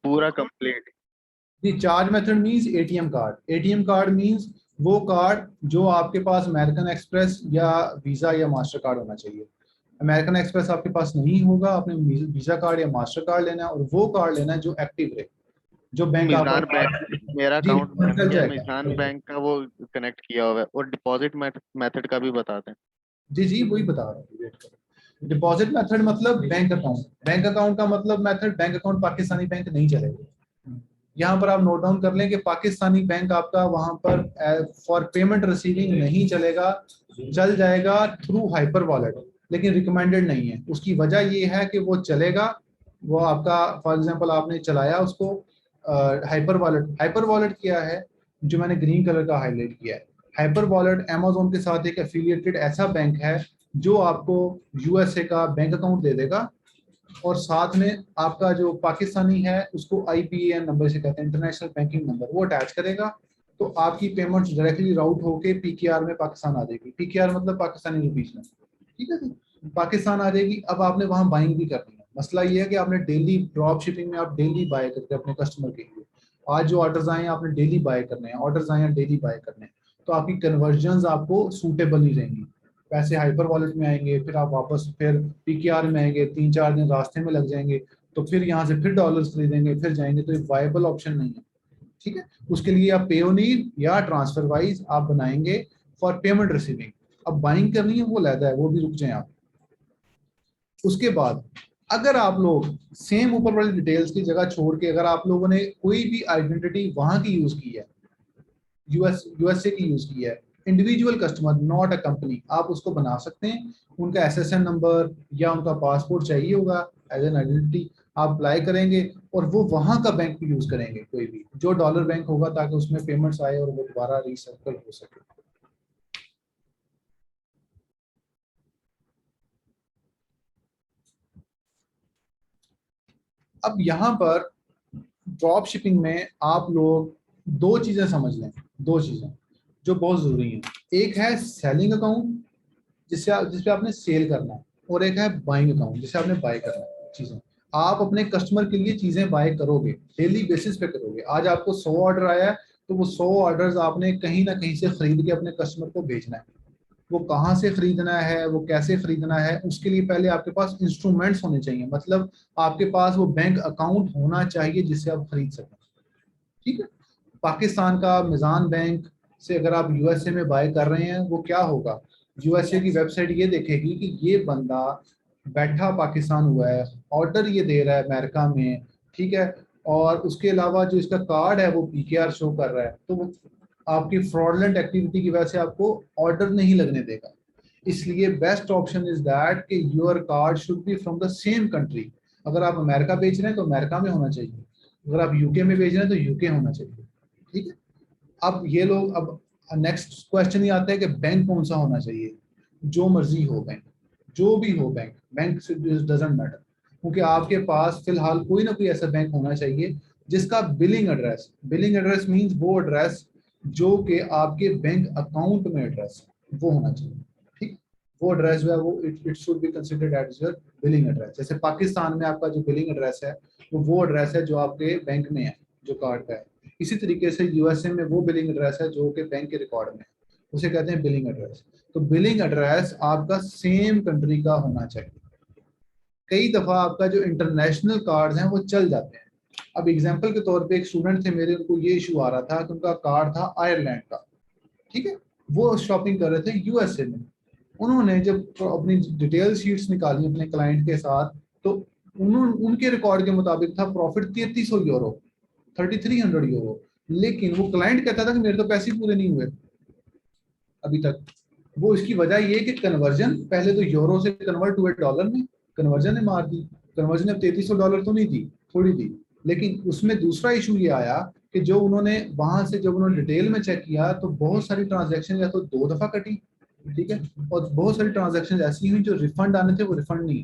पूरा कंप्लीट। जी, charge method means ATM card. ATM card means वो कार्ड जो आपके पास अमेरिकन एक्सप्रेस या वीजा या मास्टर कार्ड होना चाहिए। अमेरिकन एक्सप्रेस आपके पास नहीं होगा, आपने वीजा कार्ड या मास्टर कार्ड लेना है, और वो कार्ड लेना है जो एक्टिव रहे, जो बैंक आपका मिजान बैंक, कार्ड मेरा जी अकाउंट बन चल गया, जाएगा। मिजान बैंक का वो कनेक्ट किया हुआ है। और डिपॉजिट मेथड का भी बता दें। जी जी, वही बता रहा हूँ, वेट करो। डिपॉजिट मेथड मतलब बैंक अकाउंट, बैंक अकाउंट का मतलब method, bank account Pakistani bank नहीं चलेगा। यहाँ पर आप नोट डाउन कर लें कि पाकिस्तानी बैंक आपका वहां पर फॉर पेमेंट रिसीविंग नहीं चलेगा, चल जाएगा थ्रू हाइपर वॉलेट, लेकिन रिकमेंडेड नहीं है। उसकी वजह ये है कि वो चलेगा, वो आपका फॉर एग्जांपल आपने चलाया उसको हाइपर वॉलेट। हाइपर वॉलेट क्या है, जो मैंने ग्रीन कलर का हाईलाइट किया है, हाइपर वॉलेट अमेजोन के साथ एक एफिलिएटेड ऐसा बैंक है जो आपको यूएसए का बैंक अकाउंट दे देगा, और साथ में आपका जो पाकिस्तानी है उसको आईपीएएन नंबर से कहते हैं, इंटरनेशनल बैंकिंग नंबर, वो अटैच करेगा। तो आपकी पेमेंट्स डायरेक्टली राउट होके पीकेआर में पाकिस्तान आ जाएगी। पीकेआर मतलब पाकिस्तानी रुपीज में, ठीक है जी, पाकिस्तान आ जाएगी। अब आपने वहां बाइंग भी करनी है। मसला ये है कि आपने डेली ड्रॉप शिपिंग में आप डेली बाय करके अपने कस्टमर के लिए, आज जो ऑर्डर्स आए हैं आपने डेली बाय करने हैं, ऑर्डर्स आए हैं डेली बाय करने हैं, तो आपकी कन्वर्जन आपको सूटेबल नहीं रहेंगी। पैसे हाइपर वॉलेट में आएंगे, फिर आप वापस फिर पीकेआर में आएंगे, 3-4 दिन रास्ते में लग जाएंगे, तो फिर यहाँ से फिर डॉलर्स खरीदेंगे, फिर जाएंगे, तो ये वायबल ऑप्शन नहीं है। ठीक है, उसके लिए आप पेओनीर या ट्रांसफर वाइज आप बनाएंगे फॉर पेमेंट रिसीविंग। अब बाइंग करनी है वो लहदा है, वो भी रुक जाए आप। उसके बाद अगर आप लोग सेम ऊपर वाली डिटेल्स की जगह छोड़ के अगर आप लोगों ने कोई भी आइडेंटिटी वहां की यूज की है, यूएसए की यूज की है, individual customer not a company, आप उसको बना सकते हैं। उनका एसएसएन नंबर या उनका पासपोर्ट चाहिए होगा एज एन आइडेंटिटी, आप अप्लाई करेंगे और वो वहां का बैंक यूज करेंगे, कोई भी जो डॉलर बैंक होगा, ताकि उसमें पेमेंट्स आए और वो दोबारा रिसर्कल हो सके। अब यहाँ पर ड्रॉप शिपिंग में आप लोग दो चीजें समझ लें, दो चीजें जो बहुत जरूरी हैं। एक है सेलिंग अकाउंट जिसपे आपने सेल करना है, और एक है बाइंग अकाउंट जिसे आपने बाय करना है चीजें। आप अपने कस्टमर के लिए चीजें बाय करोगे, डेली बेसिस पे करोगे। आज आपको 100 ऑर्डर आया है, तो वो 100 ऑर्डर्स आपने कहीं ना कहीं से खरीद के अपने कस्टमर को भेजना है। वो कहाँ से खरीदना है, वो कैसे खरीदना है, उसके लिए पहले आपके पास इंस्ट्रूमेंट्स होने चाहिए, मतलब आपके पास वो बैंक अकाउंट होना चाहिए जिससे आप खरीद सकें। ठीक है, पाकिस्तान का मिजान बैंक से अगर आप यूएसए में बाय कर रहे हैं, वो क्या होगा, यूएसए की वेबसाइट ये देखेगी कि ये बंदा बैठा पाकिस्तान हुआ है, ऑर्डर ये दे रहा है अमेरिका में, ठीक है, और उसके अलावा जो इसका कार्ड है वो पीकेआर शो कर रहा है, तो वो आपकी फ्रॉडलेंट एक्टिविटी की वजह से आपको ऑर्डर नहीं लगने देगा। इसलिए बेस्ट ऑप्शन इज दैट कि your card should be from the same country. अगर आप अमेरिका बेच रहे हैं तो अमेरिका में होना चाहिए, अगर आप यूके में भेज रहे हैं तो यूके होना चाहिए। ठीक है, अब ये लोग, अब नेक्स्ट क्वेश्चन ये आता है कि बैंक कौन सा होना चाहिए। जो मर्जी हो बैंक, जो भी हो बैंक, बैंक डजंट मैटर, क्योंकि आपके पास फिलहाल कोई ना कोई ऐसा बैंक होना चाहिए जिसका billing address, billing address means वो एड्रेस जो कि आपके बैंक अकाउंट में एड्रेस वो होना चाहिए। ठीक, वो एड्रेस जो है वो it should be considered as your billing address. जैसे पाकिस्तान में आपका जो बिलिंग एड्रेस है वो एड्रेस है जो आपके बैंक में है, जो कार्ड का है। इसी तरीके से यूएसए में वो बिलिंग एड्रेस है जो कि बैंक के रिकॉर्ड में है, उसे कहते हैं बिलिंग एड्रेस। तो बिलिंग एड्रेस आपका सेम कंट्री का होना चाहिए। कई दफा आपका जो इंटरनेशनल कार्ड हैं वो चल जाते हैं। अब एग्जांपल के तौर पे एक स्टूडेंट थे मेरे, उनको ये इशू आ रहा था कि उनका कार्ड था आयरलैंड का, ठीक है, वो शॉपिंग कर रहे थे यूएसए में। उन्होंने जब अपनी डिटेल शीट्स निकाली अपने क्लाइंट के साथ, तो उन्होंने उनके रिकॉर्ड के मुताबिक था प्रॉफिट 3300 यूरो, 3300 यूरो, लेकिन वो क्लाइंट कहता था कि मेरे तो पैसे पूरे नहीं हुए अभी तक। वो इसकी वजह ये कि कन्वर्जन पहले तो यूरो से कन्वर्ट हुए डॉलर में, कन्वर्जन ने मार दी। कन्वर्जन ने 3300 डॉलर तो नहीं दी, थोड़ी दी, लेकिन उसमें दूसरा इशू ये आया कि जो उन्होंने वहां से जब उन्होंने डिटेल में चेक किया तो बहुत सारी ट्रांजैक्शन या तो 2 दफा कटी, ठीक है, और बहुत सारी ट्रांजैक्शन ऐसी हुई जो रिफंड आने थे वो रिफंड नहीं,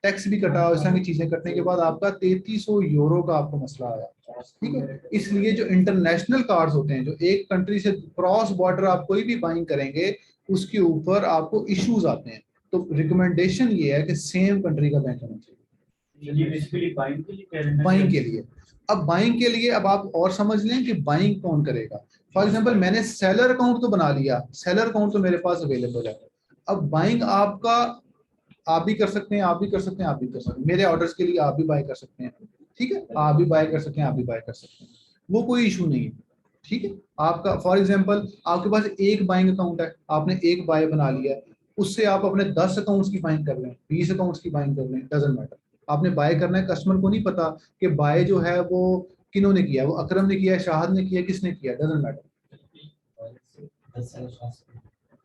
टैक्स भी कटा, इस तरह की चीजें कटने के बाद आपका 3300 यूरो का आपको मसला आया। ठीक है, इसलिए जो इंटरनेशनल कार्ड्स होते हैं, जो एक कंट्री से क्रॉस बॉर्डर आप कोई भी बाइंग करेंगे, उसके ऊपर आपको इश्यूज आते हैं। तो रिकमेंडेशन ये है कि सेम कंट्री का बैंक होना चाहिए। ये बेसिकली बाइंग के लिए कह रहे हैं। बाइंग के लिए। अब बाइंग के लिए अब आप और समझ लें कि बाइंग कौन करेगा। फॉर एग्जांपल मैंने सेलर अकाउंट तो बना लिया, सेलर अकाउंट तो मेरे पास अवेलेबल है। अब बाइंग आपका आप भी कर सकते हैं, आप भी कर सकते हैं, आप भी कर सकते हैं, मेरे ऑर्डर्स के लिए आप भी बाय कर सकते हैं, ठीक है, आप भी बाय कर सकते हैं, आप भी बाय कर सकते हैं, वो कोई इशू नहीं है, ठीक है। आपका फॉर एग्जांपल आपके पास एक बाइंग अकाउंट है, आपने एक बाय बना लिया, उससे आप अपने 10 अकाउंट्स की बाइंग कर लें, 20 अकाउंट्स की बाइंग कर लें, डजंट मैटर। आपने बाय करना है, कस्टमर को नहीं पता कि बाय जो है वो किन्होंने किया, वो अकरम ने किया, शाहद ने किया, किसने किया, डजंट मैटर।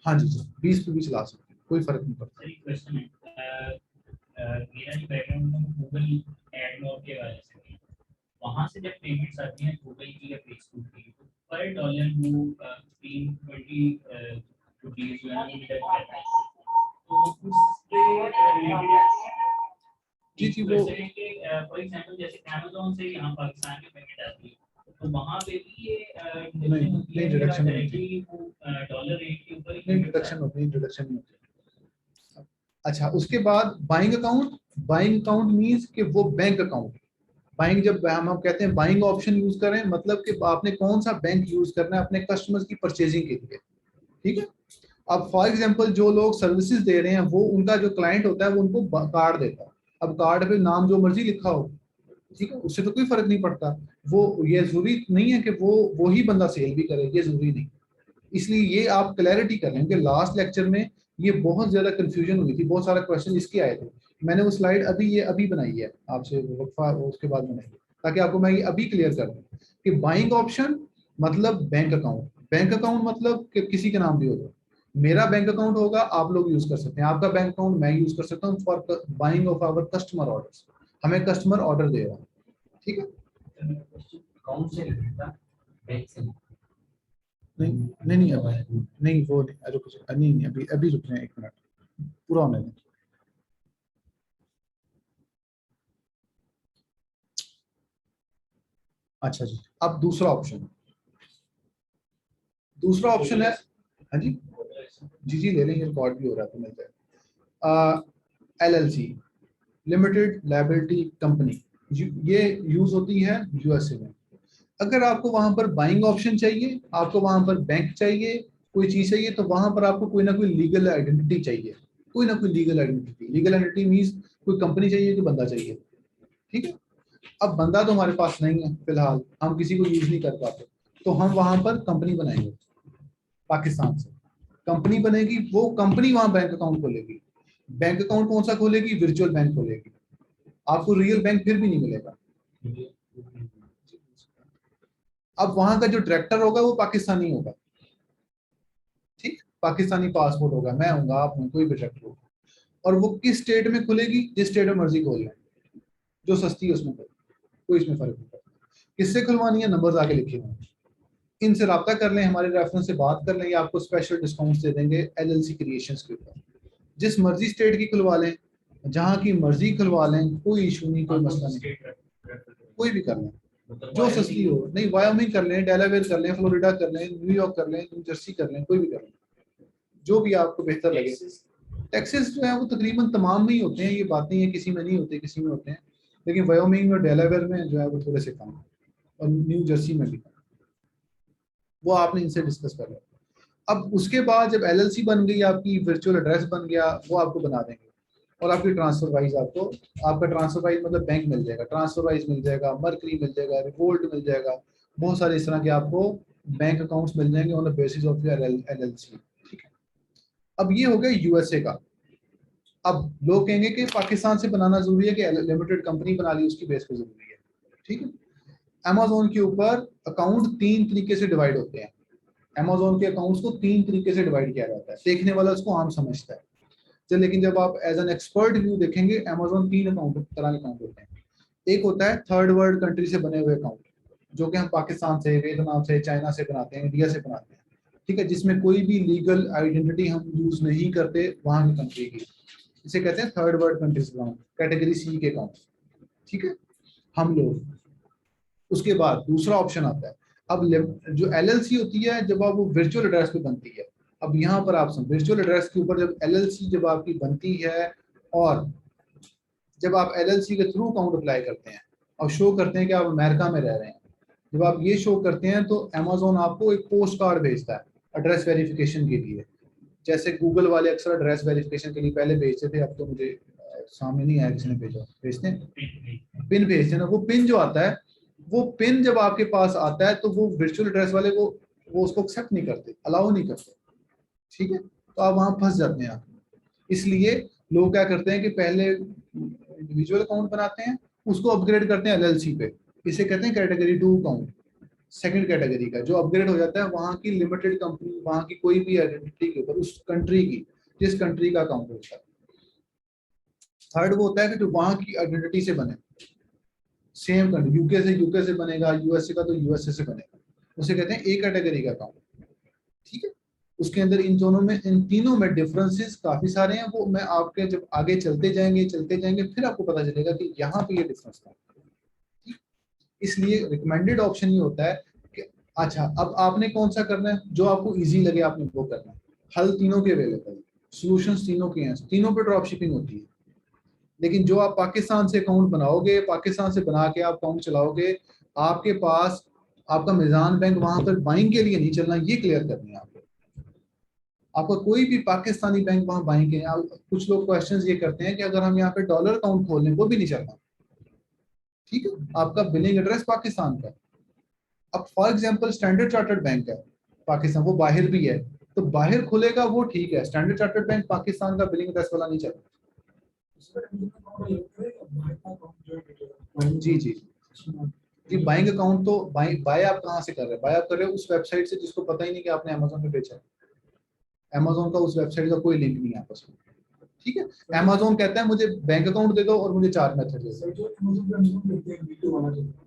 हाँ जी जी, 20 पे 20 ला सकते हैं, कोई फर्क नहीं पड़ता। क्वेश्चन है, मेरा जो बैकग्राउंड है गूगल एडमोड के वजह से है। वहाँ से जब पेमेंट्स आती हैं गूगल की या फेसबुक की, तो पर डॉलर वो 320 रुपीस जो है वो डिडक्ट करता है। तो उसके रिलेटेड जी जी, वो फॉर एग्जांपल जैसे अमेज़न से यहाँ पाकिस्तान में पेमेंट आती है, तो वहाँ पे भी ये नहीं डिडक्शन नहीं होती, डॉलर रेट के ऊपर नहीं डिडक्शन होती, डिडक्शन नहीं होती। अच्छा, उसके बाद buying account, buying account means कि वो बैंक अकाउंट। बाइंग जब हम कहते हैं बाइंग ऑप्शन यूज करें, मतलब कि आपने कौन सा बैंक यूज करना है अपने कस्टमर्स की परचेजिंग के लिए, ठीक है। अब फॉर एग्जांपल जो लोग सर्विसेज दे रहे हैं, वो उनका जो क्लाइंट होता है वो उनको कार्ड देता है। अब कार्ड पे नाम जो मर्जी लिखा हो, ठीक है, उससे तो कोई फर्क नहीं पड़ता। वो ये जरूरी नहीं है कि वो ही बंदा सेल भी करे, ये जरूरी नहीं। इसलिए ये आप क्लैरिटी कर लें कि लास्ट लेक्चर में ये बहुत ज्यादा कंफ्यूजन हुई थी, बहुत सारे क्वेश्चन इसके आए थे। मैंने वो स्लाइड अभी बनाई है आपसे वक्फा उसके बाद बनाई है, ताकि आपको मैं ये अभी क्लियर कर दूं कि बाइंग ऑप्शन मतलब बैंक अकाउंट, बैंक अकाउंट मतलब कि किसी के नाम भी होगा। मेरा बैंक अकाउंट होगा, आप लोग यूज कर सकते हैं, आपका बैंक अकाउंट मैं यूज कर सकता हूँ for buying of our customer orders. हमें कस्टमर ऑर्डर दे रहा है, ठीक है। अकाउंट से रिलेटेड बैंक से नहीं नहीं नहीं, अब नहीं वो नहीं, रुक नहीं नहीं, अभी रुक रहे हैं, 1 मिनट पूरा होने दें। अच्छा जी, अब दूसरा ऑप्शन है, हाँ जी जी जी ले लेंगे, रिकॉर्ड भी हो रहा है तो मिल जाएगा। LLC, लिमिटेड लायबिलिटी कंपनी, ये यूज होती है यूएसए में। अगर आपको वहां पर बाइंग ऑप्शन चाहिए, आपको वहां पर बैंक चाहिए, कोई चीज चाहिए, तो वहां पर आपको कोई ना कोई लीगल आइडेंटिटी चाहिए, कोई ना कोई legal identity. Legal identity means कोई कंपनी चाहिए, कोई बंदा चाहिए, ठीक है। अब बंदा तो हमारे पास नहीं है फिलहाल, हम किसी को यूज नहीं कर पाते, तो हम वहां पर कंपनी बनाएंगे पाकिस्तान से। कंपनी बनेगी, वो कंपनी वहां बैंक अकाउंट खोलेगी। बैंक अकाउंट कौन सा खोलेगी? वर्चुअल बैंक खोलेगी। आपको रियल बैंक फिर भी नहीं मिलेगा। अब वहां का जो डायरेक्टर होगा वो पाकिस्तानी होगा, ठीक, पाकिस्तानी पासपोर्ट होगा, मैं हूँ, आप हूँ, कोई भी डायरेक्टर होगा। और वो किस स्टेट में खुलेगी? जिस स्टेट में मर्जी खोल लें, जो सस्ती है उसमें खोल, कोई इसमें फर्क नहीं पड़ता। किससे खुलवानी है? नंबर्स आगे लिखे हुए हैं, इनसे रब्ता कर लें, हमारे रेफरेंस से बात कर लें, ये आपको स्पेशल डिस्काउंट दे देंगे LLC क्रिएशंस के ऊपर। जिस मर्जी स्टेट की खुलवा लें, जहां की मर्जी खुलवा लें, कोई इशू नहीं, कोई मसला नहीं, कोई भी कर लें जो सस्ती हो। नहीं, वायोमिंग कर लें, डेलावेयर कर लें, फ्लोरिडा कर लें, न्यूयॉर्क कर लें, न्यू जर्सी कर लें, कोई भी कर लें, जो भी आपको बेहतर लगे। टैक्सेस जो है वो तकरीबन तमाम में ही होते हैं, ये बात नहीं है किसी में नहीं होते, किसी में होते हैं, लेकिन वायोमिंग और डेलावेयर में जो है वो थोड़े से कम है, और न्यू जर्सी में भी कम। वो आपने इनसे डिस्कस कर लिया। अब उसके बाद जब LLC बन गई, आपकी वर्चुअल एड्रेस बन गया, वो आपको बना देंगे, और आपकी ट्रांसफर वाइज आपको, आपका ट्रांसफर वाइज मतलब बैंक मिल जाएगा, ट्रांसफर वाइज मिल जाएगा, मर्करी मिल जाएगा, रिवोल्ट मिल जाएगा, बहुत सारे इस तरह के आपको बैंक अकाउंट्स मिल जाएंगे on the basis of your LLC, ठीक है। अब ये हो गया यूएसए का। अब लोग कहेंगे कि पाकिस्तान से बनाना जरूरी है कि लिमिटेड कंपनी बना ली उसकी बेस पे जरूरी है, ठीक है। अमेजोन के ऊपर अकाउंट 3 तरीके से डिवाइड होते हैं। अमेजोन के अकाउंट्स को 3 तरीके से डिवाइड किया जाता है, देखने वाला उसको आम समझता है, तो लेकिन जब आप एज एन एक्सपर्ट व्यू देखेंगे, अमेजोन 3 अकाउंट तरह के अकाउंट होते हैं। एक होता है थर्ड वर्ल्ड कंट्री से बने हुए अकाउंट, जो कि हम पाकिस्तान से, वियतनाम से, चाइना से बनाते हैं, इंडिया से बनाते हैं, ठीक है, जिसमें कोई भी लीगल आइडेंटिटी हम यूज नहीं करते वहां की कंट्री की, इसे कहते हैं third world countries account, category C के अकाउंट, ठीक है, हम लोग। उसके बाद दूसरा ऑप्शन आता है, अब जो LLC होती है, जब आप वो वर्चुअल एड्रेस पे बनती है, अब यहाँ पर आप वर्चुअल एड्रेस के ऊपर जब LLC जब आपकी बनती है, और जब आप LLC के थ्रू अकाउंट अप्लाई करते हैं और शो करते हैं कि आप अमेरिका में रह रहे हैं, जब आप ये शो करते हैं तो अमेजोन आपको एक पोस्ट कार्ड भेजता है एड्रेस वेरिफिकेशन के लिए। जैसे गूगल वाले अक्सर एड्रेस वेरिफिकेशन के लिए पहले भेजते थे, अब तो मुझे सामने नहीं आया किसी ने भेजा, भेजते हैं पिन भेजते हैं ना। वो पिन जो आता है, वो पिन जब आपके पास आता है तो वो वर्चुअल एड्रेस वाले वो उसको एक्सेप्ट नहीं करते, अलाउ नहीं करते, ठीक है। तो आप वहां फंस जाते हैं आप। इसलिए लोग क्या करते हैं कि पहले इंडिविजुअल अकाउंट बनाते हैं, उसको अपग्रेड करते हैं LLC पे, इसे कहते हैं कैटेगरी 2 अकाउंट। सेकंड कैटेगरी का जो अपग्रेड हो जाता है वहां की लिमिटेड कंपनी, वहां की कोई भी आइडेंटिटी के ऊपर, उस कंट्री की, जिस कंट्री का अकाउंट होता है। थर्ड वो होता है कि जो वहां की आइडेंटिटी से बने, सेम कंट्री, यूके से बनेगा, यूएसए का तो यूएसए से बनेगा, उसे कहते हैं ए कैटेगरी का अकाउंट, ठीक है। उसके अंदर इन दोनों में, इन तीनों में डिफरेंसेस काफी सारे हैं। वो मैं आपके जब आगे चलते जाएंगे फिर आपको पता चलेगा कि यहाँ पे ये डिफरेंस था। इसलिए रिकमेंडेड ऑप्शन ये होता है कि अच्छा अब आपने कौन सा करना है, जो आपको इजी लगे आपने वो करना है। हल तीनों के अवेलेबल, सॉल्यूशंस तीनों के हैं, तीनों पे ड्रॉप शिपिंग होती है। लेकिन जो आप पाकिस्तान से अकाउंट बनाओगे, पाकिस्तान से बना के आप अकाउंट चलाओगे, आपके पास आपका मिजान बैंक वहां पर बाइंग के लिए नहीं चलना, ये क्लियर करनी है आपको। आपका कोई भी पाकिस्तानी बैंक वहां बाइंग के, कुछ लोग क्वेश्चंस ये करते हैं कि अगर हम यहाँ पे डॉलर अकाउंट खोल लें वो भी नहीं चलना, ठीक है। आपका बिलिंग एड्रेस पाकिस्तान का, अब for example standard chartered bank है पाकिस्तान, वो बाहर भी है, तो बाहर खुलेगा वो ठीक है, स्टैंडर्ड चार्टर्ड बैंक पाकिस्तान का बिलिंग एड्रेस वाला नहीं चलता। जी जी जी, बाइंग अकाउंट तो बाय आप कहाँ से कर रहे हैं, बाय आप कर रहे हो उस वेबसाइट से जिसको पता ही नहीं कि आपने अमेजोन पे बेचा है। अमेजोन का उस वेबसाइट का कोई लिंक नहीं है आपस में, ठीक है। अमेजोन कहता है मुझे बैंक अकाउंट दे दो और मुझे 4 मेथड दे दो।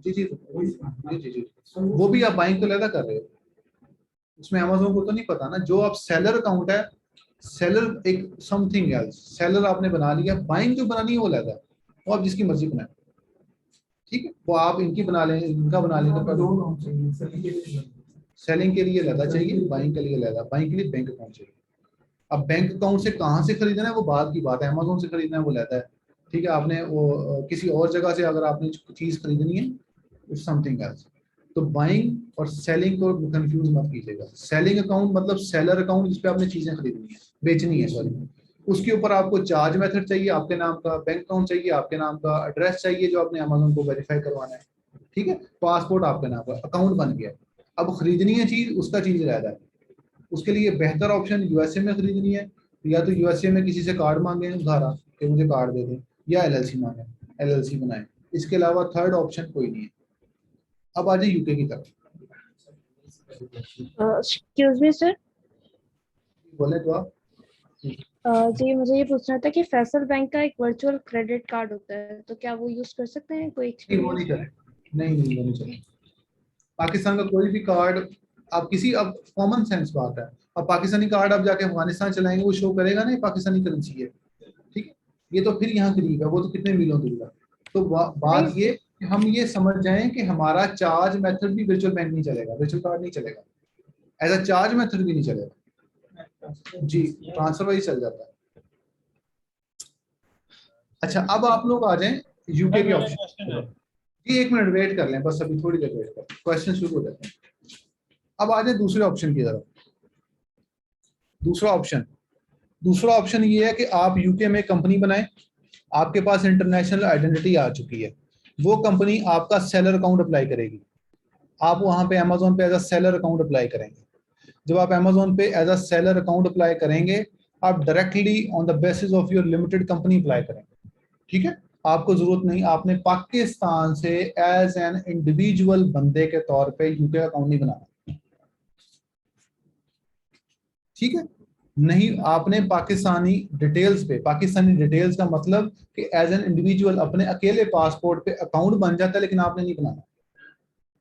जी जी जी जी जी, वो भी आप बाइंग तो लैदा कर रहे हो, उसमें अमेजोन को तो नहीं पता ना। जो आप सेलर अकाउंट है, सेलर एक समथिंग एल्स, सेलर आपने बना लिया, बाइंग जो बनानी है वो लैदा, वो आप जिसकी मर्जी बनाए, ठीक है। वो आप इनकी बना लें, इनका बना लें, सेलिंग के लिए लैदा चाहिए, बाइंग के लिए लैदा, बाइंग के लिए बैंक अकाउंट चाहिए। अब बैंक अकाउंट से कहाँ से खरीदना है वो बात की बात है, अमेजोन से खरीदना है वो लेता है, ठीक है। आपने वो किसी और जगह से अगर आपने चीज खरीदनी है समथिंग एल्स। तो बाइंग और सेलिंग को कंफ्यूज मत कीजिएगा। सेलिंग अकाउंट मतलब सेलर अकाउंट जिसपे आपने चीजें खरीदनी है, बेचनी है, सॉरी। उसके ऊपर आपको चार्ज मेथड चाहिए आपके नाम का, बैंक अकाउंट चाहिए आपके नाम का, एड्रेस चाहिए जो आपने अमेजोन को वेरीफाई करवाना है, ठीक है। पासपोर्ट आपके नाम का, अकाउंट बन गया। अब खरीदनी है चीज, उसका चीज रहता है। उसके लिए बेहतर ऑप्शन यूएसए में खरीदनी है, या तो यूएसए में किसी से कार्ड मांगे उधारा कि मुझे कार्ड दे दें, या LLC मांगे, LLC बनाए। इसके अलावा थर्ड ऑप्शन कोई नहीं है। अब आ जाए यूके की तरफ। एक्सक्यूज मी सर, बोले तो आप। जी मुझे ये पूछना था कि फैसल बैंक का एक वर्चुअल क्रेडिट कार्ड होता है, तो क्या वो यूज कर सकते हैं? कोई नहीं वो नहीं चले, नहीं वो नहीं चले। पाकिस्तान का कोई भी कार्ड आप किसी, अब कॉमन सेंस बात है, अब पाकिस्तानी कार्ड आप जाके अफगानिस्तान चलाएंगे वो शो करेगा ना पाकिस्तानी करेंसी है, ठीक है। ये तो फिर यहाँ करीब है, वो तो कितने मीलों दूर है। तो बात ये कि हम ये समझ जाएं कि हमारा चार्ज मेथड भी वर्चुअल बैंक नहीं चलेगा, वर्चुअल कार्ड नहीं चलेगा, एज अ चार्ज मेथड भी नहीं चलेगा जी, ट्रांसफर वाइज चल जाता है। अच्छा अब आप लोग आ जाएं यूके के ऑप्शन जी, 1 मिनट वेट कर लें बस, अभी थोड़ी देर वेट कर, क्वेश्चन शुरू हो जाते हैं। अब आ जाए दूसरे ऑप्शन की तरफ। दूसरा ऑप्शन ये है कि आप यूके में कंपनी बनाएं, आपके पास इंटरनेशनल आइडेंटिटी आ चुकी है, वो कंपनी आपका सेलर अकाउंट अप्लाई करेगी, आप वहां पे अमेजोन पे as a seller account apply करेंगे। जब आप अमेजोन पे as a seller account apply करेंगे, आप directly on the basis of your limited company apply करेंगे, ठीक है। आपको जरूरत नहीं, आपने पाकिस्तान से एज एन इंडिविजुअल बंदे के तौर पे यूके अकाउंट नहीं बनाना, ठीक है। नहीं, आपने पाकिस्तानी डिटेल्स पे, पाकिस्तानी डिटेल्स का मतलब कि एज एन इंडिविजुअल अपने अकेले पासपोर्ट पे अकाउंट बन जाता है, लेकिन आपने नहीं बनाना।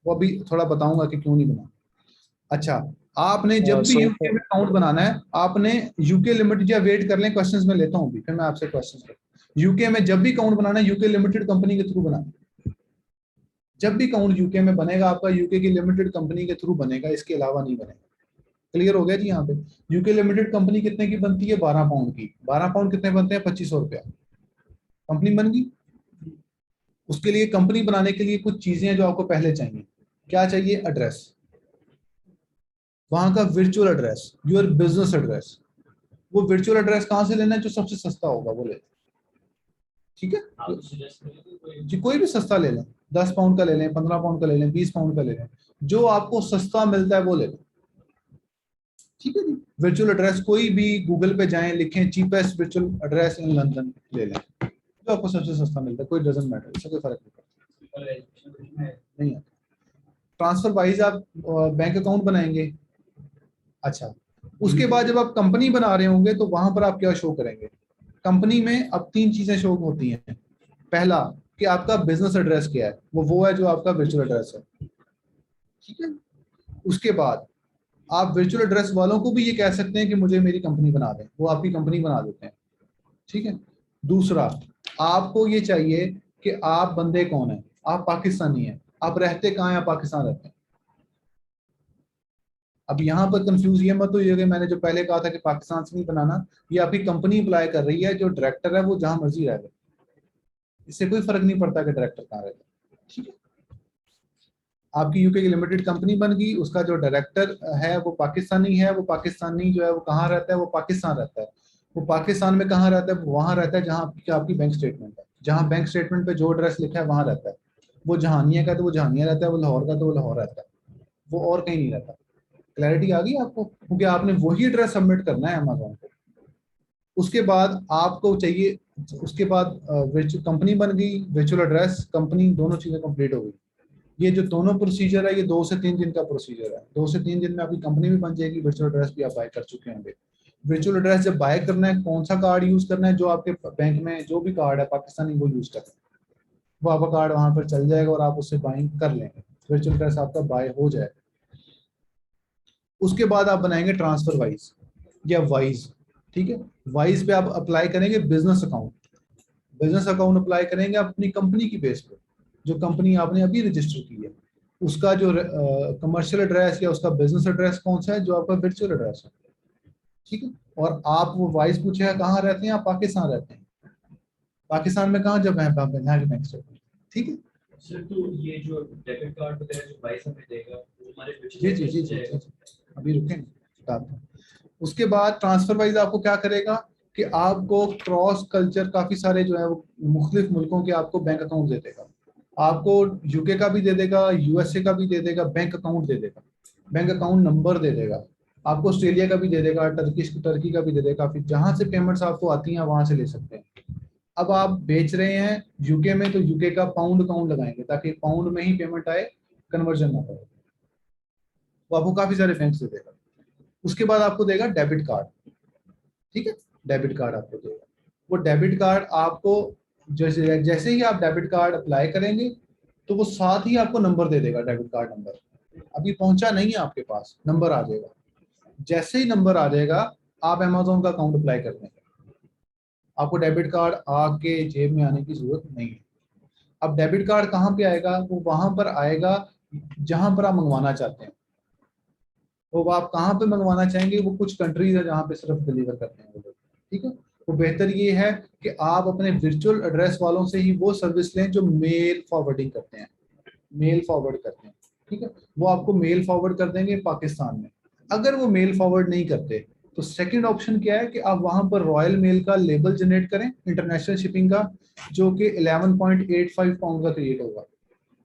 वो अभी थोड़ा बताऊंगा कि क्यों नहीं बनाना। अच्छा, आपने जब भी यूके में अकाउंट बनाना है, आपने यूके लिमिटेड, या वेट कर लें क्वेश्चंस में लेता हूं भी, फिर मैं आपसे क्वेश्चंस करता हूं। यूके में जब भी अकाउंट बनाना है यूके लिमिटेड कंपनी के थ्रू बनाना। जब भी अकाउंट यूके में बनेगा आपका यूके की लिमिटेड कंपनी के थ्रू बनेगा, इसके अलावा नहीं बनेगा। क्लियर हो गया जी। यहाँ पे यूके लिमिटेड कंपनी कितने की बनती है? 12 पाउंड की। 12 पाउंड कितने बनते हैं? 2500 रुपया। कंपनी बन गई, उसके लिए कंपनी बनाने के लिए कुछ चीजें हैं जो आपको पहले चाहिए। क्या चाहिए? एड्रेस, वहां का virtual address, your business address. वो वर्चुअल एड्रेस कहाँ से लेना है? जो सबसे सस्ता होगा वो ले, ठीक है? आप suggest करें तो कोई जी कोई भी सस्ता ले लें, 10 पाउंड का ले लें, 15 पाउंड का ले लें, 20 पाउंड का ले लें, जो आपको सस्ता मिलता है वो ले लें, ठीक है जी। वर्चुअल एड्रेस कोई भी गूगल पे जाएं, लिखें cheapest virtual address in London, ले लें जो आपको सबसे सस्ता मिलता है, कोई डजंट मैटर, इससे कोई फर्क नहीं पड़ता। नहीं है। ट्रांसफर वाइज आप बैंक अकाउंट बनाएंगे। अच्छा, उसके बाद जब आप कंपनी बना रहे होंगे तो वहां पर आप क्या शो करेंगे? कंपनी में अब 3 चीजें शो होती हैं। पहला कि आपका बिजनेस एड्रेस क्या है, वो है जो आपका वर्चुअल एड्रेस है, ठीक है। उसके बाद आप वर्चुअल एड्रेस वालों को भी ये कह सकते हैं कि मुझे मेरी कंपनी बना दें, वो आपकी कंपनी बना देते हैं, ठीक है। दूसरा, आपको ये चाहिए कि आप बंदे कौन है, आप पाकिस्तानी हैं, आप रहते कहाँ हैं, आप पाकिस्तान रहते हैं। अब यहाँ पर कंफ्यूज ये मत होइए कि मैंने जो पहले कहा था कि पाकिस्तान से नहीं बनाना, ये आपकी कंपनी अप्लाई कर रही है, जो डायरेक्टर है वो जहां मर्जी रह ले, इससे कोई फर्क नहीं पड़ता कि डायरेक्टर कहाँ रहता है, ठीक है। आपकी यूके की लिमिटेड कंपनी बन गई, उसका जो डायरेक्टर है वो पाकिस्तानी है, वो पाकिस्तानी जो है वो कहाँ रहता है, वो पाकिस्तान रहता है। वो पाकिस्तान में कहाँ रहता है? वो वहां रहता है जहाँ आपकी बैंक स्टेटमेंट है, जहाँ बैंक स्टेटमेंट पे जो एड्रेस लिखा है वहां रहता है। वो जहानिया का तो वो जहानिया रहता है, वो लाहौर का तो वो लाहौर रहता है, वो और कहीं नहीं रहता। क्लैरिटी आ गई आपको? क्योंकि आपने वही एड्रेस सबमिट करना है अमेजोन को। उसके बाद आपको चाहिए, उसके बाद कंपनी बन गई, वर्चुअल एड्रेस, कंपनी, दोनों चीजें कंप्लीट हो गई। ये जो दोनों प्रोसीजर है, ये 2 से 3 दिन का प्रोसीजर है। 2 से 3 दिन में आपकी कंपनी भी बन जाएगी, वर्चुअल एड्रेस भी आप बाय कर चुके होंगे। वर्चुअल एड्रेस जब बाय करना है, कौन सा कार्ड यूज करना है? जो आपके बैंक में जो भी कार्ड है पाकिस्तानी, वो यूज करना है। वो आपका कार्ड वहां पर चल जाएगा और आप उससे बाइंग कर लेंगे, वर्चुअल एड्रेस आपका बाय हो जाएगा। उसके बाद आप बनाएंगे ट्रांसफर वाइज या वाइज, ठीक है। वाइज पे आप अप्लाई करेंगे business account. Business account apply करेंगे आप अपनी कंपनी की बेस पे, जो कंपनी आपने अभी रजिस्टर की है, उसका जो कमर्शियल एड्रेस या उसका बिजनेस एड्रेस कौन सा है, जो आपका वर्चुअल एड्रेस है, ठीक है। और आप वो वाइज पूछेगा कहाँ रहते हैं? आप पाकिस्तान रहते हैं। पाकिस्तान में कहाँ? जब यहाँ के बैंक स्टेटमेंट, ठीक है। सर तो ये जो डेबिट कार्ड वगैरह जो बाईस हमें देगा वो हमारे जी जी जी जी जी, अभी रुकें, बताते हैं। उसके बाद ट्रांसफर वाइज आपको क्या करेगा कि आपको क्रॉस कल्चर काफी सारे जो है वो मुख्तलिफ मुल्कों के आपको बैंक अकाउंट दे देगा। आपको यूके का भी दे देगा, यूएसए का भी दे देगा, बैंक अकाउंट दे देगा, बैंक अकाउंट नंबर दे देगा। आपको ऑस्ट्रेलिया का भी दे देगा, टर्की का भी दे देगा। फिर जहां से पेमेंट्स आपको आती हैं वहां से ले सकते हैं। अब आप बेच रहे हैं यूके में, तो यूके का पाउंड अकाउंट लगाएंगे ताकि पाउंड में ही पेमेंट आए, कन्वर्जन ना करे। वो आपको काफी सारे बैंक दे देगा। उसके बाद आपको देगा डेबिट कार्ड, ठीक है। डेबिट कार्ड आपको देगा। वो डेबिट कार्ड आपको जैसे जैसे ही आप डेबिट कार्ड अप्लाई करेंगे तो वो साथ ही आपको नंबर दे देगा, डेबिट कार्ड नंबर। अभी पहुंचा नहीं है आपके पास, नंबर आ जाएगा। जैसे ही नंबर आ जाएगा आप अमेजोन का अकाउंट अप्लाई कर देंगे। आपको डेबिट कार्ड आके जेब में आने की जरूरत नहीं है। अब डेबिट कार्ड कहाँ पे आएगा? वो वहां पर आएगा जहां पर आप मंगवाना चाहते हैं। वो आप कहाँ पे मंगवाना चाहेंगे? वो कुछ कंट्रीज है जहाँ पे सिर्फ डिलीवर करते हैं वो लोग, ठीक है। तो बेहतर ये है कि आप अपने वर्चुअल एड्रेस वालों से ही वो सर्विस लें जो मेल फॉरवर्डिंग करते हैं, मेल फॉरवर्ड करते हैं, ठीक है। वो आपको मेल फॉरवर्ड कर देंगे पाकिस्तान में। अगर वो मेल फॉरवर्ड नहीं करते तो सेकंड ऑप्शन क्या है कि आप वहां पर रॉयल मेल का लेबल जनरेट करें इंटरनेशनल शिपिंग का, जो कि 11.85 पाउंड का क्रिएट होगा।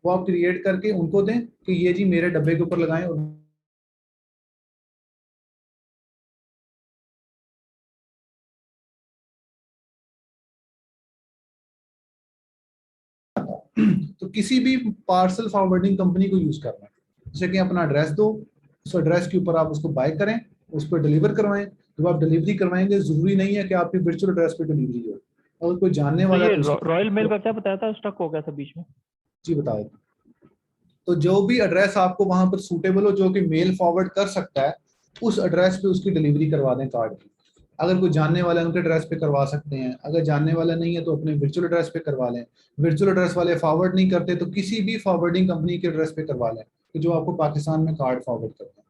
वो आप क्रिएट करके उनको दें कि ये जी मेरे डब्बे के ऊपर लगाएं। और तो किसी भी पार्सल फॉरवर्डिंग कंपनी को यूज करना है। जैसे कि अपना एड्रेस दो, उस एड्रेस के ऊपर आप उसको बाय करें, उस पर डिलीवर करवाएं। जब आप डिलीवरी करवाएंगे जरूरी नहीं है कि आपके वर्चुअल एड्रेस पे डिलीवरी हो। अगर कोई जानने तो वाला ये है तो रॉयल मेल का क्या बताया था, स्टक हो गया था बीच में। जी बताओ। तो जो भी एड्रेस आपको वहां पर सूटेबल हो, जो कि मेल फॉरवर्ड कर सकता है, उस एड्रेस पे उसकी डिलीवरी करवा दें कार्ड की। अगर कोई जानने वाला है उनके एड्रेस पे करवा सकते हैं, अगर जानने वाला नहीं है तो अपने वर्चुअल एड्रेस पे करवा लें। वर्चुअल एड्रेस वाले फॉरवर्ड नहीं करते तो किसी भी फॉरवर्डिंग कंपनी के एड्रेस पे करवा लें कि जो आपको पाकिस्तान में कार्ड फॉरवर्ड करते हैं।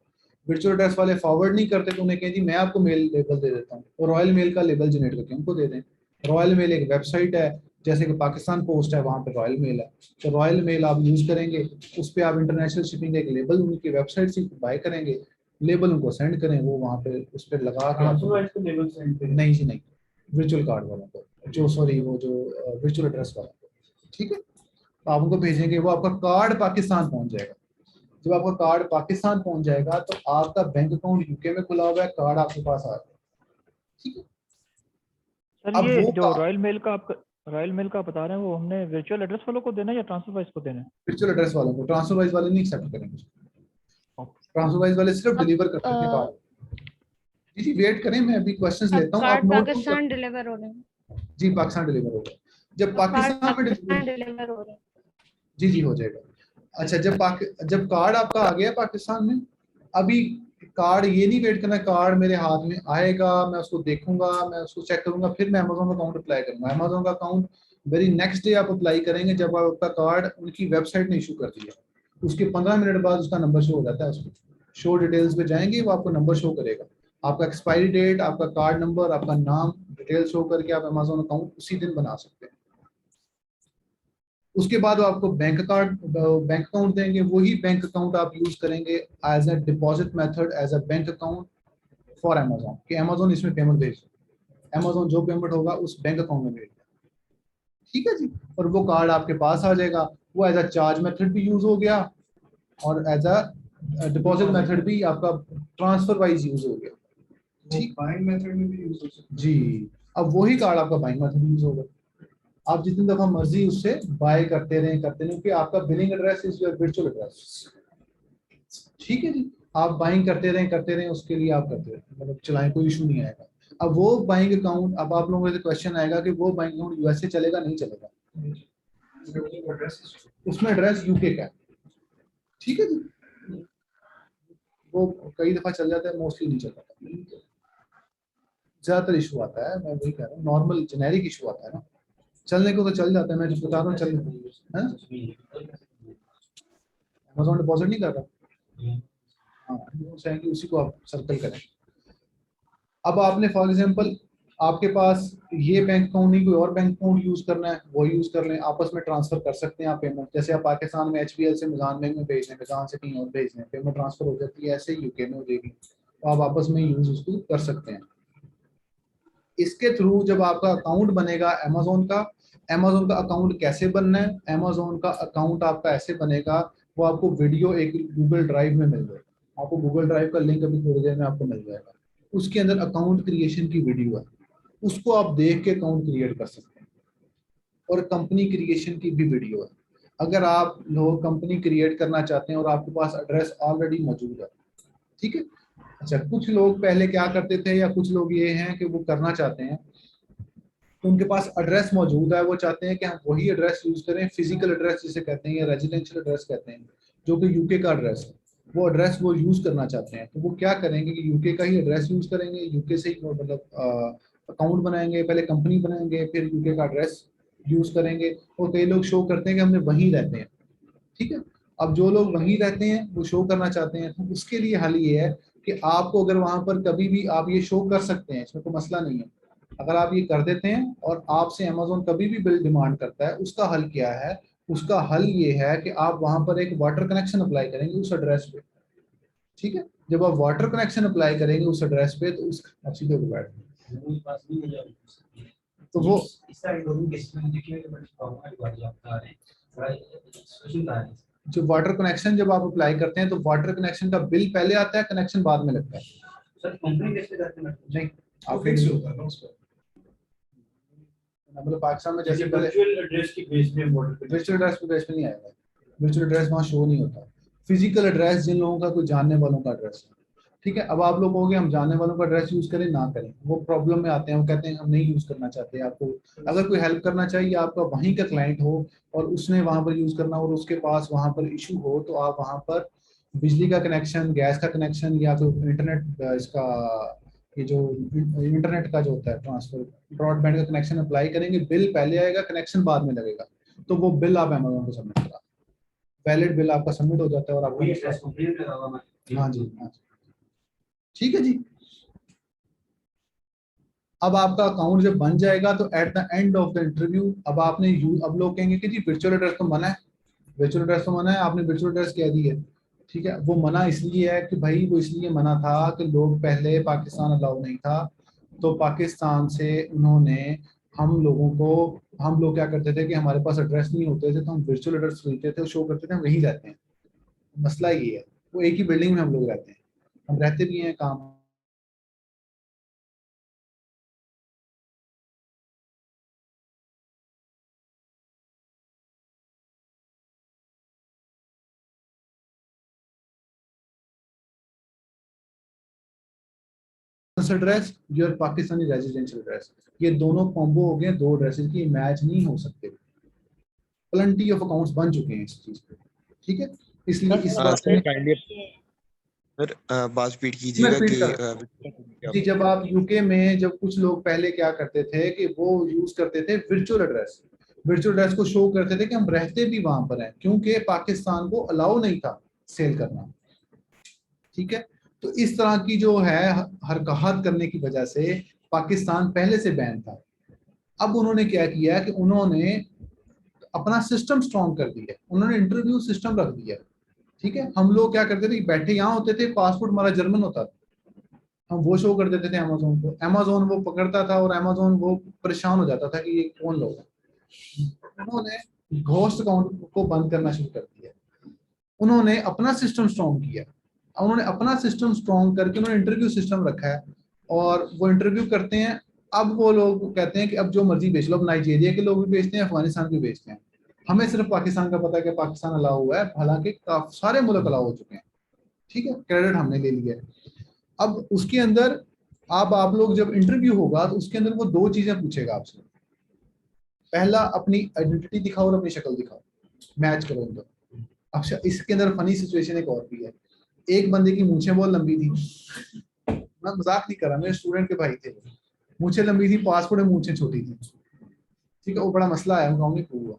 वर्चुअल एड्रेस वाले फॉरवर्ड नहीं करते तो उन्हें कहें जी मैं आपको मेल लेबल दे देता हूँ, और रॉयल मेल का लेबल जनरेट करके उनको दे दें। रॉयल मेल एक वेबसाइट है जैसे कि पाकिस्तान पोस्ट है, वहाँ पे रॉयल मेल है, तो रॉयल मेल आप यूज करेंगे, उस पर आप इंटरनेशनल शिपिंग एक लेबल उनकी वेबसाइट से बाय करेंगे, लेबल उनको सेंड करें, वो वहाँ पे उस पर लगा के लेबल सेंड करें। नहीं जी नहीं, वर्चुअल कार्ड वालों को, जो सॉरी वो जो वर्चुअल एड्रेस वालों को, ठीक है, तो आप उनको भेजेंगे, वो आपका कार्ड पाकिस्तान पहुंच जाएगा। जब आपका कार्ड पाकिस्तान पहुंच जाएगा तो आपका बैंक अकाउंट यूके में खुला हुआ है, कार्ड आपके पास आ जाएगा, ठीक है। सर अब ये वो जो रॉयल मेल का बता रहे हैं, वो हमने वर्चुअल एड्रेस वालों को देना है या ट्रांसफर वाइज को देना है? वर्चुअल एड्रेस वालों को, ट्रांसफर वाइज वाले नहीं एक्सेप्ट करेंगे, ओके। ट्रांसफर वाइज वाले सिर्फ अब डिलीवर कर सकते हैं कार्ड। जी जी वेट करें, मैं अभी क्वेश्चंस अब लेता हूँ, आप कार्ड नोट पाकिस्तान डिलीवर हो रहे हैं। जी पाकिस्तान डिलीवर होगा, जब अब कार्ड पाकिस्तान में पाकिस्तान डिलीवर, डिलीवर हो रहे हैं। जी जी हो जाएगा। अच्छा जब कार्ड आपका आ गया पाकिस्तान में, अभी कार्ड ये नहीं वेट करना कार्ड मेरे हाथ में आएगा, मैं उसको देखूंगा, मैं उसको चेक करूंगा, फिर मैं अमेजोन का अकाउंट अप्लाई करूंगा। अमेजोन का अकाउंट वेरी नेक्स्ट डे आप अप्लाई करेंगे, जब आपका कार्ड उनकी वेबसाइट ने इशू कर दिया, उसके 15 मिनट बाद उसका नंबर शो हो जाता है, उसको शो डिटेल्स पे जाएंगे, वो आपको नंबर शो करेगा, आपका एक्सपायरी डेट, आपका कार्ड नंबर, आपका नाम, डिटेल शो करके आप अमेजोन अकाउंट उसी दिन बना सकते हैं। उसके बाद वो आपको बैंक अकाउंट देंगे, वही बैंक अकाउंट आप यूज करेंगे as a deposit method, as a bank account for Amazon, कि अमेजोन इसमें पेमेंट भेज, अमेजोन जो पेमेंट होगा उस बैंक अकाउंट में भेज, ठीक है जी। और वो कार्ड आपके पास आ जाएगा, वो एज अ चार्ज मेथड भी यूज हो गया और एज अ डिपॉजिट मेथड भी आपका ट्रांसफर वाइज यूज हो गया, ठीक, बाइंग मेथड में भी यूज हो सकता है जी। अब वही कार्ड आपका बाइंग मेथड यूज होगा, आप जितनी दफा मर्जी उससे बाय करते रहें क्योंकि आपका billing address is your virtual address, ठीक है जी। आप बाइंग करते रहें उसके लिए आप करते रहें, मतलब चलाएं, कोई इशू नहीं आएगा। अब वो बाइंग अकाउंट, अब आप लोगों से क्वेश्चन आएगा कि वो बाइंग अकाउंट यूएसए चलेगा नहीं चलेगा, उसमें एड्रेस यूके का है, ठीक है जी। वो कई दफा चल जाता है, मोस्टली नहीं चल पाता, ज्यादातर इशू आता है, मैं वही कह रहा हूँ, नॉर्मल जेनेरिक इशू आता है ना, चलने को तो चल जाता है, मैं जो बता रहा हूँ चलने, अमेज़न डिपॉजिट नहीं कर रहा, हाँ कि उसी को आप सर्कल करें। अब आपने फॉर एग्जांपल आपके पास ये बैंक अकाउंट नहीं, कोई और बैंक अकाउंट यूज करना है, वो यूज कर लें, आपस में ट्रांसफर कर सकते हैं आप पेमेंट, जैसे आप पाकिस्तान में एचबीएल से मिजान बैंक में भेज दें, मिजान से कहीं और भेज दें, पेमेंट ट्रांसफर हो जाती है, ऐसे यूके में हो जाएगी, तो आप आपस में यूज उसको कर सकते हैं। इसके थ्रू जब आपका अकाउंट बनेगा अमेजोन का अकाउंट कैसे बनना है, अमेजोन का अकाउंट आपका ऐसे बनेगा, वो आपको वीडियो एक गूगल ड्राइव में मिल जाएगा, आपको गूगल ड्राइव का लिंक अभी थोड़ी देर में आपको मिल जाएगा, उसके अंदर अकाउंट क्रिएशन की वीडियो है, उसको आप देख के अकाउंट क्रिएट कर सकते हैं, और कंपनी क्रिएशन की भी वीडियो है। अगर आप लोग कंपनी क्रिएट करना चाहते हैं और आपके पास एड्रेस ऑलरेडी मौजूद है, ठीक है। अच्छा कुछ लोग पहले क्या करते थे, या कुछ लोग ये हैं कि वो करना चाहते हैं, तो उनके पास एड्रेस मौजूद है, वो चाहते हैं कि हम वही एड्रेस यूज करें, फिजिकल एड्रेस जिसे कहते हैं या रेजिडेंशियल एड्रेस कहते हैं, जो कि यूके का एड्रेस है, वो एड्रेस वो यूज करना चाहते हैं, तो वो क्या करेंगे कि यूके का ही एड्रेस यूज करेंगे, यूके से ही वो मतलब अकाउंट बनाएंगे, पहले कंपनी बनाएंगे, फिर यूके का एड्रेस यूज करेंगे, और कई लोग शो करते हैं कि हमने वहीं रहते हैं, ठीक है। अब जो लोग वहीं रहते हैं वो शो करना चाहते हैं, तो उसके लिए हल ये है कि आपको अगर वहां पर कभी भी आप ये शो कर सकते हैं, इसमें कोई मसला नहीं है, अगर आप ये कर देते हैं और आपसे अमेजोन कभी भी बिल डिमांड करता है, उसका हल क्या है, उसका हल ये है कि आप वहां पर एक वाटर कनेक्शन अप्लाई करेंगे उस एड्रेस पे, ठीक है। जब आप वाटर कनेक्शन अप्लाई करेंगे उस एड्रेस पे, तो उस आप सीधे बैठ, तो वो जो वाटर कनेक्शन जब आप अप्लाई करते हैं, तो वाटर कनेक्शन का बिल पहले आता है, कनेक्शन बाद में लगता है, सर कंपनी कैसे करते हैं, नहीं आप फिक्स होता है ना उसका, मतलब पाकिस्तान में जैसे वर्चुअल एड्रेस की बेस पे, वर्चुअल एड्रेस पे बेस पे नहीं आएगा, वर्चुअल एड्रेस वहाँ शो नहीं होता, फिजिकल एड्रेस जिन लोगों का कोई जानने वालों का एड्रेस है, ठीक है। अब आप लोग कहोगे हम जानने वालों का एड्रेस यूज करें ना करें, वो प्रॉब्लम में आते हैं, वो कहते हैं हम नहीं यूज करना चाहते, आपको अगर कोई हेल्प करना चाहिए, आपका वहीं का क्लाइंट हो और उसने वहां पर यूज करना और उसके पास वहां पर इशू हो, तो आप वहां पर बिजली का कनेक्शन, गैस का कनेक्शन, या तो इंटरनेट इसका ये जो इंटरनेट का जो होता है ट्रांसफर, ब्रॉडबैंड का कनेक्शन अप्लाई करेंगे, बिल पहले आएगा, कनेक्शन बाद में लगेगा, तो वो बिल आप अमेजोन को सबमिट करा, वैलिड बिल आपका सबमिट हो जाता है, और आपको हाँ जी, हाँ जी, ठीक है जी। अब आपका अकाउंट जब बन जाएगा तो at the end of the interview अब आपने अब लोग कहेंगे कि जी वर्चुअल एड्रेस तो मना है, वर्चुअल एड्रेस तो मना है, आपने वर्चुअल एड्रेस कह दी है। ठीक है, वो मना इसलिए है कि भाई वो इसलिए मना था कि लोग पहले पाकिस्तान अलाउ नहीं था, तो पाकिस्तान से उन्होंने हम लोग क्या करते थे कि हमारे पास एड्रेस नहीं होते थे तो हम वर्चुअल एड्रेस खरीदते थे, शो करते थे हम वहीं रहते हैं। मसला ये है, वो एक ही बिल्डिंग में हम लोग रहते हैं, हम रहते भी हैं काम। Address your Pakistani residential address, ये दोनों कॉम्बो हो गए, दो एड्रेसेस की मैच नहीं हो सकते। प्लेंटी ऑफ अकाउंट्स बन चुके हैं इस चीज पे। ठीक है, इसलिए इस बात सर में काइंडली सर बात रिपीट मैं कीजिएगा रिपीट कि कर जी, जब आप यूके में जब कुछ लोग पहले क्या करते थे कि वो यूज करते थे वर्चुअल एड्रेस, वर्चुअल एड्रेस को शो करते थे कि हम रहते भी वहां पर हैं, क्योंकि पाकिस्तान को अलाउ नहीं था सेल करना। ठीक है, तो इस तरह की जो है हरकत करने की वजह से पाकिस्तान पहले से बैन था। अब उन्होंने क्या किया कि उन्होंने अपना सिस्टम स्ट्रॉन्ग कर दिया, उन्होंने इंटरव्यू सिस्टम रख दिया। ठीक है, हम लोग क्या करते थे, बैठे यहाँ होते थे, पासपोर्ट हमारा जर्मन होता था, हम वो शो कर देते थे अमेजोन को, अमेजोन वो पकड़ता था और अमेजोन वो परेशान हो जाता था कि ये कौन लोग हैं। उन्होंने घोस्ट अकाउंट को बंद करना शुरू कर दिया, उन्होंने अपना सिस्टम स्ट्रॉन्ग किया। उन्होंने अपना सिस्टम स्ट्रॉन्ग करके उन्होंने इंटरव्यू सिस्टम रखा है और वो इंटरव्यू करते हैं। अब वो लोग कहते हैं कि अब जो मर्जी बेच लो, अब नाइजीरिया के लोग भी बेचते हैं, अफगानिस्तान भी बेचते हैं, हमें सिर्फ पाकिस्तान का पता है कि पाकिस्तान अलाउ हुआ है, हालांकि सारे मुल्क अलाउ हो चुके हैं। ठीक है, क्रेडिट हमने ले लिया है। अब उसके अंदर अब आप लोग जब इंटरव्यू होगा तो उसके अंदर वो दो चीजें पूछेगा आपसे, पहला अपनी आइडेंटिटी दिखाओ और अपनी शक्ल दिखाओ, मैच करो इनको। अच्छा, इसके अंदर फनी सिचुएशन एक और भी है, एक बंदे की मूछें बहुत लंबी थी, मैं मजाक नहीं कर रहा, मेरे स्टूडेंट के भाई थे, मूछें लंबी थी, पासपोर्ट में मूछें छोटी थी। ठीक है, वो बड़ा मसला है, गाँव में हुआ।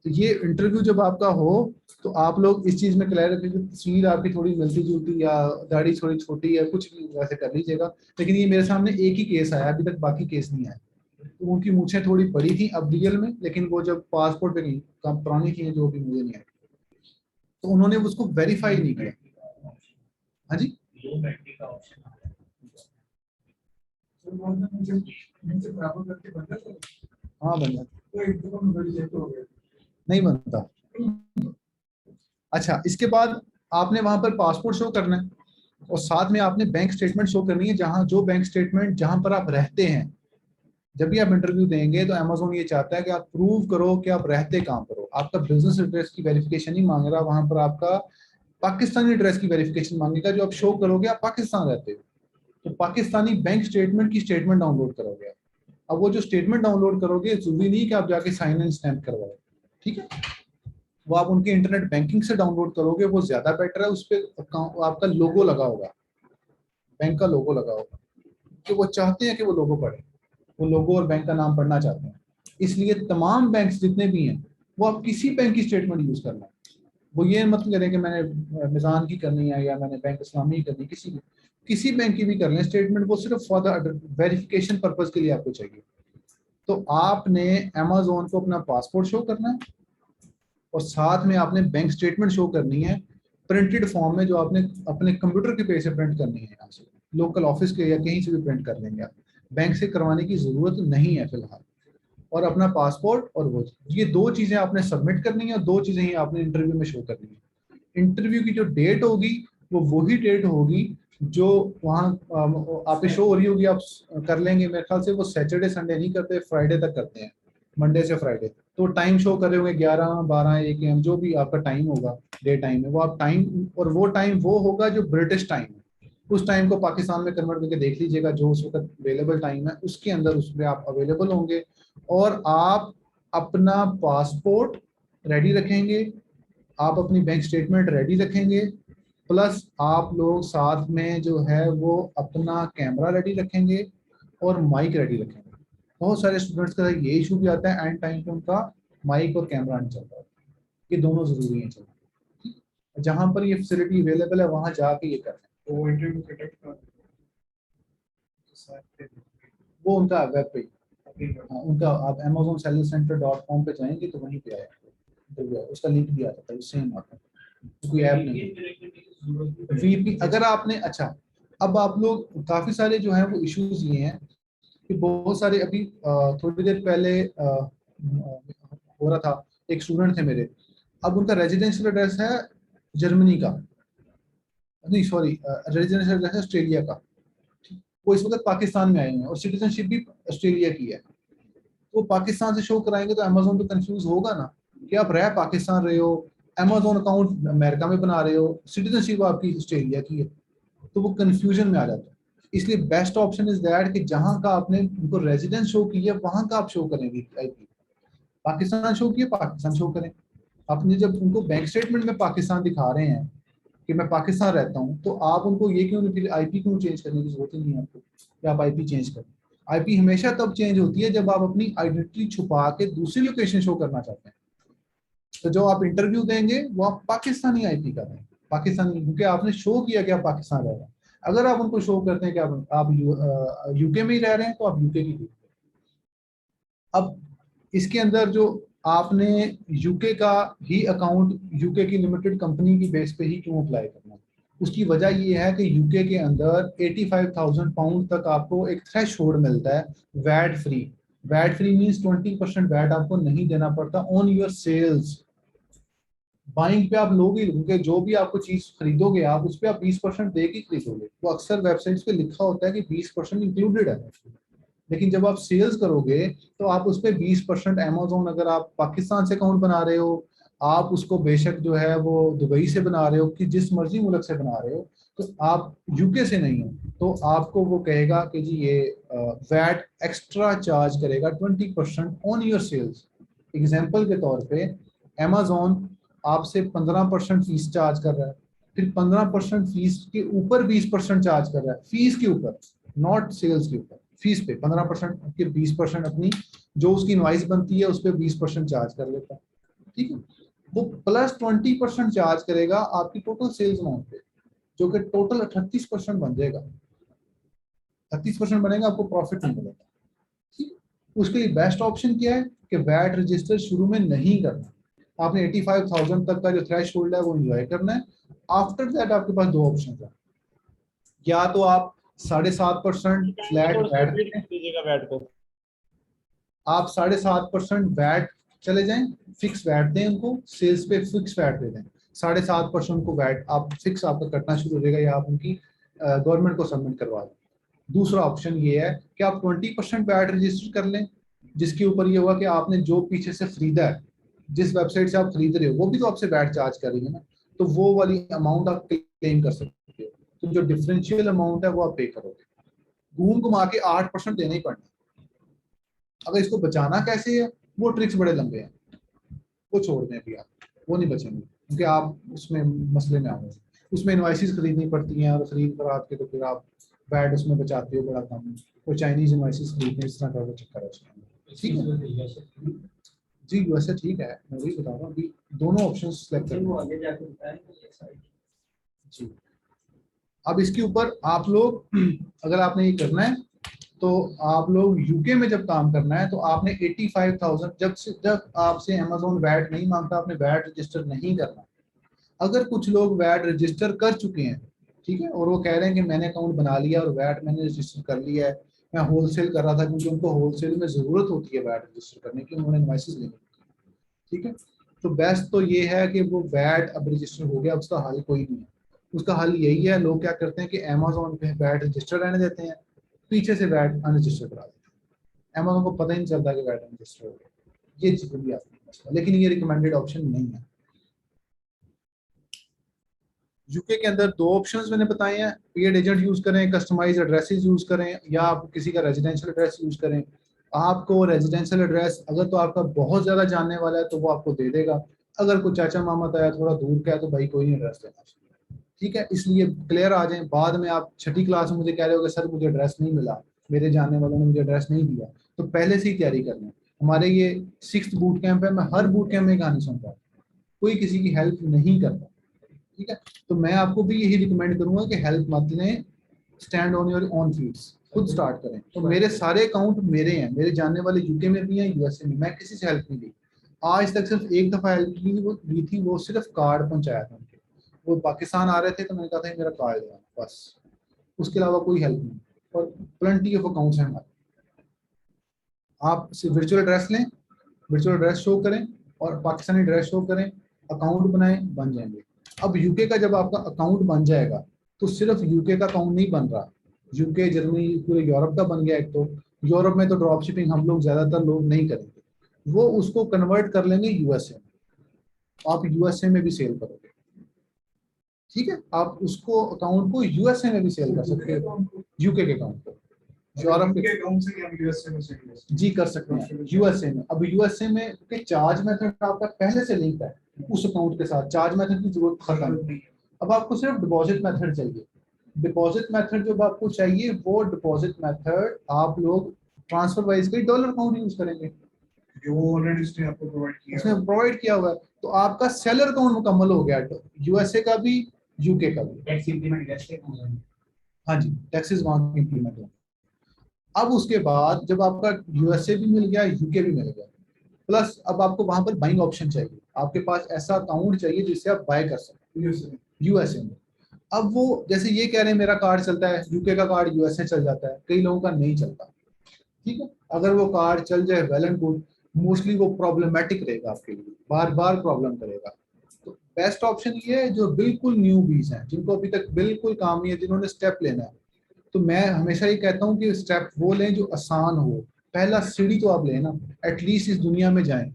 तो ये इंटरव्यू जब आपका हो तो आप लोग इस चीज में क्लियर रखें कि तस्वीर आपकी थोड़ी मिलती जुलती या दाढ़ी थोड़ी छोटी है, कुछ भी वैसे कर लीजिएगा। लेकिन ये मेरे सामने एक ही केस आया, अभी तक बाकी केस नहीं आया। तो उनकी मूछें थोड़ी बड़ी थी अब रियल में, लेकिन वो जब पासपोर्ट पे नहीं, कम पुरानी थी जो भी मुझे नहीं आई, तो उन्होंने उसको वेरीफाई नहीं किया। हाँ जी, लो बैटरी का ऑप्शन आ रहा हाँ बन जाता, नहीं बनता। अच्छा, इसके बाद आपने वहां पर पासपोर्ट शो करना है और साथ में आपने बैंक स्टेटमेंट शो करनी है, जहां जो बैंक स्टेटमेंट जहां पर आप रहते हैं। जब भी आप इंटरव्यू देंगे तो अमेजोन ये चाहता है कि आप प्रूव करो कि आप रहते कहाँ पर हो। आपका बिजनेस एड्रेस की वेरिफिकेशन नहीं मांग रहा, वहां पर आपका पाकिस्तानी एड्रेस की वेरिफिकेशन मांगेगा, जो आप शो करोगे आप पाकिस्तान रहते हो। तो पाकिस्तानी बैंक स्टेटमेंट की स्टेटमेंट डाउनलोड करोगे। अब वो जो स्टेटमेंट डाउनलोड करोगे जरूरी नहीं कि आप जाके साइन एंड स्टैम्प करवाओ। ठीक है, वो आप उनके इंटरनेट बैंकिंग से डाउनलोड करोगे, वो ज्यादा बेटर है। उस पर आपका लोगो लगा होगा, बैंक का लोगो लगा होगा, कि वो चाहते हैं कि वो लोगो पढ़े, वो लोगो और बैंक का नाम पढ़ना चाहते हैं। इसलिए तमाम बैंक जितने भी हैं वो आप किसी बैंक की स्टेटमेंट यूज करना है। वो ये मत करें कि मैंने मिजान की करनी है या मैंने बैंक इस्लामी की करनी है, किसी बैंक की भी कर लें स्टेटमेंट, वो सिर्फ फॉर द वेरिफिकेशन पर्पज के लिए आपको चाहिए। तो आपने अमेजोन को अपना पासपोर्ट शो करना है और साथ में आपने बैंक स्टेटमेंट शो करनी है प्रिंटेड फॉर्म में, जो आपने अपने कंप्यूटर के पेज से प्रिंट करनी है, यहाँ से लोकल ऑफिस के या कहीं से भी प्रिंट कर लेंगे आप, बैंक से करवाने की जरूरत नहीं है फिलहाल। और अपना पासपोर्ट और वो, ये दो चीजें आपने सबमिट करनी है और दो चीजें ही आपने इंटरव्यू में शो करनी है। इंटरव्यू की जो डेट होगी वो वही डेट होगी जो वहाँ आप पे शो हो रही होगी, आप कर लेंगे। मेरे ख्याल से वो सैटरडे संडे नहीं करते, फ्राइडे तक करते हैं, मंडे से फ्राइडे। तो टाइम शो कर रहे होंगे 11, 12, 1 AM, जो भी आपका टाइम होगा डे टाइम है, वो आप टाइम, और वो टाइम वो होगा जो ब्रिटिश टाइम है। उस टाइम को पाकिस्तान में कन्वर्ट करके देख लीजिएगा, जो उस वक्त अवेलेबल टाइम है उसके अंदर उसमें आप अवेलेबल होंगे। और आप अपना पासपोर्ट रेडी रखेंगे, आप अपनी बैंक स्टेटमेंट रेडी रखेंगे, प्लस आप लोग साथ में जो है वो अपना कैमरा रेडी रखेंगे और माइक रेडी रखेंगे। बहुत सारे स्टूडेंट्स का ये इशू भी आता है, एंड टाइम पे उनका माइक और कैमरा नहीं चलता। ये दोनों जरूरी है चलना, जहां पर ये फैसिलिटी अवेलेबल है वहां जाके ये करना है। तो वो इंटरव्यू कंडक्ट वो उनका वेब पे, हाँ, उनका आप amazonsellercenter.com पे जाएंगे तो वहीं पे आएगा, उसका लिंक भी आता है, सेम आता है, कोई ऐप नहीं। वीपी अगर आपने, अच्छा अब आप लोग काफी सारे जो हैं वो इश्यूज ये हैं कि बहुत सारे अभी थोड़ी देर पहले हो रहा था, एक स्टूडेंट थे मेरे, अब उनका रेजिडेंशियल एड्रेस है जर्मनी का, नहीं सॉरी, रेजिडेंशियल एड्रेस है ऑस्ट्रेलिया का, वो इस वक्त पाकिस्तान में आए हैं और सिटीजनशिप भी ऑस्ट्रेलिया की है। वो पाकिस्तान से शो कराएंगे तो अमेजोन तो कंफ्यूज होगा ना कि आप रह पाकिस्तान रहे हो, अमेजोन अकाउंट अमेरिका में बना रहे हो, सिटीजनशिप आपकी ऑस्ट्रेलिया की है, तो वो कंफ्यूजन में आ जाता है। इसलिए बेस्ट ऑप्शन इज दैट कि जहां का आपने उनको रेजिडेंस शो किया वहां का आप शो करेंगे आईपी। पाकिस्तान शो किया पाकिस्तान शो करें। आपने जब उनको बैंक स्टेटमेंट में पाकिस्तान दिखा रहे हैं कि मैं पाकिस्तान रहता हूं, तो आप उनको ये क्यों फिर आईपी क्यों चेंज करने की जरूरत ही नहीं है आपको कि आप आईपी चेंज करें। आईपी हमेशा तब चेंज होती है जब आप अपनी आइडेंटिटी छुपा के दूसरी लोकेशन शो करना चाहते हैं। तो जो आप इंटरव्यू देंगे वो आप पाकिस्तानी आईपी कर रहे हैं, पाकिस्तानी, क्योंकि आपने शो किया कि आप पाकिस्तान रह रहे हैं। अगर आप उनको शो करते हैं कि आप यूके में ही रह रहे हैं तो आप यूके की। अब इसके अंदर जो आपने यूके का ही अकाउंट यूके की लिमिटेड कंपनी की बेस पे ही क्यों अप्लाई करना है, उसकी वजह ये है कि यूके के अंदर 85,000 पाउंड तक आपको एक थ्रेशोल्ड मिलता है VAT free. VAT free means 20% VAT आपको नहीं देना पड़ता ऑन योर सेल्स। बाइंग पे आप लोगे, क्योंकि जो भी आपको चीज खरीदोगे आप उस पर आप 20% दे के खरीदोगे। वो अक्सर वेबसाइट्स पे लिखा होता है कि 20% इंक्लूडेड है, लेकिन जब आप सेल्स करोगे तो आप उस पर 20% अमेजोन, अगर आप पाकिस्तान से अकाउंट बना रहे हो, आप उसको बेशक जो है वो दुबई से बना रहे हो कि जिस मर्जी मुल्क से बना रहे हो, तो आप यूके से नहीं हो, तो आपको वो कहेगा कि जी ये वैट एक्स्ट्रा चार्ज करेगा 20% ऑन योर सेल्स। एग्जाम्पल के तौर पे अमेजोन आपसे 15% फीस चार्ज कर रहा है, फिर 15% फीस के ऊपर 20% चार्ज कर रहा है, फीस के ऊपर, नॉट सेल्स के ऊपर, फीस पे 15% के 20% अपनी जो उसकी इनवॉइस बनती है उस पर 20% चार्ज कर लेता है, ठीक है। वो प्लस 20% चार्ज करेगा आपकी टोटल सेल्स अमाउंट पे, जो कि टोटल 38% बन जाएगा। 38% बनेगा, आपको प्रॉफिट नहीं मिलेगा, ठीक। उसके लिए बेस्ट ऑप्शन क्या है कि वैट रजिस्टर शुरू में नहीं करना। आपने 85,000 तक का जो थ्रेशोल्ड है वो एंजॉय करना है। आफ्टर दैट आपके पास दो ऑप्शन है, या तो आप 7.5% फ्लैट वैट को, आप 7.5% वैट चले जाएं, फिक्स वैट दें उनको, सेल्स पे फिक्स वैट दे दें, 7.5% को वैट आप फिक्स आपका कटना शुरू हो जाएगा, या आप उनकी गवर्नमेंट को सबमिट करवा दें। दूसरा ऑप्शन ये है कि आप 20% वैट रजिस्टर कर लें, जिसके ऊपर ये हुआ कि आपने जो पीछे से खरीदा है, जिस वेबसाइट से आप खरीद रहे हो वो भी तो आपसे वैट चार्ज कर रही है ना, तो वो वाली अमाउंट आप क्लेम कर सकते हो। तो जो डिफरेंशियल अमाउंट है वो आप पे करोगे। घूम घुमा के 8% देना ही पड़ना। अगर इसको बचाना कैसे है, वो ट्रिक्स बड़े लंबे हैं, वो छोड़ दें अभी, आप वो नहीं बचेंगे, क्योंकि आप उसमें मसले में आओगे। उसमें इनवॉइसेस खरीदनी पड़ती हैं, और खरीद कर आपके तो फिर आप वैट उसमें बचाते हो, बड़ा कम, और चाइनीज इनवॉइसेस खरीदने, इस तरह का चक्कर है उसमें, ठीक है जी। वैसे ठीक है, मैं वही बता रहा हूँ, अभी दोनों ऑप्शन सेलेक्ट करें जी। अब इसके ऊपर आप लोग अगर आपने ये करना है तो आप लोग यूके में जब काम करना है तो आपने 85,000 जब आपसे अमेजोन वैट नहीं मांगता, आपने वैट रजिस्टर नहीं करना। अगर कुछ लोग वैट रजिस्टर कर चुके हैं, ठीक है, और वो कह रहे हैं कि मैंने अकाउंट बना लिया और वैट मैंने रजिस्टर कर लिया है, मैं होलसेल कर रहा था क्योंकि उनको होलसेल में जरूरत होती है वैट रजिस्टर करने की, उन्होंने इनवॉइसेस लेनी, ठीक है। तो बेस्ट तो ये है कि वो वैट अब रजिस्टर हो गया, उसका हल कोई नहीं है। उसका हल यही है, लोग क्या करते हैं कि अमेजोन पे वैट रजिस्टर रहने देते हैं, पीछे से वैट अनरजिस्टर करा देते हैं, अमेजोन को पता ही नहीं चलता कि वैट अनरजिस्टर हो गया। ये चीज भी आती है, लेकिन ये रिकमेंडेड ऑप्शन नहीं है। यूके के अंदर दो ऑप्शंस मैंने बताए हैं, पेड एजेंट यूज करें, कस्टमाइज एड्रेसेस यूज करें, या आप किसी का रेजिडेंशियल एड्रेस यूज करें। आपको रेजिडेंशियल एड्रेस अगर तो आपका बहुत ज्यादा जानने वाला है तो वो आपको दे देगा, अगर कोई चाचा मामा आया थोड़ा दूर का है तो भाई कोई नहीं एड्रेस देना, ठीक है। इसलिए क्लियर आ जाए, बाद में आप छठी क्लास में मुझे कह रहे हो कि सर मुझे एड्रेस नहीं मिला, मेरे जानने वालों ने मुझे एड्रेस नहीं दिया, तो पहले से ही तैयारी करना। हमारे ये 6th बूट कैंप है, मैं हर बूट कैंप में कहानी सुनता हूँ, कोई किसी की हेल्प नहीं करता, ठीक है। तो मैं आपको भी यही रिकमेंड करूंगा कि हेल्प मत लें, stand on your own feets, खुद स्टार्ट करें। तो मेरे सारे अकाउंट मेरे हैं, मेरे जानने वाले यूके में भी हैं, यूएसए में। मैं किसी से हेल्प नहीं ली आज तक, सिर्फ एक दफा हेल्प ली थी, वो सिर्फ कार्ड पहुंचाया था उनके। वो पाकिस्तान आ रहे थे तो मैंने कहा था मेरा कार्ड दे, बस उसके अलावा कोई हेल्प नहीं। और प्लेंटी ऑफ अकाउंट्स हैं हमारे। आप सिर्फ वर्चुअल एड्रेस लें, वर्चुअल एड्रेस शो करें और पाकिस्तानी एड्रेस शो करें, अकाउंट बनाएं, बन जाएंगे। अब यूके का जब आपका अकाउंट बन जाएगा तो सिर्फ यूके का अकाउंट नहीं बन रहा, यूके, जर्मनी, पूरे यूरोप का बन गया। एक तो यूरोप में तो ड्रॉप शिपिंग हम लोग ज्यादातर लोग नहीं करेंगे, वो उसको कन्वर्ट कर लेंगे यूएसए में। आप यूएसए में भी सेल करोगे, ठीक है, आप उसको अकाउंट को यूएसए में भी सेल कर सकते हो, यूके के अकाउंट को यूरोप के अकाउंट से हम यूएसए में सेल जी कर सकते हैं यूएसए में। अब यूएसए में के चार्ज मेथड आपका पहले से लिंक है उस अकाउंट के साथ, चार्ज मेथड की जरूरत खत्म है। अब आपको सिर्फ डिपॉजिट मेथड चाहिए। डिपॉजिट मेथड जो आपको चाहिए वो डिपॉजिट मेथड आप लोग ट्रांसफर वाइज के डॉलर अकाउंट यूज करेंगे जो ऑलरेडी इसने आपको प्रोवाइड किया हुआ है। तो आपका सेलर अकाउंट मुकम्मल हो गया, यूएसए का भी यूके का भी। टैक्स इंप्लीमेंट कैसे? हाँ जी, टैक्सेस वहां इंप्लीमेंट होंगे। अब उसके बाद जब आपका यूएसए भी मिल गया, यूके भी मिल गया, प्लस अब आपको वहां पर बाइंग ऑप्शन चाहिए। आपके पास ऐसा अकाउंट चाहिए जिससे आप बाय कर सकते यूएसए में। अब वो जैसे ये कह रहे हैं मेरा कार्ड चलता है, यूके का कार्ड यूएसए चल जाता है, कई लोगों का नहीं चलता, ठीक है। अगर वो कार्ड चल जाए वेल एंड गुड, मोस्टली वो प्रॉब्लमेटिक रहेगा आपके लिए, बार बार प्रॉब्लम करेगा। तो बेस्ट ऑप्शन ये है जो बिल्कुल न्यू बीज हैं, जिनको अभी तक बिल्कुल काम नहीं है, जिन्होंने स्टेप लेना है। तो मैं हमेशा ये कहता हूँ कि स्टेप वो लें जो आसान हो। पहला सीढ़ी तो आप लें ना, एटलीस्ट इस दुनिया में जाएं,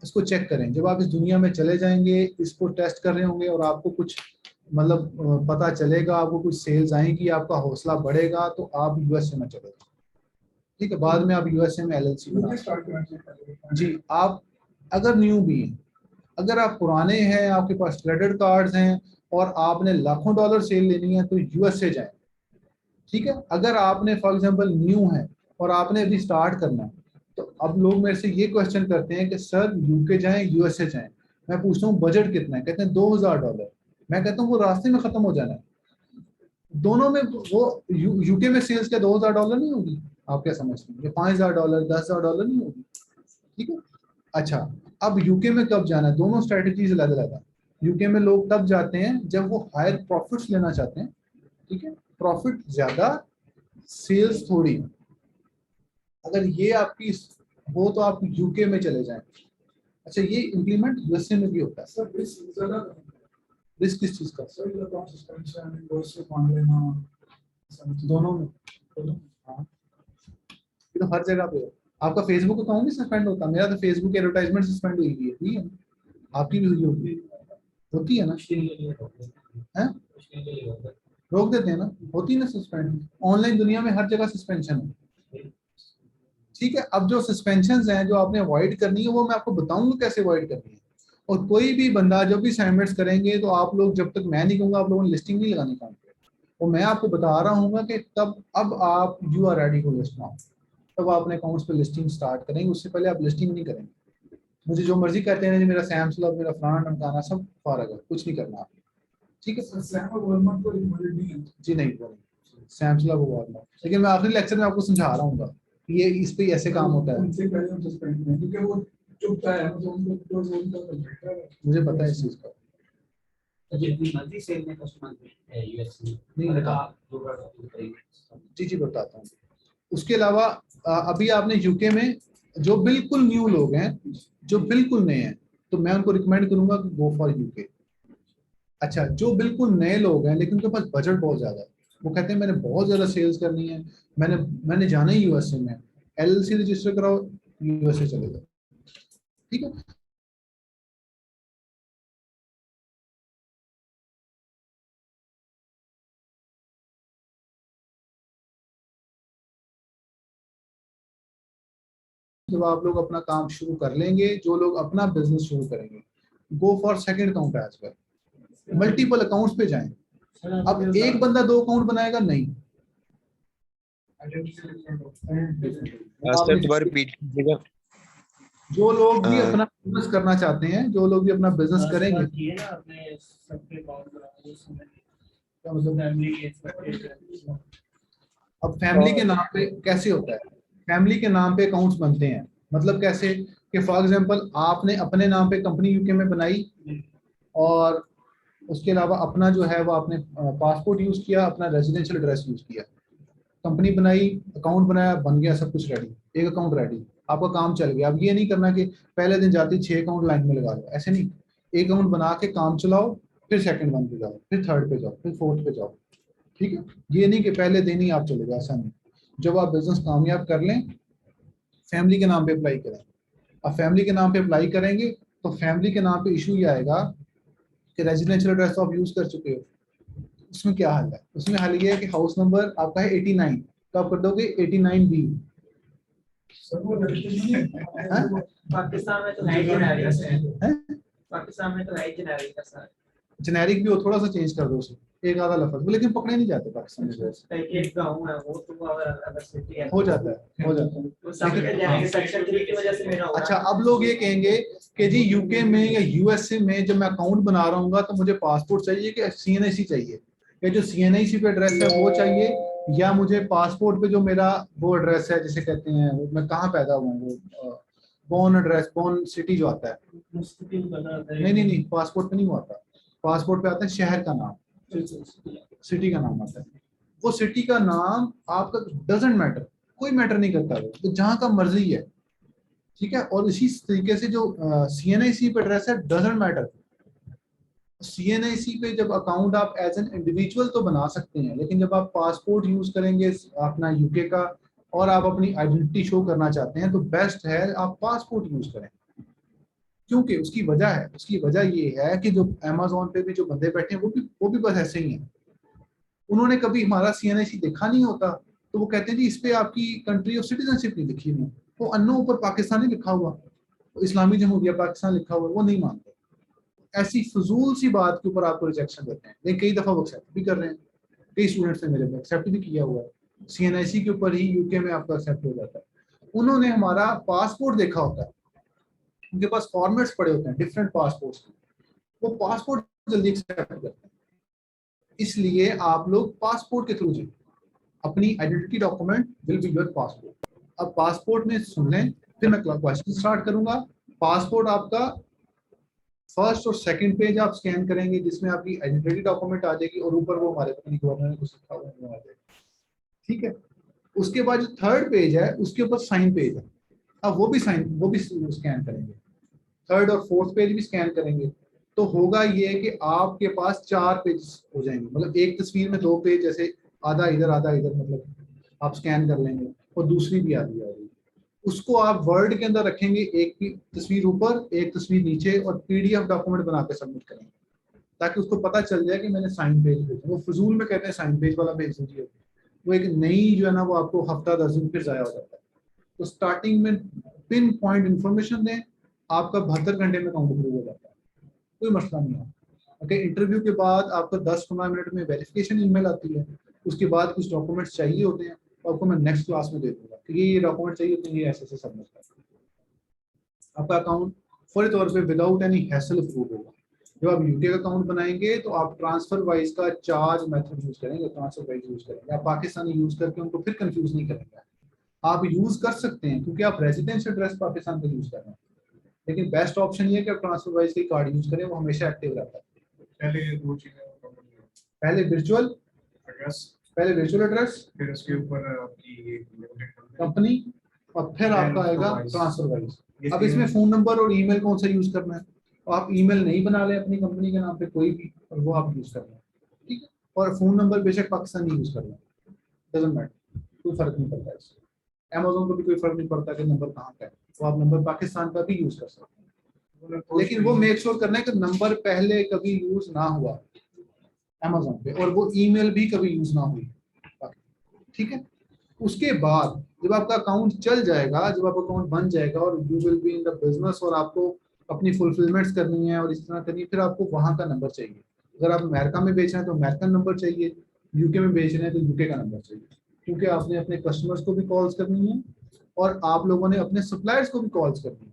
इसको चेक करें। जब आप इस दुनिया में चले जाएंगे, इसको टेस्ट कर रहे होंगे और आपको कुछ मतलब पता चलेगा, आपको कुछ सेल्स आएंगी, आपका हौसला बढ़ेगा, तो आप यूएसए में चले जाए, ठीक है। बाद में आप यूएसए में एलएलसी बना जी। आप अगर न्यू भी हैं, अगर आप पुराने हैं, आपके पास क्रेडिट कार्ड्स हैं और आपने लाखों डॉलर सेल लेनी है तो यूएसए जाएं, ठीक है। अगर आपने फॉर एग्जांपल न्यू है और आपने अभी स्टार्ट करना है, तो अब लोग मेरे से ये क्वेश्चन करते हैं कि सर यूके जाएं यूएसए जाएं। मैं पूछता हूँ बजट कितना है, कहते हैं $2000। मैं कहता हूँ वो रास्ते में खत्म हो जाना है। दोनों में वो यूके में सेल्स क्या $2000 नहीं होगी? आप क्या समझते हैं? $5000 $10,000 नहीं होगी, ठीक है। अच्छा, अब यूके में कब जाना है? दोनों स्ट्रेटेजीज अलग अलग है। यूके में लोग तब जाते हैं जब वो हायर प्रॉफिट्स लेना चाहते हैं, ठीक है, प्रॉफिट ज्यादा, सेल्स थोड़ी। अगर ये आपकी हो तो आप यूके में चले जाएं। अच्छा, ये इम्प्लीमेंट यूएसए में भी होता है। सर रिस्क किस चीज का? दोनों में। हाँ, ये तो हर जगह पे है। आपका फेसबुक अकाउंट भी सस्पेंड होता है, मेरा तो फेसबुक एडवर्टाइजमेंट सस्पेंड हुई है, ठीक है। आपकी भी हुई होती है ना? हैं? रोक देते हैं ना, होती है ना सस्पेंड। ऑनलाइन दुनिया में हर जगह सस्पेंशन है, ठीक है। अब जो सस्पेंशन हैं जो आपने अवॉइड करनी है, वो मैं आपको बताऊंगा कैसे अवॉइड करनी है। और कोई भी बंदा जब भी असाइनमेंट्स करेंगे तो आप लोग, जब तक मैं नहीं कहूँगा, आप लोगों ने लिस्टिंग नहीं लगानी काम पे। और मैं आपको बता रहा हूँ कि तब अब आप you are ready to list now, तब आप अपने अकाउंट्स पे लिस्टिंग स्टार्ट करेंगे। उससे पहले आप लिस्टिंग नहीं करेंगे। मुझे जो मर्जी कहते हैं, मेरा सैमसंग, मेरा फलाना ढमकाना, सब फारग है, कुछ नहीं करना आपने, ठीक है। जी नहीं, सैमसंग को वॉलमार्ट, लेकिन मैं आखिरी लेक्चर में आपको समझा रहा हूँ ये इस पे ऐसे काम होता है। मुझे पता है इस चीज का। जी बताता हूँ। उसके अलावा अभी आपने यूके में जो बिल्कुल न्यू लोग हैं, जो बिल्कुल नए हैं, तो मैं उनको रिकमेंड करूंगा कि गो फॉर यूके। अच्छा, जो बिल्कुल नए लोग हैं लेकिन उनके पास बजट बहुत ज्यादा है, वो कहते हैं मैंने बहुत ज्यादा सेल्स करनी है, मैंने जाना ही यूएसए में, एलएलसी रजिस्टर कराओ, यूएसए चले जाओ, ठीक है। जब आप लोग अपना काम शुरू कर लेंगे, जो लोग अपना बिजनेस शुरू करेंगे, go for second account as well, multiple accounts पे जाएं। अब एक बंदा 2 अकाउंट बनाएगा नहीं। सर दोबारा रिपीट कीजिएगा। जो लोग भी अपना बिजनेस करना चाहते हैं, जो लोग भी अपना बिजनेस करेंगे, क्या मतलब? अब फैमिली के नाम पे कैसे होता है, फैमिली के नाम पे अकाउंट्स बनते हैं, मतलब कैसे कि फॉर एग्जांपल आपने अपने नाम पे कंपनी यूके में बनाई और उसके अलावा अपना जो है वो आपने पासपोर्ट यूज किया, अपना रेजिडेंशियल एड्रेस यूज किया, कंपनी बनाई, अकाउंट बनाया, बन गया, सब कुछ रेडी, एक अकाउंट रेडी, आपका काम चल गया। अब ये नहीं करना कि पहले दिन जाते 6 अकाउंट लाइन में लगा लो, ऐसे नहीं, एक अकाउंट बना के काम चलाओ, फिर सेकंड वन पे जाओ, फिर थर्ड पे जाओ, फिर फोर्थ पे जाओ, ठीक है। ये नहीं कि पहले दिन ही आप चले जाओ, ऐसा नहीं। जब आप बिजनेस कामयाब कर लें, फैमिली के नाम पे अप्लाई करें। अब फैमिली के नाम पे अप्लाई करेंगे तो फैमिली के नाम पे इशू ये आएगा कि रेजिडेंशियल एड्रेस तो आप यूज कर चुके हो, उसमें क्या हल है? उसमें हल ये है कि हाउस नंबर आपका है 89, तो आप कर दोगे 89B। पाकिस्तान में तो है जेनेरिक है, पाकिस्तान में तो है जेनेरिक का सर, जेनेरिक भी हो, थोड़ा सा चेंज कर दो उसे, एक आधा लफ्ज, लेकिन पकड़े नहीं जाते पाकिस्तान में वैसे। एक गांव है वो, तो अगर सिटी है हो जाता है, हो जाता है। वो सब जेनेरिक सेक्शन 3 की वजह से मेरा हो रहा है। अच्छा, अब लोग ये कहेंगे कि जी यूके में या यूएसए में जब मैं अकाउंट बना रहा हूँ तो मुझे पासपोर्ट चाहिए कि सीएनआईसी चाहिए, या जो सीएनआईसी पे एड्रेस है वो चाहिए, या मुझे पासपोर्ट पे जो मेरा वो एड्रेस है जिसे कहते हैं वो मैं कहाँ पैदा हुआ हूँ, वो बोर्न एड्रेस, बोर्न सिटी जो आता है। नहीं नहीं नहीं, पासपोर्ट पे नहीं हुआ था, पासपोर्ट पे आता है शहर का नाम, सिटी का नाम आता है। वो सिटी का नाम आपका डजंट मैटर, कोई मैटर नहीं करता, वो तो जहाँ का मर्जी है, ठीक है। और इसी तरीके से जो सीएनआईसी पे एड्रेस है डजंट मैटर। सीएनआईसी पे जब अकाउंट आप एज एन इंडिविजुअल तो बना सकते हैं, लेकिन जब आप पासपोर्ट यूज करेंगे अपना यूके का और आप अपनी आइडेंटिटी शो करना चाहते हैं तो बेस्ट है आप पासपोर्ट यूज करें। क्योंकि उसकी वजह है, उसकी वजह ये है कि जो अमेज़न पे भी जो बंदे बैठे हैं वो भी बस ऐसे ही हैं, उन्होंने कभी हमारा सीएनआईसी देखा नहीं होता, तो वो कहते हैं जी इस पे आपकी कंट्री ऑफ सिटीजनशिप नहीं लिखी हुई, वो अन्नो ऊपर पाकिस्तानी लिखा हुआ, तो इस्लामी जमहूरिया पाकिस्तान लिखा हुआ, वो नहीं मानते। ऐसी फजूल सी बात के ऊपर आपको रिजेक्शन देते हैं, लेकिन कई दफा वो एक्सेप्ट भी कर रहे हैं, कई स्टूडेंट्स ने मेरे में एक्सेप्ट भी किया हुआ है, सीएनआईसी के ऊपर ही यूके में आपका एक्सेप्ट हो जाता है। उन्होंने हमारा पासपोर्ट देखा होता है, उनके पास फॉर्मेट्स पड़े होते हैं डिफरेंट पासपोर्ट्स के, वो पासपोर्ट जल्दी एक्सेप्ट करते हैं। इसलिए आप लोग पासपोर्ट के थ्रू जाइए, अपनी identity document will be your passport. अब पासपोर्ट में सुन लें, फिर मैं क्वेश्चन स्टार्ट करूंगा। पासपोर्ट आपका फर्स्ट और सेकंड पेज आप स्कैन करेंगे जिसमें आपकी आइडेंटिटी डॉक्यूमेंट आ जाएगी और ऊपर वो हमारे गवर्नर ने कुछ लिखा हुआ आ जाएगा, ठीक है। उसके बाद जो थर्ड पेज है उसके ऊपर साइन पेज है, अब वो भी स्कैन करेंगे, थर्ड और फोर्थ पेज भी स्कैन करेंगे। तो होगा ये कि आपके पास 4 पेज हो जाएंगे, मतलब एक तस्वीर में 2 पेज, जैसे आधा इधर मतलब आप स्कैन कर लेंगे और दूसरी भी आधी आ रही, उसको आप वर्ड के अंदर रखेंगे, एक तस्वीर ऊपर एक तस्वीर नीचे, और पीडीएफ डॉक्यूमेंट बना के सबमिट करेंगे ताकि उसको पता चल जाए कि मैंने साइन पेज भेजा। वो फजूल में कहते हैं साइन पेज वाला भेज दीजिए, वो एक नई जो है ना वो आपको हफ्ता 10 दिन फिर जाया हो जाता है। तो स्टार्टिंग में पिन पॉइंट इंफॉर्मेशन दें, आपका 72 घंटे में अकाउंट अप्रूव हो जाता है, कोई मसला नहीं है। ओके, इंटरव्यू के बाद आपको 10-15 मिनट में वेरिफिकेशन ईमेल आती है, उसके बाद कुछ डॉक्यूमेंट्स चाहिए होते हैं, आपको मैं नेक्स्ट क्लास में दे दूंगा कि ये डॉक्यूमेंट चाहिए होते हैं, ये ऐसे सबमिट कर। आपका अकाउंट फौरी तौर पे विदाउट एनी हैसल अप्रूव होगा। जब आप यूके का अकाउंट बनाएंगे तो आप ट्रांसफर वाइज का चार्ज मेथड यूज करेंगे, ट्रांसफर वाइज यूज करेंगे, आप पाकिस्तानी यूज करके उनको फिर कंफ्यूज नहीं करेंगे। आप यूज कर सकते हैं क्योंकि आप रेजिडेंशियल एड्रेस पाकिस्तान का यूज कर रहे हैं, लेकिन बेस्ट ऑप्शन ये है कि आप ट्रांसफर वाइज का कार्ड यूज करें, वो हमेशा एक्टिव रहता है। पहले 2 चीजें, पहले वर्चुअल एड्रेस, फिर उसके ऊपर आपकी कंपनी, और फिर आपका आएगा ट्रांसफर वाइज। अब इसमें फोन नंबर और ईमेल कौन सा यूज करना है, तो आप ईमेल नहीं बना लें अपनी कंपनी के नाम पे कोई भी, और वो आप यूज करना है, ठीक है। और फोन नंबर बेशक पाकिस्तानी यूज करना है, डजंट मैटर, कोई फर्क नहीं पड़ता इससे। अमेज़न को भी कोई फर्क नहीं पड़ता कि नंबर कहाँ का है, तो आप नंबर पाकिस्तान का भी यूज कर सकते हैं, लेकिन वो मेक श्योर करना है कि नंबर पहले कभी यूज ना हुआ अमेज़न पे, और वो ईमेल भी कभी यूज ना हुई, ठीक है। उसके बाद जब आपका अकाउंट चल जाएगा, जब आपका अकाउंट बन जाएगा और you will be in the business और आपको अपनी फुलफिलमेंट्स करनी है और इस तरह करनी है, फिर आपको वहाँ का नंबर चाहिए। अगर आप अमेरिका में बेच रहे हैं तो अमेरिकन नंबर चाहिए, यूके में बेच रहे हैं तो यूके का नंबर चाहिए, क्योंकि आपने अपने कस्टमर्स को भी कॉल्स करनी है और आप लोगों ने अपने सप्लायर्स को भी कॉल्स करनी है।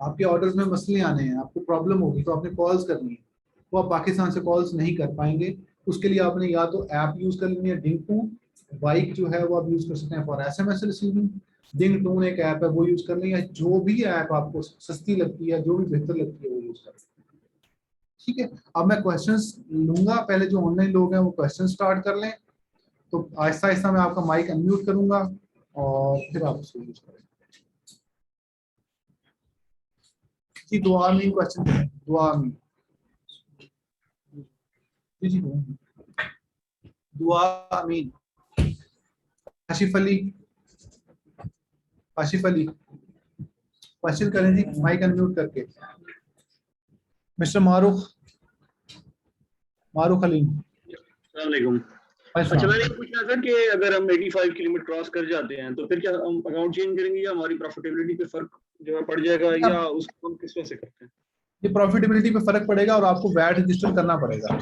आपके ऑर्डर्स में मसले आने हैं, आपको प्रॉब्लम होगी तो आपने कॉल्स करनी है, वो आप पाकिस्तान से कॉल्स नहीं कर पाएंगे। उसके लिए आपने या तो ऐप यूज कर लेनी है डिंकू, बाइक जो है वो आप यूज कर सकते हैं for SMS receiving. Ding tone एक ऐप है, वो यूज कर लें, या जो भी ऐप आपको सस्ती लगती है, जो भी बेहतर लगती है वो यूज कर लें। ठीक है, अब मैं क्वेश्चंस लूंगा, पहले जो ऑनलाइन लोग हैं वो क्वेश्चन स्टार्ट कर लें। तो आहिस्ता आहिस्ता मैं आपका माइक अनम्यूट करूंगा और फिर आप उसको यूज करें। जी दुआ में क्वेश्चन, दुआ में जी दुआ अमीन। आशिफ अली, आशिफ अली क्वेश्चन करें जी, माइक अनम्यूट करके। मिस्टर मारूख, मारूख अली। अस्सलाम। अच्छा मैंने ये पूछना था कि अगर हम 85 की लिमिट क्रॉस कर जाते हैं तो फिर क्या हम अकाउंट चेंज करेंगे या हमारी प्रॉफिटेबिलिटी पे फर्क जो है पड़ जाएगा, या उसको हम किस वजह से करते हैं? ये प्रॉफिटेबिलिटी पे फर्क पड़ेगा और आपको वैट रजिस्टर करना पड़ेगा।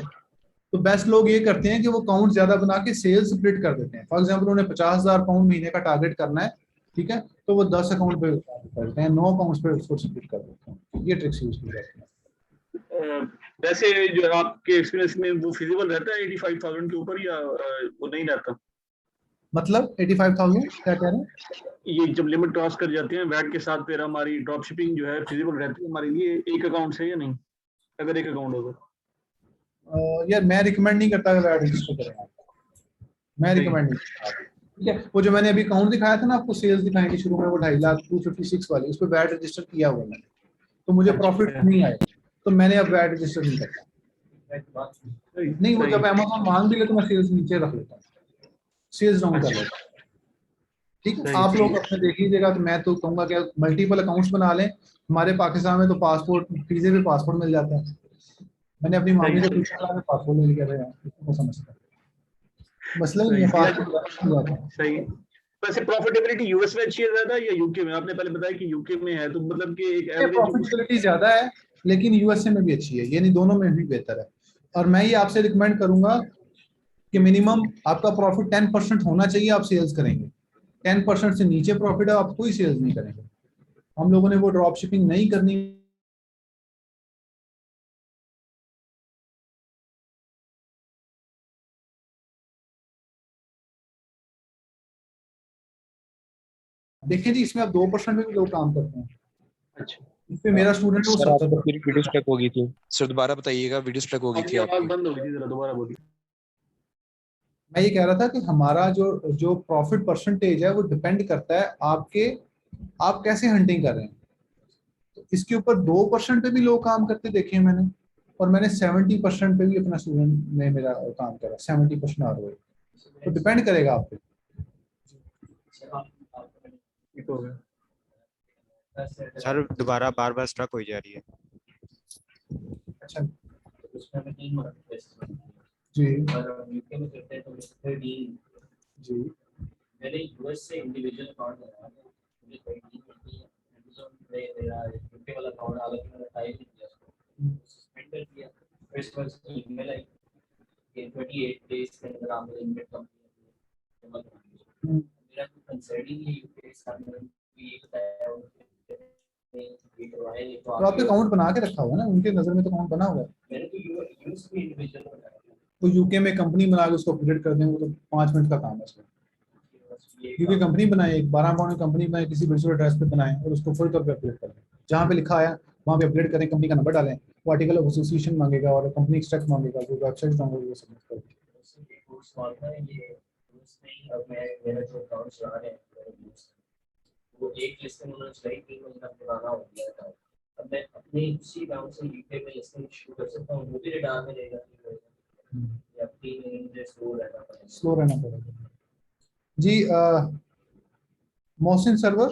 तो बेस्ट लोग ये करते हैं कि वो अकाउंट ज्यादा बना के सेल्स स्प्लिट कर देते हैं। फॉर एग्जांपल उन्हें 50,000 पाउंड महीने का टारगेट करना है, ठीक है, तो वो 10 अकाउंट पे करते हैं, 9 अकाउंट्स पे उसको स्प्लिट कर देते हैं। ये ट्रिक्स यूज की जाती है। वैसे जो आपके एक्सपीरियंस में वो फिजिबल रहता है 85,000 के ऊपर, या वो नहीं रहता? मतलब 85,000 क्या कह रहे हैं? ये जब लिमिट क्रॉस कर जाते हैं वैट के साथ, फिर हमारी ड्रॉप शिपिंग जो है फिजिबल रहती है हमारे लिए एक अकाउंट से या नहीं, अगर एक अकाउंट होगा? यार मैं रिकमेंड नहीं करता कि वैट रजिस्टर करें, मैं रिकमेंड नहीं करता। ठीक है, वो जो मैंने अभी अकाउंट दिखाया था ना आपको, सेल्स दिखाएंगे शुरू में, वो 2.5 लाख 256 वाली, उस पर वैट रजिस्टर किया हुआ मैंने, तो मुझे प्रॉफिट नहीं आया, तो मैंने अब वैट रजिस्टर नहीं करता। नहीं, वो जब अमेज़न मांग भी ले तो मैं सेल्स नीचे रख लेता हूँ, सेल्स डाउन कर लेता हूँ। ठीक है, आप लोग अपने देख लीजिएगा। तो मैं तो कहूँगा कि मल्टीपल अकाउंट्स बना लें। हमारे पाकिस्तान में तो पासपोर्ट वीजे पे पासपोर्ट मिल जाता है। मैंने अपनी मामी से पूछा था, पासपोर्ट मिल गया था यार, इसको समझता है मसला ही नहीं है, पासपोर्ट। सही। वैसे प्रॉफिटेबिलिटी यूएस में अच्छी है ज्यादा या यूके में? आपने पहले बताया कि यूके में है, तो मतलब कि एक एवरेज प्रॉफिटेबिलिटी ज्यादा है, लेकिन यूएसए में भी अच्छी है, यानी दोनों में भी बेहतर है। और मैं ये आपसे रिकमेंड करूंगा कि मिनिमम आपका प्रॉफिट 10% होना चाहिए, आप सेल्स करेंगे। 10% से नीचे प्रॉफिट है, आप कोई सेल्स नहीं करेंगे। हम लोगों ने वो ड्रॉप शिपिंग नहीं करनी। देखिए जी, इसमें आप 2% में भी लोग काम करते हैं। अच्छा, इस पे मेरा स्टूडेंट वो सर आपकी 70। वीडियो स्टक हो गई थी सर, दोबारा बताइएगा, वीडियो स्टक हो गई थी आवाज आपकी। बंद हो गई थी, जरा दोबारा बोलिए। मैं ये कह रहा था कि हमारा जो जो प्रॉफिट परसेंटेज है वो डिपेंड करता है आपके, आप कैसे हंटिंग कर रहे हैं। तो इसके ऊपर 2% पे भी लोग काम करते देखे हैं मैंने, और मैंने 70% पे भी अपना स्टूडेंट ने मेरा काम करा, 70% आ रहा है। तो डिपेंड करेगा आप पे। सर दोबारा बार बार स्ट्रक हो जा रही है। अच्छा जी जी, मैंने यूएस से इंडिविजुअल अकाउंट बनाया, मुझे कोई नहीं मिलती है, मेरा यूके वाला अकाउंट हालांकि मैंने टाइप नहीं किया उसको, सस्पेंड कर दिया। फिर इसके बाद ईमेल आई कि 28 डेज के अंदर आप लिमिट कंप्लीट कर, मेरा कोई कंसर्न ही नहीं है यूके सामने ये बताया तो आपने अकाउंट बना के रखा हुआ है ना, उनके नजर में तो अकाउंट बना हुआ है। मैंने तो यूएस में इंडिविजुअल बनाया, तो यूके में कंपनी बना के उसको अपग्रेड कर देंगे तो 5 मिनट का काम है इसमें। यूके कंपनी बनाए, एक 12 पाउंड कंपनी बनाए, किसी वर्चुअल एड्रेस पे बनाए और उसको फुल तौर पे अपग्रेड कर दें। जहाँ पे लिखा है वहाँ पे अपग्रेड करें, कंपनी का नंबर डालें, वो आर्टिकल ऑफ एसोसिएशन मांगेगा और कंपनी एक्सट्रैक्ट मांगेगा, जो वेबसाइट डाउनलोड वो सबमिट कर दें। अब मैं मेरा जो अकाउंट चला रहे हैं वो एक लिस्टिंग उन्होंने स्ट्राइक की, मुझे पुराना हो गया था। अब मैं अपने उसी अकाउंट से यूके में लिस्टिंग शुरू कर सकता हूँ, वो भी रिटायर में रहेगा या अपनी मुझे स्लो रहना पड़ेगा जी। मोहसिन सर्वर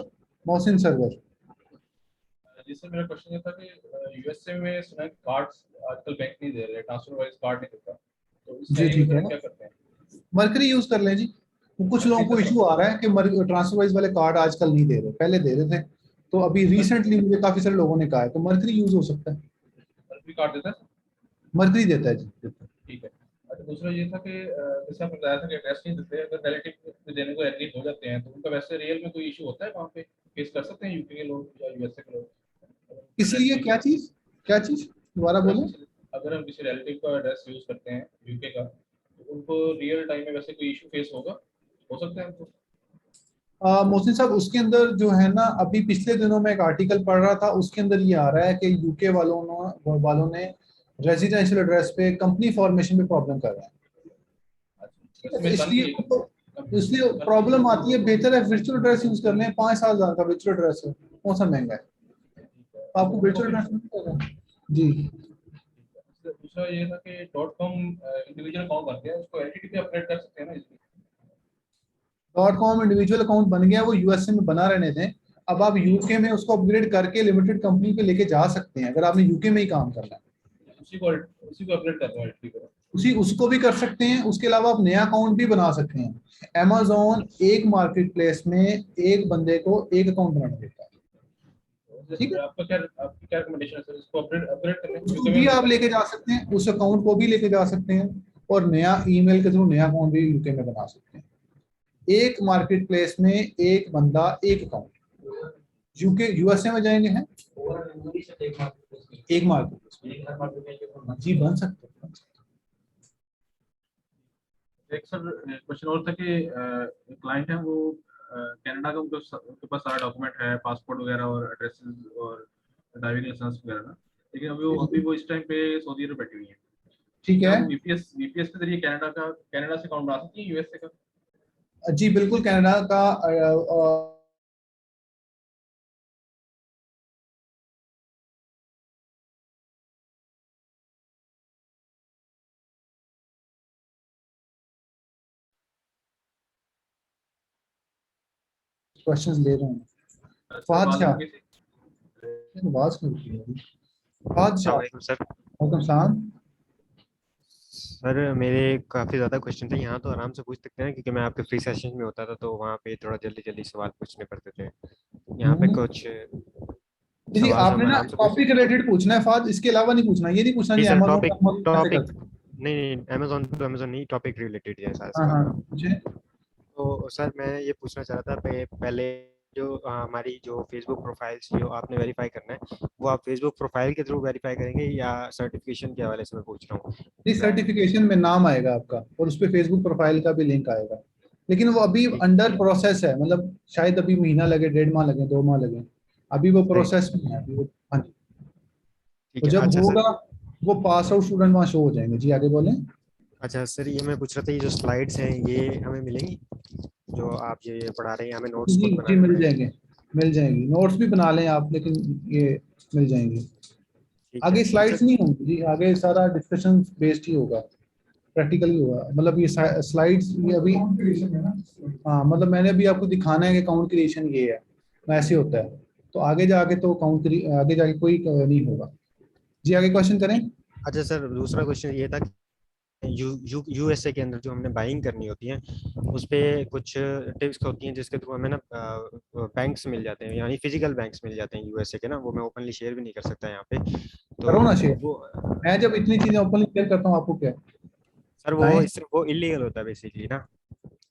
जैसे मेरा क्वेश्चन ये था कि यूएसए में सुना है कार्ड्स आजकल बैंक नहीं दे रहे, ट्रांसफर वाइज कार्ड नहीं देता, तो जी ठीक है, क्या करते हैं? मरकरी यूज कर लें जी। कुछ लोगों को इशू आ रहा है कि ट्रांसफर वाइज वाले कार्ड आजकल नहीं दे रहे, पहले दे रहे थे, तो अभी रिसेंटली मुझे काफी सारे लोगों ने कहा है, तो मरकरी यूज हो सकता है। मरकरी कार्ड देता है? मरकरी देता है जी, ठीक है। अच्छा दूसरा ये था कि जैसे आपने बताया था कि एड्रेस नहीं देते, अगर रिलेटिव देने को एग्री हो जाते हैं तो उनका वैसे रियल में कोई इशू होता है वहाँ पे, फेस कर सकते हैं यूके के लोग या यूएसए के लोग? इसलिए क्या चीज दोबारा बोलें? अगर हम किसी रिलेटिव का एड्रेस यूज करते हैं यूके का, तो उनको रियल टाइम में वैसे कोई इशू फेस होगा हो सकता है हमको। मोहसिन साहब उसके अंदर जो है ना, अभी पिछले दिनों में एक आर्टिकल पढ़ रहा था, उसके अंदर ये आ रहा है कि यूके वालों ने रेजिडेंशियल एड्रेस पे कंपनी फॉर्मेशन में प्रॉब्लम कर रहे हैं। इसमें इसलिए प्रॉब्लम आती है, बेहतर है वर्चुअल एड्रेस यूज कर लें। 5-7 हज़ार का वर्चुअल एड्रेस है, कौन सा महंगा है, आपको वर्चुअल एड्रेस मिल जाएगा जी। दूसरा ये था कि .com इंडिविजुअल अकाउंट बन गया, उसको एलटीडी पे अपडेट कर सकते हैं ना इसमें। .com इंडिविजुअल अकाउंट बन गया, वो यूएसए में बना रहने दें। अब आप यूके में उसको अपग्रेड करके लिमिटेड कंपनी पे लेके जा सकते हैं, अगर आपने यूके में ही काम करना है। उसी को अपडेट करना है एलटीडी पे। उसको भी कर सकते हैं। उसके अलावा आप नया अकाउंट भी बना सकते हैं। अमेज़न एक मार्केट प्लेस में एक बंदे को एक अकाउंट बनाना देता है। ठीक है, आपकी क्या रिकमेंडेशन है सर, इसको अपग्रेड करने उसको भी आप लेके जा सकते हैं, उस अकाउंट को भी लेके जा सकते हैं, और नया ईमेल के थ्रू नया अकाउंट भी यूके में बना सकते हैं। एक मार्केट प्लेस में एक बंदा एक अकाउंट। यूके यूएसए में जाएंगे हैं एक मार्केट प्लेस जी, बन सकते हैं। एक सर क्वेश्चन और था कि क्लाइंट है वो कनाडा का, उनके पास सारा डॉक्यूमेंट है, पासपोर्ट वगैरह और एड्रेसेस और ड्राइविंग लाइसेंस वगैरह ना, लेकिन अभी वो इस टाइम पे सऊदी अरब बैठी हुई है। ठीक है, वीपीएस के जरिए कनाडा से अकाउंट बना सकती है यूएसए का? जी बिल्कुल, कनाडा का क्वेश्चंस ले रहे हैं। फहद शाह, आवाज क्यों रुकी है? फहद शाह, सर वालेकुम सलाम। सर मेरे काफ़ी ज़्यादा क्वेश्चन थे, यहाँ तो आराम से पूछ सकते हैं क्योंकि मैं आपके फ्री सेशन में होता था तो वहाँ पे थोड़ा जल्दी जल्दी सवाल पूछने पड़ते थे। यहाँ पे कुछ जी आपने ना टॉपिक रिलेटेड पूछना है फहद, इसके अलावा नहीं पूछना। ये नहीं पूछना कि टॉपिक नहीं, अमेज़न तो अमेज़न नहीं, टॉपिक रिलेटेड है सारा। तो सर मैं ये पूछना चाह रहा था, पहले जो हमारी जो फेसबुक प्रोफाइल जो आपने वेरीफाई करना है, वो आप फेसबुक प्रोफाइल के थ्रू वेरीफाई करेंगे या सर्टिफिकेशन के हवाले से मैं पूछ रहा हूँ? जी सर्टिफिकेशन में नाम आएगा आपका और उस पर फेसबुक प्रोफाइल का भी लिंक आएगा, लेकिन वो अभी अंडर प्रोसेस है, मतलब शायद अभी महीना लगे, 1.5 माह लगे, 2 माह लगे, अभी वो प्रोसेस में है अभी वो। हाँ जी, तो जब होगा वो पास आउट स्टूडेंट वहाँ शो हो जाएंगे। जी आगे बोलें। अच्छा सर, ये मैं पूछ रहा था, ये जो स्लाइड्स हैं ये हमें मिलेंगी जो आप ये पढ़ा रहे हैं? हमें नोट्स जी मिल जाएंगे, मिल जाएंगी। नोट्स भी बना लें आप, लेकिन ये मिल जाएंगी। आगे स्लाइड्स नहीं होंगी जी, आगे सारा डिस्कशन बेस्ड ही होगा, प्रैक्टिकल ही होगा। मतलब ये स्लाइड्स ये अभी हाँ, मतलब मैंने अभी आपको दिखाना है कि अकाउंट क्रिएशन ये है, ऐसे होता है। तो आगे जाके तो आगे जाके कोई नहीं होगा। जी आगे क्वेश्चन करें। अच्छा सर, दूसरा क्वेश्चन ये था यूएसए के अंदर जो हमने बाइंग करनी होती है उस पे कुछ टिप्स होती हैं जिसके थ्रू हमें ना बैंक्स मिल जाते हैं, यानी फिजिकल बैंक्स मिल जाते हैं यूएसए के ना, वो मैं ओपनली शेयर भी नहीं कर सकता यहाँ पे। तो करो ना शेयर। मैं जब इतनी चीजें ओपनली शेयर करता हूँ आपको क्या सर, वो इलीगल होता है बेसिकली ना।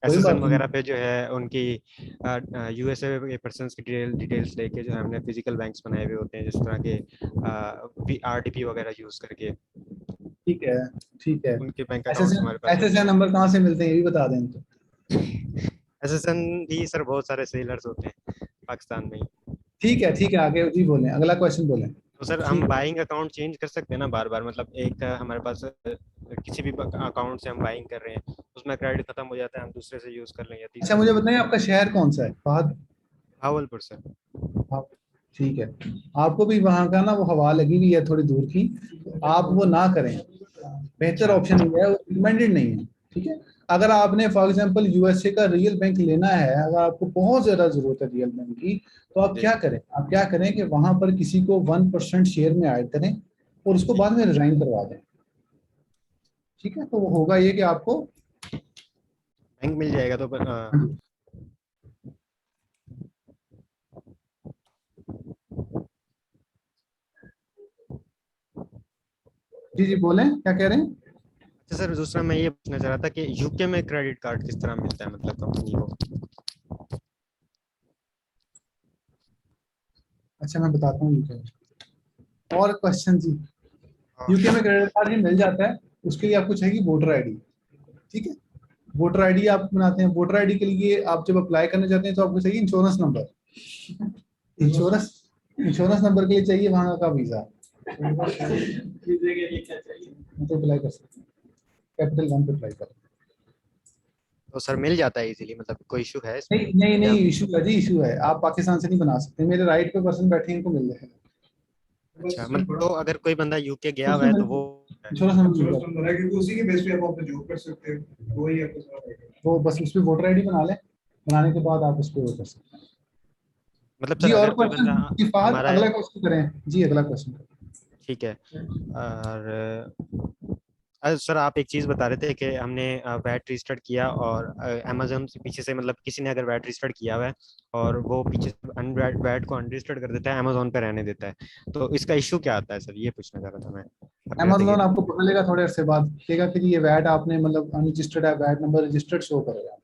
एसएसएन वगैरह पे जो है उनकी यूएसए पर्सन्स की डिटेल्स लेके जो है हमने फिजिकल बैंक्स बनाए हुए होते हैं, जिस तरह के आरडीपी वगैरह यूज करके। ठीक है, ठीक है। उनके बैंक अकाउंट्स हमारे पास एसएसएन नंबर कहाँ से मिलते हैं ये भी बता दें तो। एसएसएन भी सर बहुत सारे सेलर्स होते हैं पाकिस्तान में। ठीक है, ठीक है, आगे जी बोलें, अगला क्वेश्चन बोलें। तो सर हम बाइंग अकाउंट चेंज कर सकते हैं ना बार बार? मतलब एक हमारे पास किसी भी अकाउंट से हम बाइंग कर रहे हैं, उसमें क्रेडिट खत्म हो जाता है, हम दूसरे से यूज कर लेंगे। अच्छा मुझे बताइए आपका शहर कौन सा है फहद? भावलपुर सर। ठीक है, आपको भी वहाँ का ना वो हवा लगी हुई है थोड़ी दूर की, आप वो ना करें। बेहतर ऑप्शन ये है, रिकमेंडेड नहीं है। ठीक है, अगर आपने फॉर एग्जांपल यूएसए का रियल बैंक लेना है, अगर आपको बहुत ज्यादा जरूरत है रियल बैंक की, तो आप क्या करें? आप क्या करें कि वहां पर किसी को 1% शेयर में ऐड करें और उसको बाद में रिजाइन करवा दें। ठीक है, तो वो होगा ये कि आपको बैंक मिल जाएगा। तो जी जी बोलें, क्या कह रहे हैं? अच्छा सर, दूसरा मैं ये पूछना चाह रहा था कि यूके में क्रेडिट कार्ड किस तरह मिलता है, मतलब कंपनी को? अच्छा मैं बताता हूँ यूके और क्वेश्चन जी। यूके में क्रेडिट कार्ड ही मिल जाता है, उसके लिए आपको चाहिए वोटर आईडी। ठीक है, वोटर आईडी आप बनाते हैं, वोटर आईडी के लिए आप जब अप्लाई करना चाहते हैं तो आपको चाहिए इंश्योरेंस नंबर, इंश्योरेंस नंबर के लिए चाहिए वहाँ का वीजा, वीजे के लिए क्या चाहिए? तो अप्लाई कर सकते हैं, कैपिटल वन पे अप्लाई करें। तो सर मिल जाता है इजीली, मतलब कोई इशू है इसमें? नहीं नहीं नहीं, इशू है जी, इशू है। आप पाकिस्तान से नहीं बना सकते, मेरे राइट पे पर्सन बैठे हैं, इनको मिल जाएगा। अच्छा, मतलब तो अगर कोई बंदा यूके गया हुआ है तो वो इंश्योरेंस नंबर है क्योंकि उसी के बेस पे आप अपना जॉब कर सकते हैं, वही आपको सारा रहेगा। तो बस उस पे वोटर आईडी बना लें, बनाने के बाद आप उस पे वो कर सकते हैं। मतलब जी सर और अगर कोई बंदा क्वेश्चन फाहद, हमारा अगला क्वेश्चन करें जी, अगला क्वेश्चन। ठीक है। और सर आप एक चीज़ बता रहे थे कि हमने वैट रजिस्टर्ड किया और अमेजोन से पीछे से, मतलब किसी ने अगर वैट रजिस्टर्ड किया हुआ है और वो पीछे से वैट को अनरजिस्टर्ड कर देता है, अमेजोन पे रहने देता है, तो इसका इशू क्या आता है सर, ये पूछना चाह रहा था मैं। अमेजोन आपको पकड़ लेगा थोड़े अरसे बाद, कहेगा कि ये वैट आपने मतलब अनरजिस्टर्ड है, वैट नंबर रजिस्टर्ड शो करेगा,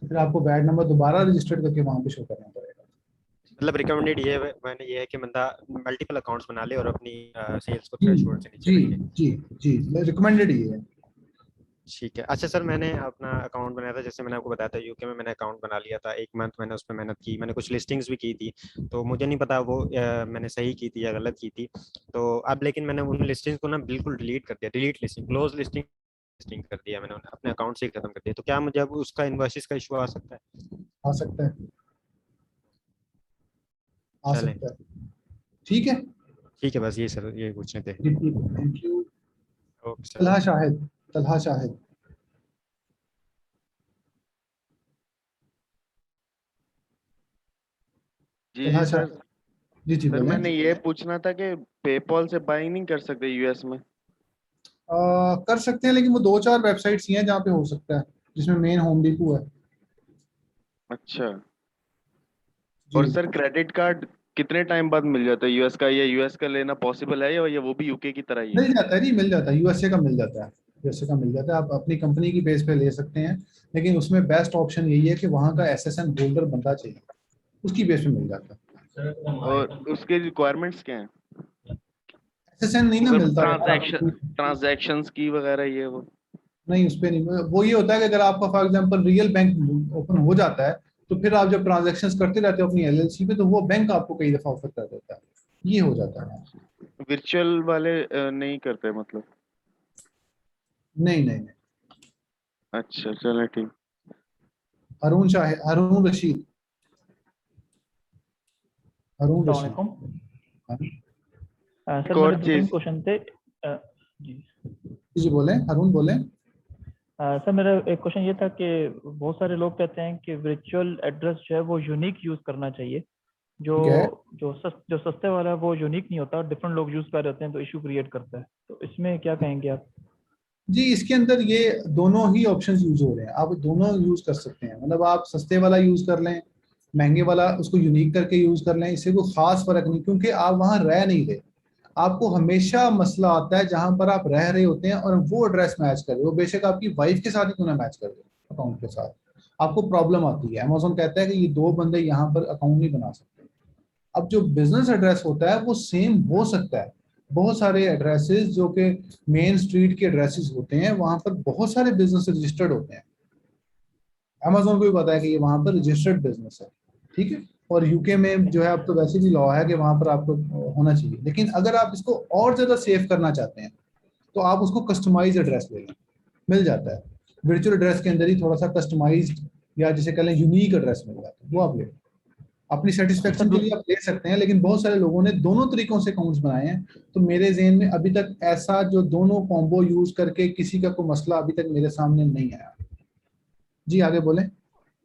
फिर आपको वैट नंबर दोबारा रजिस्टर्ड करके वहाँ पे शो करना पड़ेगा। मतलब रिकमेंडेड ये मैंने ये है कि बंदा मल्टीपल अकाउंट्स बना ले और अपनी सेल्स को जी थ्रेशोल्ड से नीचे जी रखे। जी जी, रिकमेंडेड ये है। ठीक है। अच्छा सर, मैंने अपना अकाउंट बनाया था, जैसे मैंने आपको बताया था यूके में मैंने अकाउंट बना लिया था, 1 मंथ मैंने उस पर मेहनत की, मैंने कुछ लिस्टिंग्स भी की थी, तो मुझे नहीं पता वो मैंने सही की थी या गलत की थी। तो अब लेकिन मैंने उन लिस्टिंग्स को ना बिल्कुल डिलीट कर दिया, डिलीट लिस्टिंग, क्लोज लिस्टिंग कर दिया मैंने, अपने अकाउंट से ही खत्म कर दिया। तो क्या मुझे अब उसका इनवॉइसेस का इशू आ सकता है? आ सकता है, आ चलें, सकता है। ठीक है, ठीक है, बस ये सर ये पूछने थे। जी ठीक है, thank you. Okay sir. Talha Shahid, Talha Shahid. जी तलहा जी सर। शाहिद, जी जी सर बोलें। मैंने ये पूछना था कि पेपॉल से बाइंग नहीं कर सकते यूएस में? कर सकते हैं, लेकिन वो 2-4 वेबसाइट्स ही हैं जहाँ पे हो सकता है, जिसमें मेन होम डिपो है। अच्छा। जी और सर क्रेडिट कार्ड कितने टाइम बाद मिल जाता है यूएस का? या यूएस का लेना पॉसिबल है या ये वो भी यूके की तरह ही है? मिल जाता है जी, मिल जाता है, यूएसए का मिल जाता है, यूएसए का मिल जाता है। आप अपनी कंपनी की बेस पे ले सकते हैं, लेकिन उसमें बेस्ट ऑप्शन यही है कि वहाँ का एसएसएन होल्डर बंदा चाहिए, उसकी बेस पे मिल जाता है। और उसके रिक्वायरमेंट्स क्या हैं? एसएसएन नहीं ना अगर मिलता ट्रांजैक्शन यार। ट्रांजैक्शंस की वगैरह ये वो। नहीं, उस पर नहीं, वो ये होता है कि अगर आपका for example real bank open हो जाता है, तो फिर आप जब ट्रांजैक्शंस करते रहते हो अपनी एलएलसी पे, तो वो बैंक आपको कई दफा ऑफर कर देता है, ये हो जाता है। वर्चुअल वाले नहीं करते मतलब? नहीं नहीं नहीं। अच्छा चलो ठीक। हारून शाह, हारून रशीद, हारून अस्सलाम रशीद। वालेकुम। हाँ, सर एक मेरे और 2-3 चीज। क्वेश्चन थे। जी जी बोले, हारून बोले। सर मेरा एक क्वेश्चन ये था कि बहुत सारे लोग कहते हैं कि वर्चुअल एड्रेस जो है वो यूनिक यूज़ करना चाहिए, जो ठीक है जो सस्ते वाला है वो यूनिक नहीं होता, डिफरेंट लोग यूज़ कर रहे होते हैं तो इशू क्रिएट करता है, तो इसमें क्या कहेंगे आप? जी, इसके अंदर ये दोनों ही ऑप्शंस यूज हो रहे हैं, आप दोनों यूज कर सकते हैं। मतलब आप सस्ते वाला यूज कर लें, महंगे वाला उसको यूनिक करके यूज कर लें, इससे कोई खास फर्क नहीं, क्योंकि आप वहां रह नहीं रहे। आपको हमेशा मसला आता है जहां पर आप रह रहे होते हैं और वो एड्रेस मैच कर रहे हो, बेशक आपकी वाइफ के साथ ही क्यों ना मैच कर रहे हो अकाउंट के साथ, आपको प्रॉब्लम आती है। अमेजोन कहता है कि ये 2 बंदे यहाँ पर अकाउंट नहीं बना सकते। अब जो बिजनेस एड्रेस होता है वो सेम हो सकता है, बहुत सारे एड्रेसेस जो कि मेन स्ट्रीट के एड्रेसेस होते हैं, वहां पर बहुत सारे बिजनेस रजिस्टर्ड होते हैं। अमेजोन को भी पता है कि ये वहां पर रजिस्टर्ड बिजनेस है, ठीक है। और यूके में जो है अब तो वैसे भी लॉ है कि वहां पर आपको होना चाहिए, लेकिन अगर आप इसको और ज्यादा सेव करना चाहते हैं तो आप उसको कस्टमाइज एड्रेस ले लें, मिल जाता है। वर्चुअल एड्रेस के अंदर ही थोड़ा सा कस्टमाइज्ड या जिसे कह लें यूनिक एड्रेस मिल जाता है, वो आप ले लें। अपनी सर सेटिस्फेक्शन के लिए आप ले सकते हैं, लेकिन बहुत सारे लोगों ने दोनों तरीकों से अकाउंट्स बनाए हैं, तो मेरे ज़हन में अभी तक ऐसा जो दोनों कॉम्बो यूज करके किसी का कोई मसला अभी तक मेरे सामने नहीं आया। जी आगे बोलें।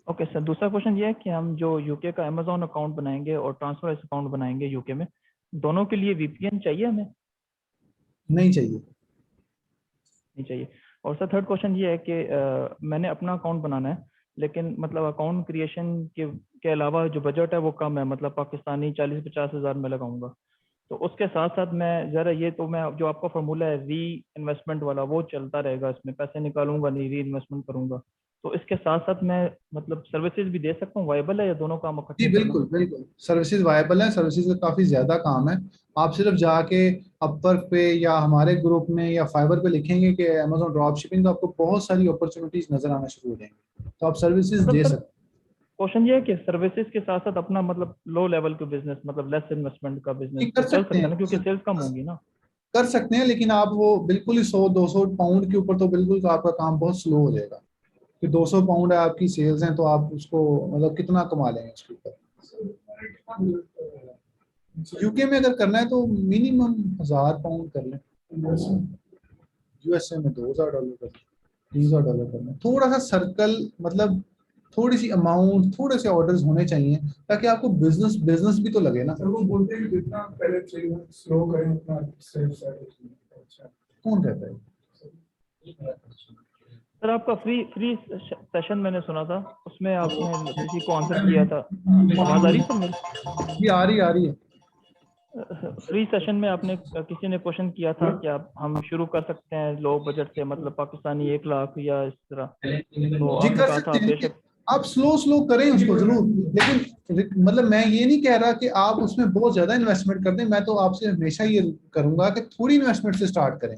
ओके सर, दूसरा क्वेश्चन ये है कि हम जो यूके का अमेजोन अकाउंट बनाएंगे और ट्रांसफर अकाउंट बनाएंगे यूके में, दोनों के लिए वीपीएन चाहिए हमें? नहीं चाहिए। नहीं चाहिए। और सर थर्ड क्वेश्चन ये है कि मैंने अपना अकाउंट बनाना है, लेकिन मतलब अकाउंट क्रिएशन के अलावा जो बजट है वो कम है, मतलब पाकिस्तानी 40-50 हज़ार में लगाऊंगा, तो उसके साथ साथ मैं ज़रा ये तो मैं जो आपका फार्मूला है री इन्वेस्टमेंट वाला वो चलता रहेगा, इसमें पैसे निकालूंगा नहीं री इन्वेस्टमेंट करूंगा, तो इसके साथ साथ मैं मतलब सर्विसेज भी दे सकता हूँ, वाइबल है या दोनों काम जी इकट्ठे करना? बिल्कुल बिल्कुल, सर्विसेज वायबल है, सर्विसेज का काफी ज्यादा काम है। आप सिर्फ जाके अपवर्क पे या हमारे ग्रुप में या फाइवर पे लिखेंगे कि अमेजोन ड्रॉप शिपिंग, तो आपको बहुत सारी अपॉर्चुनिटीज नजर आना शुरू हो जाएंगी, तो आप सर्विसेज मतलब दे सर सकते क्वेश्चन ये है कि सर्विसेज के साथ साथ अपना मतलब लो लेवल का बिजनेस, मतलब लेस इन्वेस्टमेंट का हैं। बिजनेस कर चल सकते सकता है हैं, ना, क्योंकि सेल्स कम होंगी ना। कर सकते हैं, लेकिन आप वो बिल्कुल ही 100-200 पाउंड के ऊपर तो बिल्कुल आपका काम बहुत स्लो हो जाएगा। कि 200 पाउंड है आपकी सेल्स हैं, तो आप उसको मतलब कितना कमा लेंगे उसके ऊपर। यूके में अगर करना है तो मिनिमम 1000 पाउंड कर लें, यूएसए में $2000 कर लें, $3000 कर लें। थोड़ा सा सर्कल, मतलब थोड़ी सी अमाउंट, थोड़े से ऑर्डर्स होने चाहिए ताकि आपको बिजनेस बिजनेस भी तो लगे ना। सर वो बोलते हैं कि जितना पहले स्लो करें उतना सेल्स अच्छा। कौन कहता है? सर आपका फ्री सेशन मैंने सुना था, उसमें आपने किसी को आंसर किया था। आवाज आ रही है सर मेरी? ये आ रही है। फ्री सेशन में आपने किसी ने क्वेश्चन किया था कि आप हम शुरू कर सकते हैं लो बजट से, मतलब पाकिस्तानी 1 लाख या इस तरह, तो जी आपने कर कहा था सकते हैं, बेशक। आप स्लो स्लो करें उसको जरूर, लेकिन मतलब मैं ये नहीं कह रहा कि आप उसमें बहुत ज्यादा इन्वेस्टमेंट कर दें। मैं तो आपसे हमेशा ये करूंगा कि थोड़ी इन्वेस्टमेंट से स्टार्ट करें,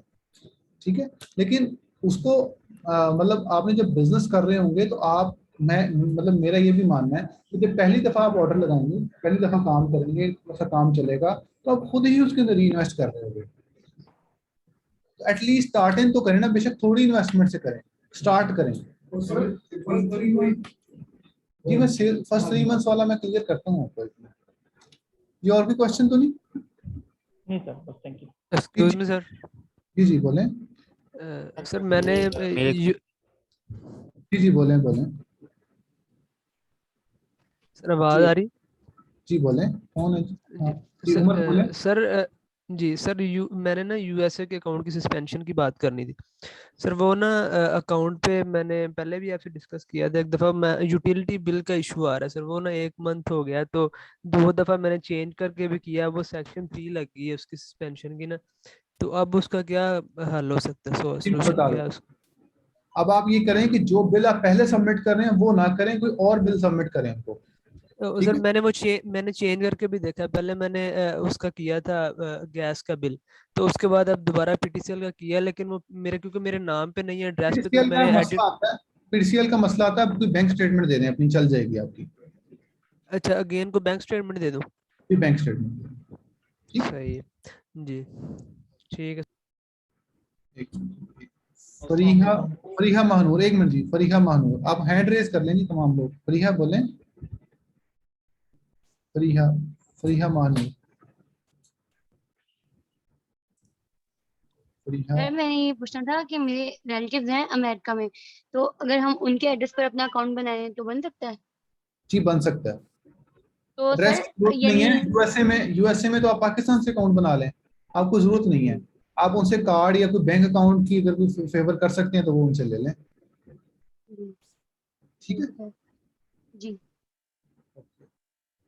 ठीक है। लेकिन उसको मतलब आपने जब बिजनेस कर रहे होंगे तो आप, मैं मतलब मेरा ये भी मानना है कि जब पहली दफा आप ऑर्डर लगाएंगे, पहली दफा काम करेंगे, थोड़ा सा काम चलेगा, तो आप खुद ही उसके अंदर रीइन्वेस्ट कर रहे होंगे। तो एटलीस्ट स्टार्टिंग तो करें ना, बेशक थोड़ी इन्वेस्टमेंट से करें, स्टार्ट करें। जी मैं फर्स्ट 3 मंथ्स वाला मैं क्लियर करता हूँ आपको। ये और भी क्वेश्चन तो नहीं? नहीं सर, बस thank you. Excuse me sir. जी बोलें। सर मैंने जी बोलें। सर आवाज आ रही? जी बोलें, कौन है? जी सर, उमर बोलें। सर जी सर, मैंने ना यूएसए के अकाउंट की सस्पेंशन की बात करनी थी सर। वो ना अकाउंट पे मैंने पहले भी आपसे डिस्कस किया था, एक दफ़ा मैं यूटिलिटी बिल का इशू आ रहा है सर। वो ना 1 मंथ हो गया, तो 2 दफ़ा मैंने चेंज करके भी किया, वो सेक्शन 3 लग गई है उसकी सस्पेंशन की ना। तो अब उसका क्या हल हो सकता है, सोल्यूशन बता क्या है दो। अब आप ये करें कि जो बिल आप पहले सबमिट कर रहे हैं वो ना करें, कोई और बिल सबमिट करें उनको। सर मैंने चेंज करके भी देखा। पहले मैंने उसका किया था गैस का बिल, तो उसके बाद अब दोबारा पीटीसीएल का किया, लेकिन वो मेरे क्योंकि मेरे नाम पे नहीं है, एड्रेस पे, तो पीटीसीएल का मैंने मसला आता है, पीटीसीएल का मसला आता है, आप कोई बैंक स्टेटमेंट दे दें अपनी, चल जाएगी आपकी। अच्छा, अगेन को बैंक स्टेटमेंट दे दूं? बैंक स्टेटमेंट सही है जी, ठीक है। फरीहा महानूर, 1 मिनट जी। फरीहा महानूर, आप हैंड रेज कर लें जी तमाम लोग। फरीहा बोलें। फरीहा महानूर। सर मैंने ये पूछना था कि मेरे रिलेटिव्स हैं अमेरिका में, तो अगर हम उनके एड्रेस पर अपना अकाउंट बनाए तो बन सकता है? जी बन सकता है। तो एड्रेस सर की जरूरत नहीं यानी है। यूएसए में तो आप पाकिस्तान से अकाउंट बना लें, आपको जरूरत नहीं है। आप उनसे कार्ड या कोई बैंक अकाउंट की अगर कोई फेवर कर सकते हैं तो वो उनसे ले लें, ठीक है जी।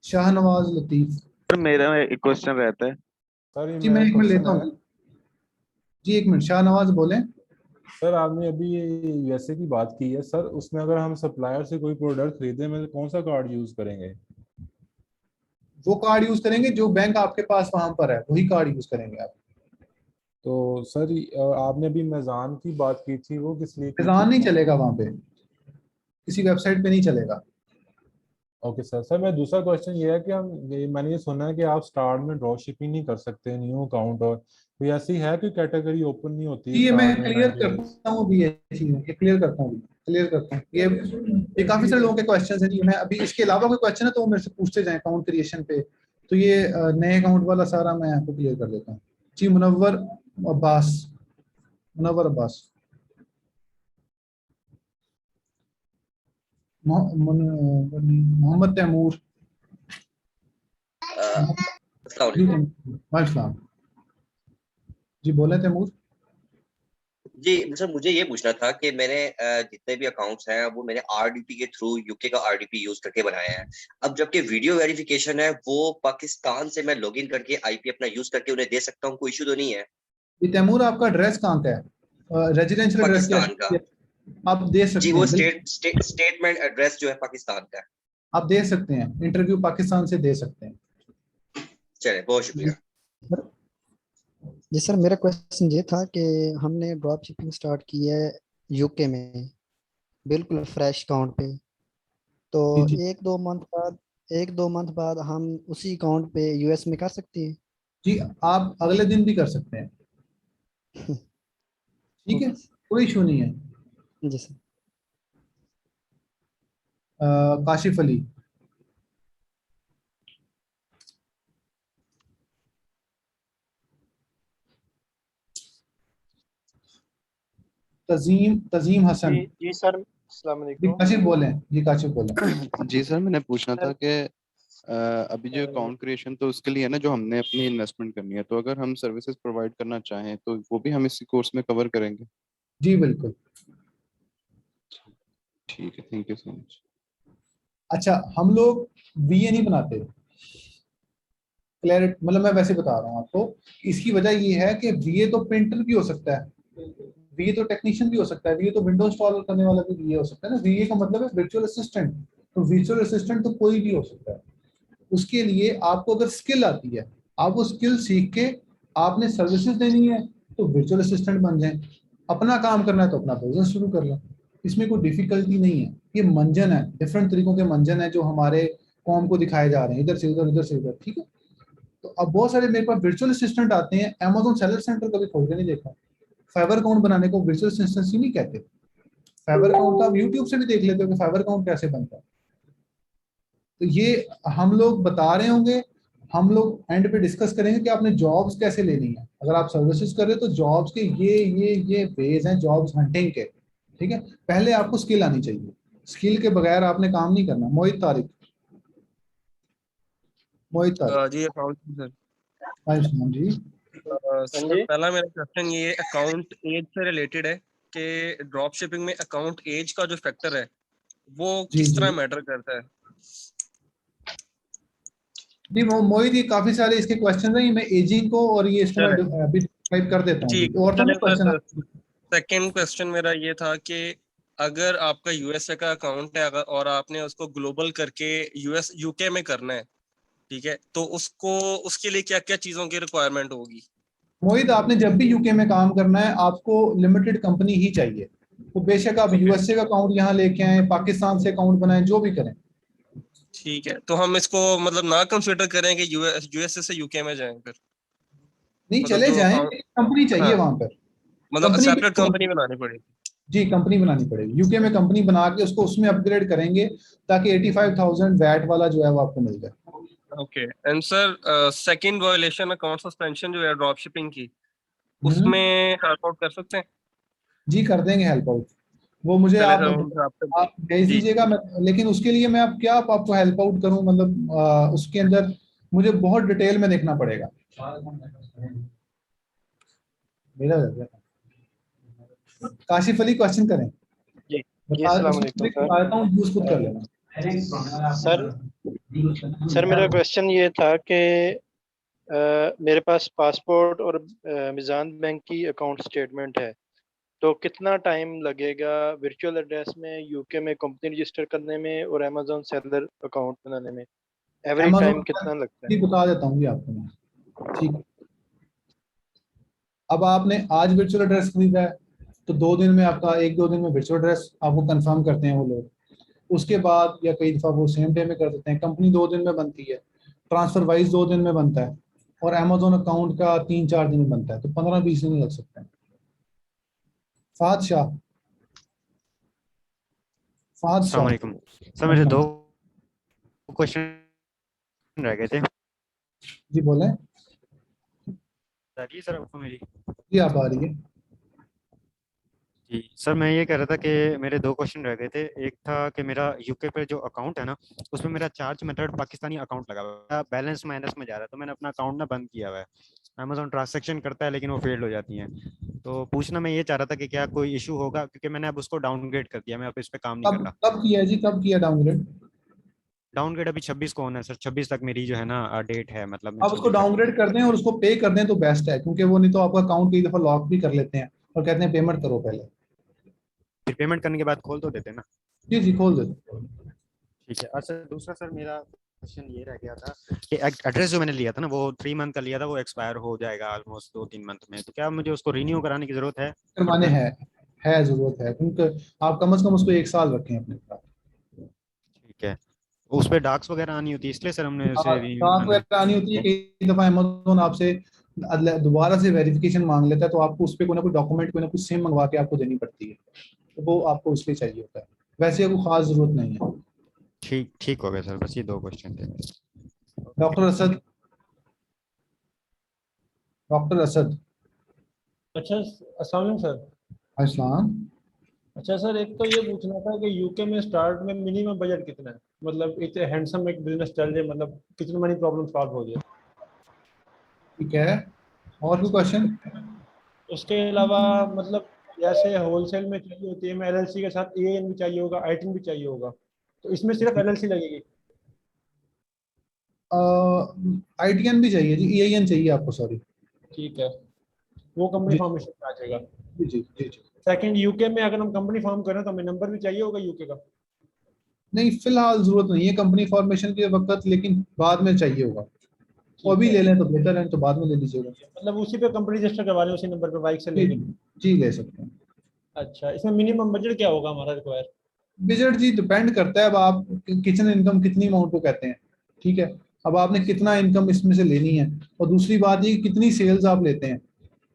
शाहनवाज लतीफ। सर मेरा एक क्वेश्चन रहता है। सर जी मैं 1 मिनट लेता हूँ जी, 1 मिनट। शाहनवाज बोलें। सर आपने अभी ये यूएसए की बात की है सर, उसमें अगर हम सप्लायर से कोई प्रोडक्ट खरीदे में तो कौन सा कार्ड यूज करेंगे? वो कार्ड यूज करेंगे जो बैंक आपके पास वहां पर है, वही कार्ड यूज करेंगे आप। तो सर आपने अभी मेज़ान की बात की थी, वो किस लिए की थी? मेज़ान नहीं चलेगा वहां पे, किसी वेबसाइट पे नहीं चलेगा। ओके सर मैं दूसरा क्वेश्चन ये है कि मैंने ये सुना है कि आप स्टार्ट में ड्रॉप शिपिंग नहीं कर सकते न्यू अकाउंट, और कोई ऐसी है कोई कैटेगरी ओपन नहीं होती ये मैं स्टार्ट में क्लियर 90 डेज? करता हूँ भी, ये चीज़ ये क्लियर करता हूँ, ये काफी सारे लोगों के क्वेश्चंस हैं जी। मैं अभी इसके अलावा कोई क्वेश्चन है तो वो मेरे से पूछते जाएं अकाउंट क्रिएशन पे, तो ये नए अकाउंट वाला सारा मैं आपको क्लियर कर देता हूँ जी। मुनव्वर अब्बास। मोहम्मद तैमूर। जी बोले तैमूर। जी सर, मुझे ये पूछना था कि मैंने जितने भी अकाउंट्स हैं वो मैंने आरडीपी के थ्रू यूके का आरडीपी यूज करके बनाए हैं। अब जबकि वीडियो वेरिफिकेशन है वो पाकिस्तान से मैं लॉगिन करके आईपी अपना यूज करके उन्हें दे सकता हूँ, कोई इशू तो नहीं है? ये तैमूर आपका एड्रेस कहाँ का है? रेजिडेंशियल एड्रेस क्या पाकिस्तान का। है? आप दे जी सकते वो हैं, स्टेटमेंट एड्रेस जो है पाकिस्तान का है। आप दे सकते हैं, इंटरव्यू पाकिस्तान से दे सकते हैं। चलिए बहुत शुक्रिया। जी सर, मेरा क्वेश्चन ये था कि हमने ड्रॉप शिपिंग स्टार्ट की है यूके में, बिल्कुल फ्रेश अकाउंट पे, तो जी जी एक दो मंथ बाद हम उसी अकाउंट पे यूएस में कर सकते हैं? जी, आप अगले दिन भी कर सकते हैं, ठीक है, कोई इशू नहीं है। जी सर। काशिफ अली। तजीम हसन। जी सर, अस्सलाम जी वालेकुम। काशिफ बोलें, जी काशिफ बोलें। जी सर, मैंने पूछना था कि अभी जो अकाउंट क्रिएशन तो उसके लिए है ना, जो हमने अपनी इन्वेस्टमेंट करनी है, तो अगर हम सर्विसेज प्रोवाइड करना चाहें तो वो भी हम इसी कोर्स में कवर करेंगे? जी बिल्कुल। ठीक है, थैंक यू सो मच। अच्छा, हम लोग वीए नहीं बनाते, क्लैरिटी, मतलब मैं वैसे बता रहा हूँ आपको। इसकी वजह ये है कि वीए तो प्रिंटर भी हो सकता है, वीए तो टेक्नीशियन भी हो सकता है, वीए तो विंडोज इंस्टॉल करने वाला भी वीए हो सकता है ना। वीए का मतलब है वर्चुअल असिस्टेंट, तो वर्चुअल असिस्टेंट तो कोई भी हो सकता है। उसके लिए आपको अगर स्किल आती है, आप वो स्किल सीख के आपने सर्विसेज देनी है तो वर्चुअल असिस्टेंट बन जाए, अपना काम करना है तो अपना बिजनेस शुरू कर लें, इसमें कोई डिफिकल्टी नहीं है। ये मंजन है, डिफरेंट तरीकों के मंजन है जो हमारे कॉम को दिखाए जा रहे हैं, इधर से उधर, उधर से उधर, ठीक है। तो अब बहुत सारे मेरे पास वर्चुअल असिस्टेंट आते हैं, अमेज़न सेलर सेंटर कभी खोल के नहीं देखा, फाइवर अकाउंट बनाने को वर्चुअल असिस्टेंट ही नहीं कहते। फाइवर अकाउंट का आप यूट्यूब से भी देख लेते हो कि फाइवर अकाउंट कैसे बनता है। तो ये हम लोग बता रहे होंगे, हम लोग एंड पे डिस्कस करेंगे कि आपने जॉब्स कैसे लेनी है। अगर आप सर्विसेज कर रहे हो तो जॉब्स के ये वेज हैं जॉब्स हंटिंग के, ठीक है। पहले आपको स्किल आनी चाहिए, स्किल के बगैर आपने काम नहीं करना। मोहित तारिक। जी अकाउंट सर। आयुष्मान जी। सर पहला मेरा क्वेश्चन ये अकाउंट एज से रिलेटेड है कि ड्रॉप शिपिंग में अकाउंट एज का जो फैक्टर है वो किस तरह मैटर करता है? जी मोहित, ये काफी सारे इसके क्वेश्चन हैं, मैं एजिंग को और ये इसको मैं अभी डिस्क्राइब कर देता हूँ। और तो क्वेश्चन सेकंड क्वेश्चन मेरा ये था कि अगर आपका यूएसए का अकाउंट है अगर और आपने उसको ग्लोबल करके यूएस यूके में करना है, ठीक है, तो उसके लिए क्या क्या चीजों की रिक्वायरमेंट होगी? मोहित, आपने जब भी यूके में काम करना है आपको लिमिटेड कंपनी ही चाहिए, तो बेशक आप यूएसए का अकाउंट यहाँ लेके आए, पाकिस्तान से अकाउंट बनाए, जो भी करें। ठीक है, तो हम इसको मतलब ना कंसीडर करें कि यूएसए से यूके में जाएं फिर? नहीं, चले जाएं, कंपनी चाहिए वहां पर, मतलब सेपरेट कंपनी बनानी पड़ेगी? जी कंपनी बनानी पड़ेगी, यूके में कंपनी बना के उसको उसमें अपग्रेड करेंगे ताकि 85,000 वैट वाला जो है वो आपको मिल जाए। Okay, and sir second violation account suspension जो है ड्रॉप शिपिंग की, उसमें हेल्प आउट कर सकते हैं? जी कर देंगे हेल्प आउट, वो मुझे आप भेज दीजिएगा, लेकिन उसके लिए मैं अब क्या आपको हेल्प आउट करूं, मतलब उसके अंदर मुझे बहुत डिटेल में देखना पड़ेगा। मेरा काशिफ अली क्वेश्चन करें। जी अस्सलाम वालेकुम यूज खुद कर लेना। सर मेरा क्वेश्चन ये था कि मेरे पास पासपोर्ट और मिजान बैंक की अकाउंट स्टेटमेंट है, तो कितना टाइम लगेगा वर्चुअल एड्रेस में यूके में कंपनी रजिस्टर करने में और अमेज़न सेलर अकाउंट बनाने में? एवरेज टाइम कितना लगता है? बता देता हूँ आपको मैं, ठीक है। अब आपने आज वर्चुअल एड्रेस खरीदा है तो 2 दिन में आपका, 1-2 दिन में वर्चुअल एड्रेस आपको कंफर्म करते हैं वो लोग, उसके बाद या कई दफ़ा वो सेम डे में कर देते हैं। कंपनी 2 दिन में बनती है, ट्रांसफर वाइज 2 दिन में बनता है, और अमेज़न अकाउंट का 3-4 दिन में बनता है, तो 15-20 दिन लग सकते हैं। फहद शाह। अस्सलाम वालेकुम सर, मेरे 2 क्वेश्चन रह गए थे। जी बोलें। सर आपको मेरी जी आप आ रही है। जी सर, मैं ये कह रहा था कि मेरे 2 क्वेश्चन रह गए थे। एक था कि मेरा यूके पे जो अकाउंट है ना, उसमें मेरा चार्ज मेथड पाकिस्तानी अकाउंट लगा हुआ है, बैलेंस माइनस में जा रहा है, तो मैंने अपना अकाउंट ना बंद किया हुआ है। अमेज़न ट्रांजैक्शन करता है लेकिन वो फेल हो जाती हैं, तो पूछना मैं ये चाह रहा था कि क्या कोई इशू होगा, क्योंकि मैंने अब उसको डाउनग्रेड कर दिया, मैं अब इस पे काम नहीं कर रहा। कब किया जी, कब किया डाउनग्रेड? डाउनग्रेड अभी 26 को होना है सर, 26 तक मेरी जो है ना डेट है, मतलब आप उसको डाउनग्रेड कर दें और उसको पे कर दें तो बेस्ट है, क्योंकि वो नहीं तो आपका अकाउंट कई दफ़ा लॉक भी कर लेते हैं और कहते हैं पेमेंट करो पहले। फिर पेमेंट करने के बाद खोल तो देते हैं ना? जी जी खोल देते। ठीक है। अच्छा दूसरा सर मेरा क्वेश्चन ये रह गया था कि एड्रेस जो मैंने लिया था ना वो 3 मंथ का लिया था, वो एक्सपायर हो जाएगा ऑलमोस्ट 2-3 मंथ में, तो क्या मुझे उसको रिन्यू कराने की जरूरत है? करवाने है जरूरत है, क्योंकि आप कम से कम उसको 1 साल रखें अपने पास। ठीक है। उस पे डाक्स वगैरह आनी होती है इसलिए सर हमने उसे रिन्यू डाक कराना है। वगैरह आनी होती है, कई दफा अमेज़न आपसे दोबारा से वेरिफिकेशन मांग लेता है, तो आपको उस पर कोई ना कोई डॉक्यूमेंट, कोई ना कुछ सिम मंगवा के आपको देनी पड़ती है, तो वो आपको इसलिए चाहिए होता है, वैसे कोई खास जरूरत नहीं है। ठीक ठीक हो गया सर, बस ये 2 क्वेश्चन थे। Doctor Asad, doctor Asad. अच्छा, अस्सलाम वालेकुम सर। अस्सलाम। अच्छा सर, एक तो ये पूछना था कि यूके में स्टार्ट में मिनिमम बजट कितना है, मतलब इतने हैंडसम एक बिजनेस चल जाए, मतलब कितनी मनी प्रॉब्लम सॉल्व हो जाए। ठीक है, और भी क्वेश्चन? उसके अलावा मतलब जैसे होलसेल में चाहिए होती है, में एलएलसी के साथ ईएन भी चाहिए होगा, आईटीन भी चाहिए होगा, तो इसमें सिर्फ एलएलसी लगेगी? आईटीएन भी चाहिए जी, ईआईएन चाहिए आपको, सॉरी। ठीक है, वो कंपनी फॉर्मेशन में आ जाएगा। जी जी जी जी। सेकंड, यूके में अगर हम कंपनी फॉर्म करें तो हमें नंबर भी चाहिए होगा यूके का? नहीं, फिलहाल जरूरत नहीं है कंपनी फॉर्मेशन के वक्त, लेकिन बाद में चाहिए होगा। वो अभी ले लें तो बेहतर है, तो बाद में ले लीजिएगा। मतलब उसी पे कंपनी रजिस्टर करवा लें, उसी नंबर पे बाइक से लेके? जी ले सकते हैं। अच्छा, इसमें मिनिमम बजट क्या होगा हमारा रिक्वायर? बजट जी डिपेंड करता है, अब आप किचन इनकम कितनी अमाउंट को कहते हैं, ठीक है। अब आपने कितना इनकम इसमें से लेनी है, और दूसरी बात ये कितनी सेल्स आप लेते हैं,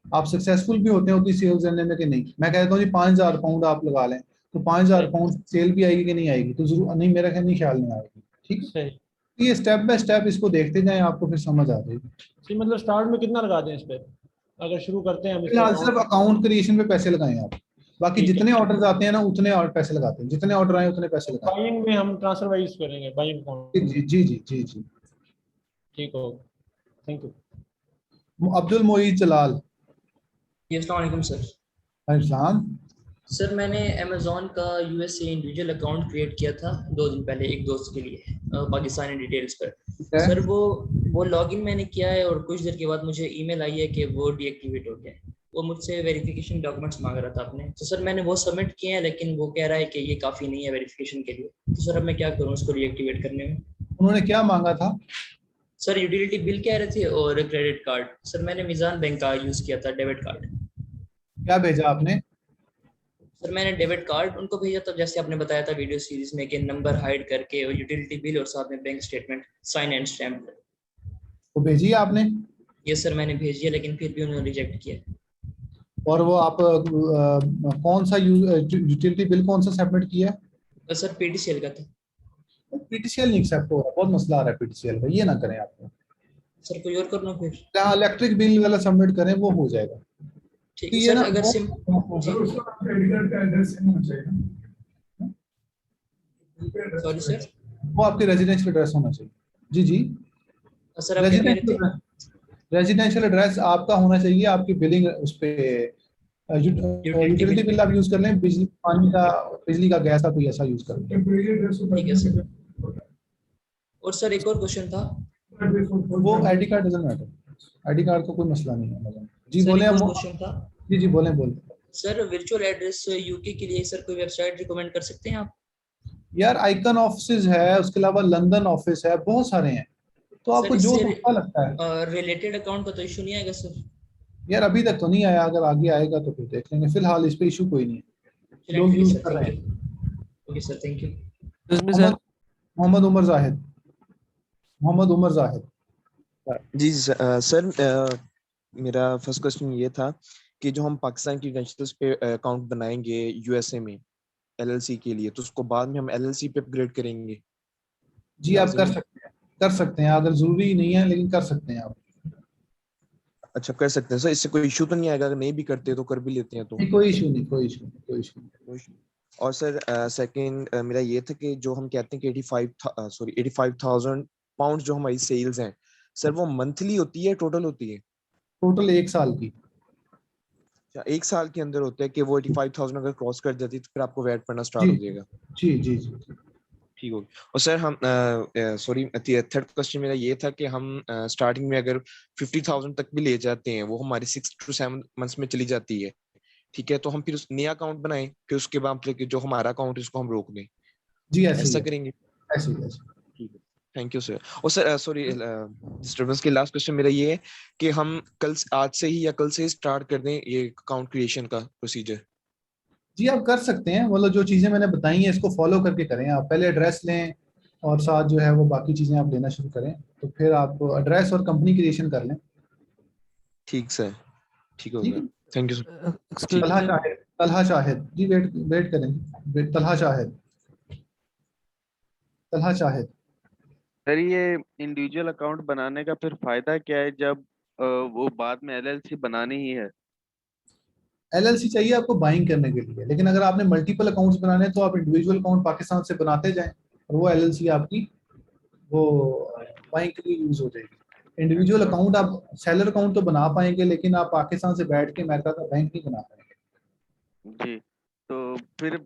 आप सक्सेसफुल भी होते हैं उतनी सेल्स लेने में कि नहीं। मैं कहता हूँ जी 5,000 पाउंड आप लगा लें, तो 5,000 पाउंड सेल भी आएगी कि नहीं आएगी, तो जरूर नहीं, मेरा ख्याल नहीं, ख्याल नहीं आएगी। ठीक है, तो ये स्टेप बाय स्टेप इसको देखते जाएं, आपको फिर समझ आ जाएगी। जी, मतलब स्टार्ट में कितना लगा दें इस पे अगर शुरू करते हैं हम? फिलहाल सिर्फ अकाउंट क्रिएशन पे पैसे लगाएं आप, बाकी जितने ऑर्डर आते हैं ना उतने और पैसे लगाते हैं, जितने ऑर्डर आए उतने पैसे लगाते हैं। बाइंग में हम ट्रांसफर वाइज करेंगे, बाइंग अकाउंट? जी जी जी जी जी। ठीक हो, थैंक यू। अब्दुल मोईद जलाल। अस्सलाम वालेकुम सर। अस्सलाम। सर मैंने अमेज़ॉन का यूएसए इंडिविजुअल अकाउंट क्रिएट किया था 2 दिन पहले एक दोस्त के लिए पाकिस्तानी डिटेल्स पर। सर वो लॉगिन मैंने किया है और कुछ देर के बाद मुझे ईमेल आई है कि वो डीएक्टिवेट हो गया है। वो मुझसे वेरिफिकेशन डॉक्यूमेंट्स मांग रहा था आपने, तो सर मैंने वो सबमिट किए हैं, लेकिन वो कह रहा है कि ये काफ़ी नहीं है वेरिफिकेशन के लिए। तो सर अब मैं क्या करूँ उसको डीएक्टिवेट करने में? उन्होंने क्या मांगा था? सर यूटिलिटी बिल कह रहे थे और क्रेडिट कार्ड। सर मैंने मिजान बैंक का यूज किया था, डेबिट कार्ड। क्या भेजा आपने? सर मैंने डेबिट कार्ड उनको भेजा था, जैसे आपने बताया था वीडियो सीरीज में कि नंबर हाइड करके, और यूटिलिटी बिल और साथ में bank statement sign and stamp. वो भेजी है आपने? यस सर मैंने भेजी है, लेकिन फिर भी उन्होंने रिजेक्ट किया। और वो आप कौन सा यूटिलिटी बिल कौन सा सबमिट किया है? तो सर पीटीसीएल का था। पीटीसीएल नहीं एक्सेप्ट हो रहा, बहुत मसला आ रहा है पीटीसीएल का, ये ना करें आप। सर कोई और करना फिर? जहाँ इलेक्ट्रिक बिल वाला सबमिट करें वो हो जाएगा। ठीक है सर। अगर सिम सॉरी सर, वो आपके रेजिडेंशियल एड्रेस होना चाहिए। जी जी सर आप क्या कह रहे थे? रेजिडेंशियल एड्रेस आपका होना चाहिए, आपकी बिलिंग उस पे यूटिलिटी बिल आप यूज कर लें, बिजली पानी का, बिजली का, गैस का कोई ऐसा यूज कर लें। ठीक है सर। और सर एक और क्वेश्चन था, वो ID card doesn't matter, ID card का कोई मसला नहीं है। जी सर बोले। एक और क्वेश्चन था। जी जी बोले बोले। सर वर्चुअल एड्रेस यूके के लिए सर कोई वेबसाइट रिकमेंड कर सकते हैं आप? यार आइकन ऑफिस है, उसके अलावा लंदन ऑफिस है, बहुत सारे हैं, तो आपको जो अच्छा लगता है। रिलेटेड अकाउंट का तो इशू नहीं आएगा सर? यार अभी तक तो नहीं आया, अगर आगे आएगा तो फिर देख लेंगे, फिलहाल इस पे इशू कोई नहीं है, लोग यूज कर रहे हैं। Okay sir, thank you. Mohammad Umar Zahid. Mohammad Umar Zahid. जी सर, मेरा फर्स्ट क्वेश्चन ये था कि जो हम पाकिस्तान की वेंचर्स पे अकाउंट बनाएंगे यूएसए में एलएलसी के लिए, तो उसको बाद में हम एलएलसी पे अपग्रेड करेंगे? जी आप कर सकते हैं, अगर जरूरी नहीं है लेकिन कर सकते हैं आप। अच्छा कर सकते हैं सर, इससे कोई इशू तो नहीं आएगा? अगर नहीं भी करते तो कर भी लेते हैं तो? कोई इशू नहीं, कोई इशू नहीं, कोई इशू नहीं। और सर सेकंड मेरा ये था कि जो हम कहते हैं कि 85,000 पाउंड जो हमारी सेल्स हैं सर, वो मंथली होती है, टोटल होती है? टोटल 1 साल की। अच्छा 1 साल के अंदर होता है कि वो 85,000 अगर क्रॉस कर जाती है तो फिर आपको वैट पड़ना स्टार्ट हो जाएगा? जी जी जी ठीक होगी। और सर हम सॉरी थर्ड क्वेश्चन मेरा ये था कि हम स्टार्टिंग में अगर 50,000 तक भी ले जाते हैं, वो हमारे 6 to 7 मंथ्स में चली जाती है, ठीक है, तो हम फिर उस नया अकाउंट बनाएं, फिर उसके बाद फिर जो हमारा अकाउंट है उसको हम रोक दें, जी ऐसे ऐसा ही है, करेंगे? ऐसे ही, ऐसे ही। ठीक है, थैंक यू सर। और सर सॉरी डिस्टर्बेंस के लास्ट क्वेश्चन मेरा ये है कि हम आज से ही या कल से ही स्टार्ट कर दें ये अकाउंट क्रिएशन का प्रोसीजर? जी आप कर सकते हैं, मतलब जो चीज़ें मैंने बताई हैं इसको फॉलो करके करें। आप पहले एड्रेस लें और साथ जो है वो बाकी चीज़ें आप लेना शुरू करें, तो फिर आप एड्रेस और कंपनी क्रिएशन कर लें। ठीक सर, ठीक ठीक होगा, है। Thank you sir. Talha Shahid, Talha Shahid ji, wait करें, तलहा शाहिद, तलहा शाहिद। सर ये इंडिविजुअल अकाउंट बनाने का फिर फायदा क्या है जब वो बाद में एलएलसी बनानी ही है? एलएलसी चाहिए आपको बाइंग करने के लिए, लेकिन अगर आपने मल्टीपल अकाउंट्स बनाने हैं तो आप इंडिविजुअल अकाउंट पाकिस्तान से बनाते जाएं और वो एलएलसी आपकी वो बाइंग के लिए यूज हो जाएगी। इंडिविजुअल अकाउंट आप सेलर अकाउंट तो बना पाएंगे, लेकिन आप पाकिस्तान से बैठ के अमेरिका का बैंक नहीं बना पाएंगे। जी, तो फिर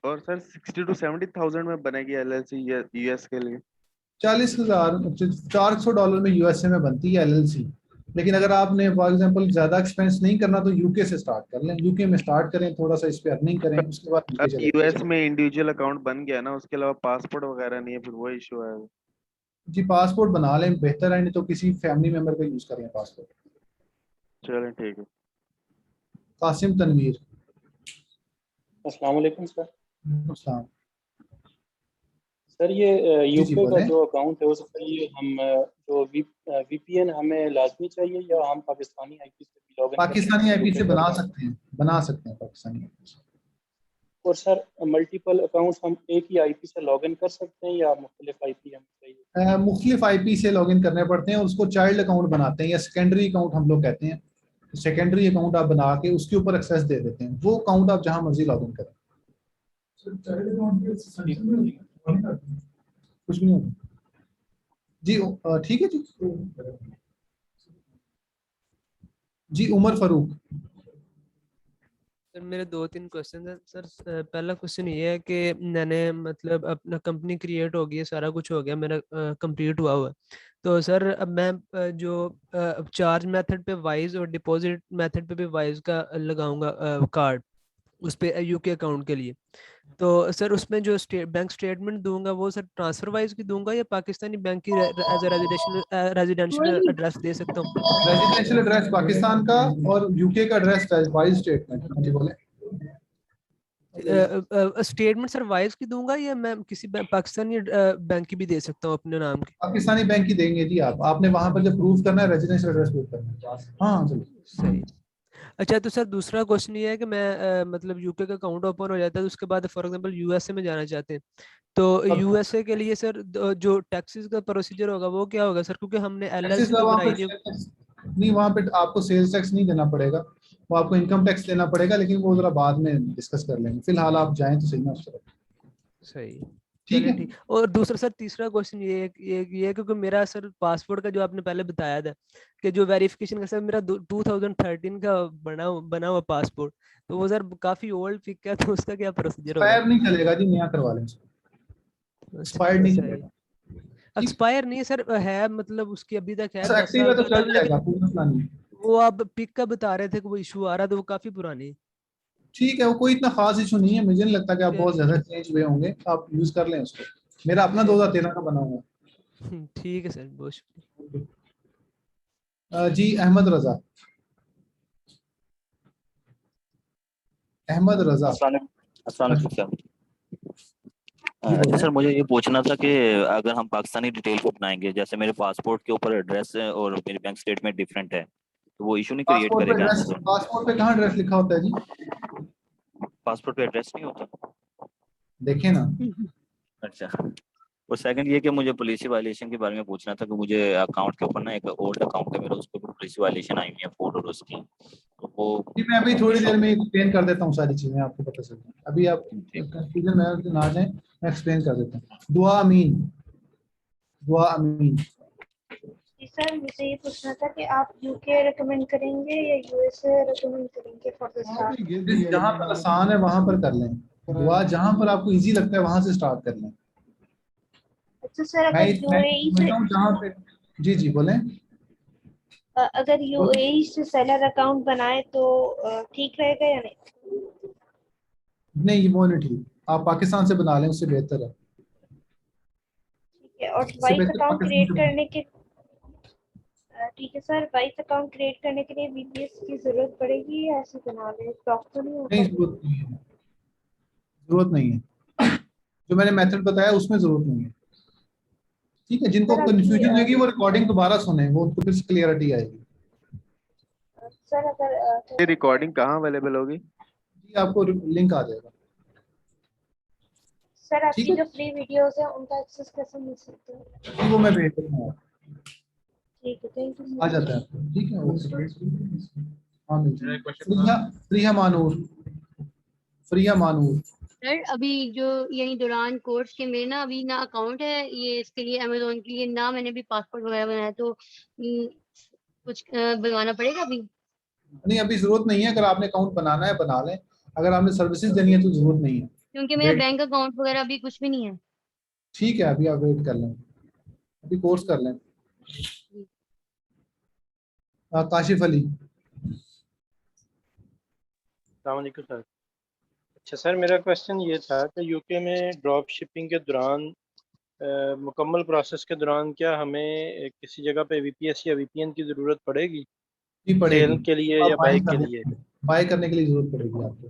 और सर 60 to 70,000 में बनेगी एलएलसी यूएस के लिए? 40,000 $400 में यूएसए में बनती है एलएलसी। लेकिन अगर आपने फॉर एग्जांपल ज्यादा एक्सपेंस नहीं करना तो यूके से स्टार्ट कर लें, यूके में स्टार्ट करें, थोड़ा सा इस पे अर्निंग करें, उसके बाद अब यूएस में इंडिविजुअल अकाउंट बन गया ना, उसके अलावा पासपोर्ट वगैरह नहीं है, फिर वो इशू है। जी पासपोर्ट बना लें, बेहतर है, नहीं तो किसी फैमिली मेंबर का यूज करें पासपोर्ट। चलें ठीक है। कासिम तनवीर। अस्सलाम वालेकुम सर। अस्सलाम। सर ये यूके का बोलें। जो अकाउंट है उसके लिए हम जो वीपीएन हमें लाजमी चाहिए या हम पाकिस्तानी आईपी से भी लॉगिन पाकिस्तानी आईपी से बना सकते हैं, बना सकते हैं पाकिस्तानी आईपी से। और सर मल्टीपल अकाउंट्स हम एक ही आईपी से लॉगिन कर सकते हैं या मुख्तलिफ आईपी हमें चाहिए? मुख्तलिफ आईपी से लॉगिन करने पड़ते हैं, उसको चाइल्ड अकाउंट बनाते हैं या सेकेंडरी अकाउंट हम लोग कहते हैं। सेकेंडरी अकाउंट आप बना के उसके ऊपर एक्सेस दे देते हैं, वो अकाउंट आप जहां मर्जी लॉगिन करें। कुछ भी नहीं होता जी। ठीक है जी। जी उमर फारूक। सर मेरे 2-3 क्वेश्चन है सर। पहला क्वेश्चन ये है कि मैंने मतलब अपना कंपनी क्रिएट हो गई है, सारा कुछ हो गया मेरा, कंप्लीट हुआ है। तो सर अब मैं जो चार्ज मेथड पे वाइज और डिपॉजिट मेथड पे भी वाइज का लगाऊंगा कार्ड उस पे यूके अकाउंट के लिए, तो सर उसमें जो बैंक स्टेटमेंट दूंगा वो सर ट्रांसफर वाइज की दूंगा या पाकिस्तानी बैंक की एज रेजिडेंशियल एड्रेस दे सकता हूँ? रेजिडेंशियल एड्रेस पाकिस्तान का और यूके का एड्रेस वाइज स्टेटमेंट। जी बोले। स्टेटमेंट सर वाइज की दूंगा या मैं किसी पाकिस्तानी बैंक की भी दे सकता हूँ अपने नाम की? पाकिस्तानी बैंक की देंगे जी आप, आपने वहां पर जब प्रूव करना है रेजिडेंशियल एड्रेस प्रूव करना है। हाँ चलो सही। अच्छा तो सर दूसरा क्वेश्चन ये है कि मैं मतलब यूके का अकाउंट ओपन हो जाता है तो उसके बाद फॉर एग्जांपल यूएसए में जाना चाहते हैं, तो यूएसए के लिए सर जो टैक्सेस का प्रोसीजर होगा वो क्या होगा सर? क्योंकि हमने एलएलसी तो बनाई नहीं, वहाँ पे आपको सेल्स टैक्स नहीं देना पड़ेगा, वो आपको इनकम टैक्स देना पड़ेगा, लेकिन वो जरा बाद में डिस्कस कर लेंगे। फिलहाल आप जाएं तो सही ना उस तरफ। सही ठीक है। ठीक। और दूसरा सर तीसरा क्वेश्चन ये क्योंकि मेरा सर पासपोर्ट का जो आपने पहले बताया था कि जो वेरिफिकेशन का सर मेरा 2013 का बना हुआ पासपोर्ट, तो वो सर काफी ओल्ड पिक है, तो उसका क्या प्रोसीजर होगा? एक्सपायर नहीं चलेगा जी, नया करवा लें। एक्सपायर नहीं चलेगा। एक्सपायर नहीं सर है, मतलब उसकी अभी तक है, एक्टिव है तो चल जाएगा, कोई मसला नहीं। वो आप पिक का बता रहे थे कि वो इशू आ रहा था, वो काफी पुरानी है। ठीक है, वो कोई इतना खास इशू नहीं है, मुझे नहीं लगता कि आप बहुत ज्यादा चेंज हुए होंगे, आप यूज कर लें उसको। मेरा अपना 2013 का बना हुआ है। ठीक है सर, बहुत शुक्रिया। जी अहमद रजा। अहमद रजा। अस्सलाम वालेकुम सर। अच्छा सर मुझे ये पूछना था कि अगर हम पाकिस्तानी डिटेल को अपनाएंगे, जैसे मेरे पासपोर्ट के ऊपर एड्रेस है और मेरी बैंक स्टेटमेंट डिफरेंट है, तो वो इशू नहीं क्रिएट करेगा? पासपोर्ट पे कहाँ एड्रेस लिखा होता है जी? पासपोर्ट पे एड्रेस नहीं होता, देखें ना। अच्छा। और सेकंड ये कि मुझे पुलिस वायलेशन के बारे में पूछना था कि मुझे अकाउंट के ऊपर ना एक ओल्ड अकाउंट है मेरा, उसके ऊपर पुलिस वायलेशन आई हुई है फूड और उसकी, तो वो जी मैं अभी थोड़ी देर में एक्सप्लेन कर देता हूँ सारी चीजें, आपको पता चल जाए। अभी आप कंफ्यूजन में ना जाए, मैं एक्सप्लेन कर देता हूँ। दुआ अमीन। दुआ अमीन। सर मुझे ये पूछना था कि आप यूके रेकमेंड करेंगे या यूएसए रेकमेंड करेंगे फॉर द स्टार्ट? जहाँ पर आसान है वहां पर कर लें, दुआ जहाँ पर आपको इजी लगता है वहां से स्टार्ट कर लें। अच्छा सर अगर यूएई से जहाँ पे जी बोलें। अगर यूएई से सेलर अकाउंट बनाए तो ठीक रहेगा या नहीं? नहीं, वो नहीं ठीक, आप पाकिस्तान से बना लें, उससे बेहतर है। ठीक है, और इससे वाइस बेहतर अकाउंट पाकिस्तान क्रिएट से करने के ठीक है सर, वाइस अकाउंट क्रिएट करने के लिए वीपीएस की जरूरत पड़ेगी या ऐसे बना ले, ब्लॉक तो नहीं होगा? नहीं, जरूरत नहीं है, जरूरत नहीं है, जो मैंने मेथड बताया उसमें जरूरत नहीं है। ठीक है, जिनको सर आपकी कंफ्यूजन लगी वो रिकॉर्डिंग दोबारा सुने, वो उनको फिर क्लियरिटी आएगी। सर अगर ये रिकॉर्डिंग कहाँ अवेलेबल होगी? जी, आपको लिंक आ जाएगा। सर ठीक आपकी है, जो फ्री वीडियोस है उनका एक्सेस कैसे मिल सकता है? जी, वो मैं भेज दूंगा आपको। ठीक है, थैंक यू। आ जाता है आपको, ठीक है, ओके। हाँ, मिल जाएगा। फ्रीहा मानूर, फ्रीहा मानूर। सर अभी जो यही दौरान कोर्स के मेरे ना अभी ना अकाउंट है ये इसके लिए अमेजोन के लिए, ना मैंने भी पासपोर्ट वगैरह बनाया, तो कुछ बनवाना पड़ेगा अभी? नहीं, अभी जरूरत नहीं है, अगर आपने अकाउंट बनाना है बना लें, अगर आपने सर्विसेज देनी है तो जरूरत नहीं है। क्योंकि मेरा वेट, बैंक अकाउंट वगैरह अभी कुछ भी नहीं है। ठीक है, अभी आप वेट कर लें, अभी कोर्स कर लें। काशिफ अली। अस्सलाम वालेकुम सर। अच्छा सर, मेरा क्वेश्चन ये था कि यूके में ड्रॉप शिपिंग के दौरान मुकम्मल प्रोसेस के दौरान क्या हमें किसी जगह पे वीपीएस या वीपीएन की ज़रूरत पड़ेगी? जी पड़ेगी, सेल के लिए आप या बाइक के लिए? बाय करने के लिए जरूरत पड़ेगी आपको।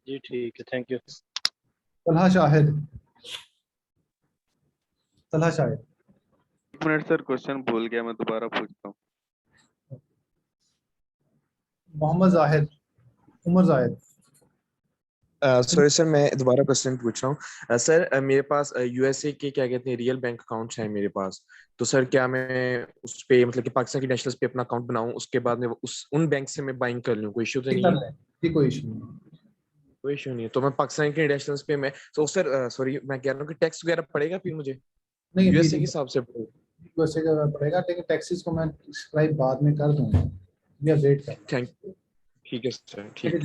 जी ठीक है, thank you. Talha Shahid, Talha Shahid. 1 minute sir, question भूल गया, मैं दोबारा पूछता हूँ। मोहम्मद जाहिद, उमर जाहिद। सॉरी सर, मैं दोबारा क्वेश्चन पूछ रहा हूँ। सर मेरे पास यूएसए के क्या कहते हैं रियल बैंक अकाउंट्स हैं मेरे पास, तो सर क्या मैं उस पे मतलब कि पाकिस्तान की नेशनल्स पे अपना अकाउंट बनाऊं, उसके बाद में उन बैंक से मैं बाइंग कर लूं, कोई इशू तो नहीं है? कोई इशू नहीं, कोई इशू नहीं है। तो मैं पाकिस्तान के नेशनल्स पे मैं तो सर सॉरी मैं कह रहा हूँ कि टैक्स वगैरह पड़ेगा फिर मुझे नहीं यूएसए के हिसाब से? यूएसए का पड़ेगा, लेकिन टैक्सेस को मैं डिस्क्राइब बाद में कर दूंगा, या वेट कर। Thank you. ठीक है सर, ठीक है।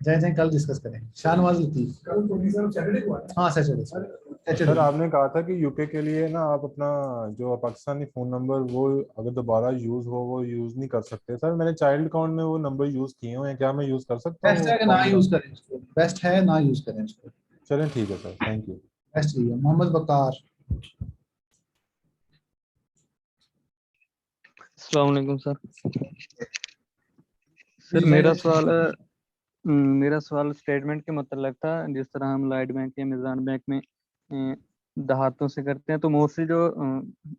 जय जय, कल डिस्कस करें। शाहनवाज लतीफ, हाँ सैटरडे सर आपने कहा था कि यूके के लिए ना आप अपना जो पाकिस्तानी फोन नंबर वो अगर दोबारा यूज हो वो यूज नहीं कर सकते। सर मैंने चाइल्ड अकाउंट में वो नंबर यूज किए हुए हैं, क्या मैं यूज कर सकता हूँ? बेस्ट है कि ना यूज करें इसको, बेस्ट है ना यूज करें इसको। चलें ठीक है सर, थैंक यू। बेस्ट है। मोहम्मद बकार। अस्सलाम वालेकुम सर। सर मेरा सवाल स्टेटमेंट के मतलब था। जिस तरह हम लाइट बैंक या मिजान बैंक में देहातों से करते हैं तो मोस्टली जो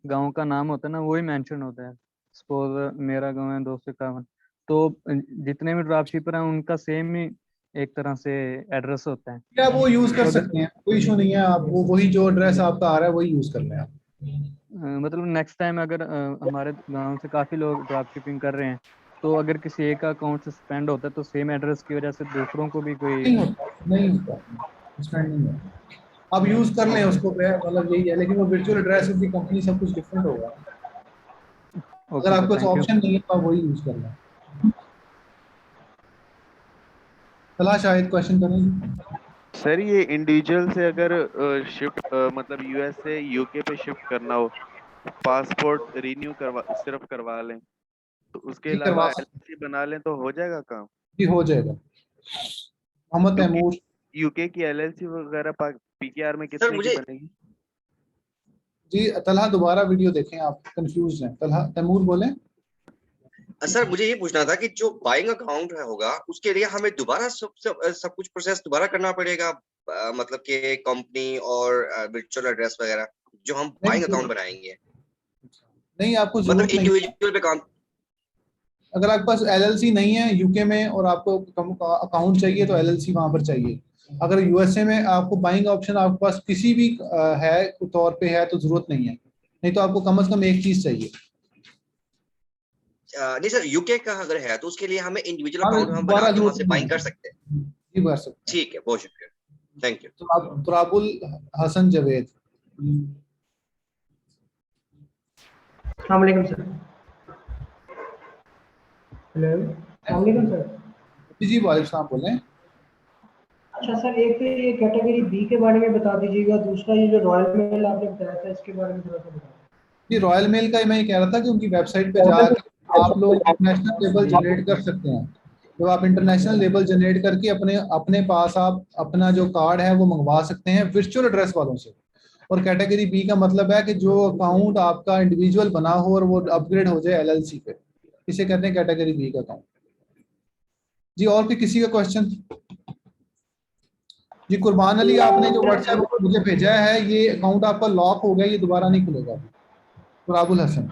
गांव का नाम होता है ना वही मेंशन होता है। सपोज मेरा गांव है 251, तो जितने भी ड्रॉप शिपर हैं उनका सेम ही एक तरह से एड्रेस होता है। क्या वो यूज कर सकते हैं, कोई इशू नहीं है, आप वो वही जो एड्रेस आपका आ रहा है वही यूज कर लें आप। मतलब नेक्स्ट टाइम अगर हमारे गांव से काफी लोग ड्रॉप शिपिंग कर रहे हैं तो अगर किसी एक का अकाउंट सस्पेंड होता है तो सेम एड्रेस की वजह से दूसरों को भी कोई नहीं होता, सस्पेंड नहीं होता। आप यूज कर लें उसको, मतलब यही है, लेकिन वो वर्चुअल एड्रेस की कंपनी सब कुछ डिफरेंट होगा। अगर आपके पास ऑप्शन नहीं है तो आप वही यूज कर लें। चला शायद क्वेश्चन करें सर, ये इंडिविजुअल से अगर शिफ्ट मतलब यूएस से यूके पे शिफ्ट करना हो, पासपोर्ट रिन्यू सिर्फ करवा लें तो उसके अलावा एलएलसी बना लें तो हो जाएगा काम? जी हो जाएगा। मोहम्मद तैमूर। यूके की एलएलसी वगैरह पीकेआर में कितने की बनेगी? जी तलहा दोबारा वीडियो देखें, आप कंफ्यूज हैं। तलहा, तैमूर बोलें। सर मुझे ये पूछना था कि जो बाइंग अकाउंट होगा उसके लिए हमें दोबारा सब कुछ प्रोसेस दोबारा करना पड़ेगा, मतलब कि कंपनी और वर्चुअल एड्रेस वगैरह जो हम बाइंग अकाउंट बनाएंगे? नहीं, आपको मतलब इंडिविजुअल पे काम। अगर आपके पास एलएलसी नहीं है यूके में और आपको अकाउंट चाहिए तो एलएलसी वहां पर चाहिए। अगर यूएसए में आपको बाइंग ऑप्शन आपके पास किसी भी है तौर पे है तो जरूरत नहीं है, नहीं तो आपको कम से कम एक चीज चाहिए। नहीं सर, यूके का अगर है तो उसके लिए हमें इंडिविजुअल अकाउंट हम बना के वहां से बाइंग कर सकते हैं? जी कर सकते हैं। ठीक है, बहुत शुक्रिया, थैंक यू। तुराबुल हसन जावेद। अस्सलाम वालेकुम सर। हेलो, अस्सलाम वालेकुम सर। जी वालेकुम सलाम, बोलें। अच्छा सर, एक तो ये कैटेगरी बी के बारे में बता दीजिएगा, दूसरा ये जो रॉयल मेल आपने बताया था इसके बारे में थोड़ा सा बताएं। जी रॉयल मेल का मैं ये कह रहा था कि उनकी वेबसाइट पे जाकर आप लोग इंटरनेशनल लेबल जनरेट कर सकते हैं। तो आप इंटरनेशनल लेबल जनरेट करके अपने अपने पास आप अपना जो कार्ड है वो मंगवा सकते हैं वर्चुअल एड्रेस वालों से। और कैटेगरी बी का मतलब है कि जो अकाउंट आपका इंडिविजुअल बना हो और वो अपग्रेड हो जाए एलएलसी पे, इसे कहते हैं कैटेगरी बी का अकाउंट। जी और भी किसी का क्वेश्चन? जी कुर्बान अली, आपने जो व्हाट्सएप मुझे भेजा है ये अकाउंट आपका लॉक हो गया, ये दोबारा नहीं खुलेगा। राबुल हसन,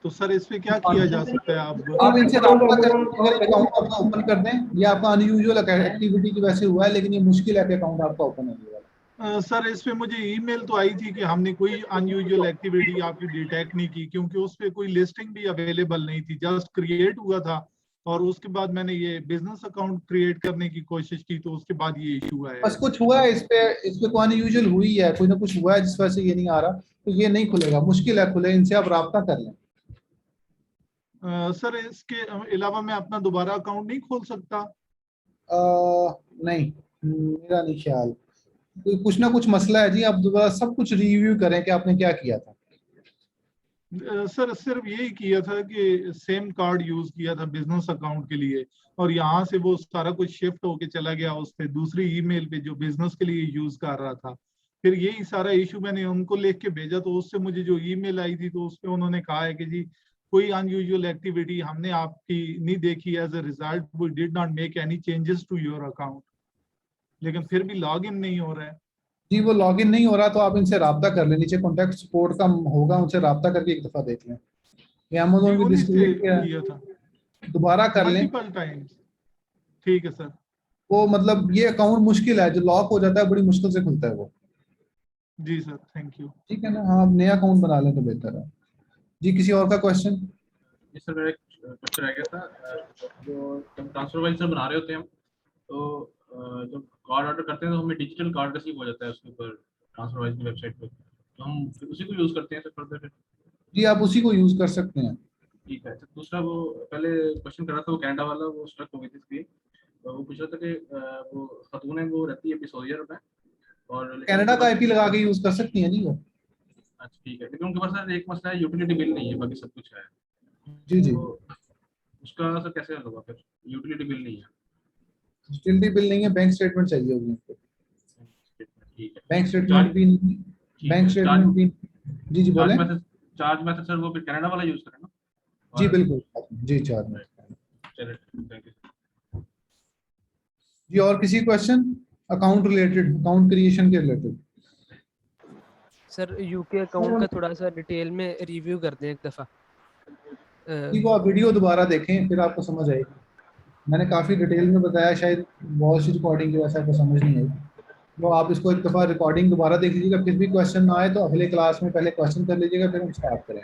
तो सर इस पे क्या किया जा सकता है? आप इनसे राब्ता करें अकाउंट आपका ओपन कर दें। ये आपका अनयूजुअल एक्टिविटी की वजह से हुआ है, लेकिन ये मुश्किल है कि अकाउंट आपका ओपन हो जाएगा। सर इस पे मुझे ईमेल तो आई थी कि हमने कोई अनयूजुअल एक्टिविटी आपकी डिटेक्ट नहीं की, क्योंकि उस पे कोई लिस्टिंग भी अवेलेबल नहीं थी, जस्ट क्रिएट हुआ था। और उसके बाद मैंने ये बिजनेस अकाउंट क्रिएट करने की कोशिश की, तो उसके बाद ये इशू आया। बस कुछ हुआ है इस पे कोई अनयूजुअल हुई है, कोई ना कुछ हुआ है जिस वजह से ये नहीं आ रहा, तो ये नहीं खुलेगा, मुश्किल है खुले। इनसे आप राब्ता कर लें। सर इसके अलावा मैं अपना दोबारा अकाउंट नहीं खोल सकता? नहीं, मेरा नहीं ख्याल, कुछ ना कुछ मसला है जी। आप दोबारा सब कुछ रिव्यू करें कि आपने क्या किया था। सर सिर्फ यही किया था कि सेम कार्ड यूज किया था बिजनेस अकाउंट के लिए, और यहाँ से वो सारा कुछ शिफ्ट होके चला गया उस पे दूसरी ईमेल पे जो बिजनेस के लिए यूज कर रहा था। फिर यही सारा इशू मैंने उनको लिख के भेजा, तो उससे मुझे जो ईमेल आई थी तो उसपे उन्होंने कहा है कि जी कोई अनयूजुअल एक्टिविटी हमने आपकी नहीं देखी, as a result we did not make any changes to your account. लेकिन फिर भी लॉग इन नहीं हो रहा है। जी वो लॉगिन नहीं हो रहा, तो आप इनसे राब्ता कर लें, नीचे कॉन्टैक्ट सपोर्ट का होगा, उनसे राब्ता करके एक दफा देख लें। ये अमेज़न की डिस्ट्रीब्यूट किया था, दोबारा कर लें। ठीक है सर। वो मतलब ये अकाउंट मुश्किल है, जो लॉक हो जाता है बड़ी मुश्किल से खुलता है वो। जी सर, थैंक यू। ठीक है ना, हाँ आप नया अकाउंट बना लें तो बेहतर है। जी किसी और का क्वेश्चन? जी सर मेरा एक क्वेश्चन रह गया था, जो ट्रांसफर वाइज सर बना रहे होते हैं हम, तो जब कार्ड ऑर्डर करते हैं तो हमें डिजिटल कार्ड रिसीव हो जाता है उसके ऊपर ट्रांसफर वाइज की वेबसाइट पे, तो हम फिर उसी को यूज करते हैं सर फर्दर फिर? जी आप उसी को यूज कर सकते हैं। ठीक है। तो दूसरा वो पहले क्वेश्चन कर रहा था वो कनाडा वाला, वो स्ट्रक हो गई थी इसलिए, तो वो पूछ रहा था कि वो खातून है वो रहती है सऊदी अरब में, और कनाडा का आईपी लगा के यूज कर सकती हैं जी वो। अच्छा ठीक है, लेकिन उनके पास सर एक मसला है, यूटिलिटी बिल नहीं है, बाकी सब कुछ है। जी जी, तो उसका सर कैसे हल होगा फिर? यूटिलिटी बिल नहीं है। यूटिलिटी बिल नहीं है, बैंक स्टेटमेंट चाहिए होगी उनको। ठीक है। बैंक स्टेटमेंट भी नहीं, बैंक स्टेटमेंट भी। जी जी बोलें। चार्ज मेथड सर वो फिर कनाडा वाला यूज करें ना? जी बिल्कुल जी, चार्ज मेथड। चलिए थैंक यू। जी और किसी question account related, account creation के रिलेटेड? सर यूके अकाउंट का थोड़ा सा डिटेल में रिव्यू कर दें एक दफा। जी वो आप वीडियो दोबारा देखें फिर आपको समझ आएगी। मैंने काफ़ी डिटेल में बताया, शायद वॉइस रिकॉर्डिंग की वजह से आपको समझ नहीं आई, तो आप इसको एक दफ़ा रिकॉर्डिंग दोबारा देख लीजिएगा। फिर भी क्वेश्चन ना आए तो अगले क्लास में पहले क्वेश्चन कर लीजिएगा, फिर हम स्टार्ट करें।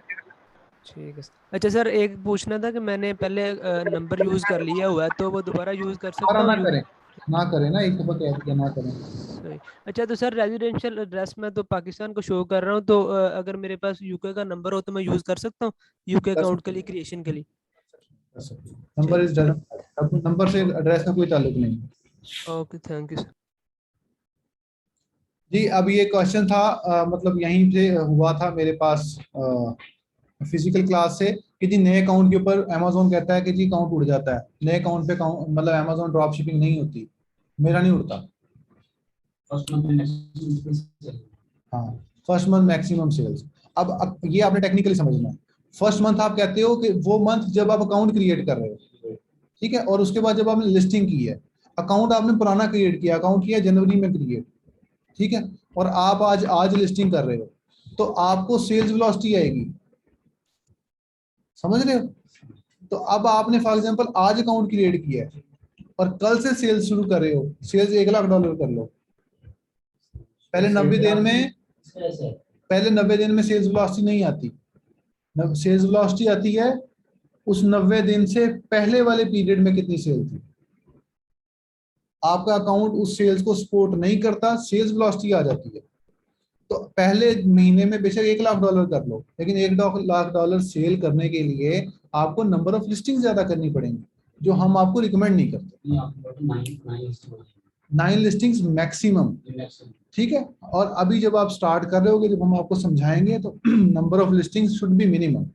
ठीक है। अच्छा सर एक पूछना था कि मैंने पहले नंबर यूज़ कर लिया हुआ है, तो वो दोबारा यूज़ कर सकता हूँ? ना करें ना, एक दफ़ा कह दिया ना करें। अच्छा तो सर रेजिडेंशियल एड्रेस में तो पाकिस्तान को शो कर रहा हूँ, तो अगर मेरे पास यूके का नंबर हो तो मैं यूज़ कर सकता हूँ यूके अकाउंट के लिए, क्रिएशन के लिए? नंबर से एड्रेस में कोई ताल्लुक नहीं। Okay thank you sir. जी अब ये क्वेश्चन था मतलब यहीं से हुआ था मेरे पास फिजिकल क्लास से कि जी नए अकाउंट के ऊपर अमेज़न कहता है कि जी अकाउंट उड़ जाता है, नए अकाउंट पे मतलब अमेज़न ड्रॉप शिपिंग नहीं होती। मेरा नहीं उड़ता। हाँ फर्स्ट मंथ मैक्सिमम सेल्स। अब ये आपने टेक्निकली समझना है। फर्स्ट मंथ आप कहते हो कि वो मंथ जब आप अकाउंट क्रिएट कर रहे हो, ठीक है, और उसके बाद जब आपने लिस्टिंग की है, अकाउंट आपने पुराना क्रिएट किया, अकाउंट किया जनवरी में क्रिएट, ठीक है, और आप आज लिस्टिंग कर रहे हो, तो आपको सेल्स वेलोसिटी आएगी, समझ रहे हो? तो अब आपने फॉर एग्जांपल आज अकाउंट क्रिएट किया है और कल से सेल्स शुरू कर रहे हो, सेल्स $1 लाख कर लो। पहले 90 दिन में सेल्स वेलोसिटी नहीं आती। सेल्स वेलोसिटी आती है उस 90 दिन से पहले वाले पीरियड में कितनी सेल थी। आपका अकाउंट उस सेल्स को सपोर्ट नहीं करता, सेल्स वेलोसिटी आ जाती है। तो पहले महीने में बेशक $1 लाख कर लो, लेकिन $1 लाख सेल करने के लिए आपको नंबर ऑफ लिस्टिंग ज्यादा करनी पड़ेंगी, जो हम आपको रिकमेंड नहीं करते। 9 लिस्टिंग्स मैक्सिमम, ठीक है। और अभी जब आप स्टार्ट कर रहे होगे, जब हम आपको समझाएंगे तो number of listings should be minimum,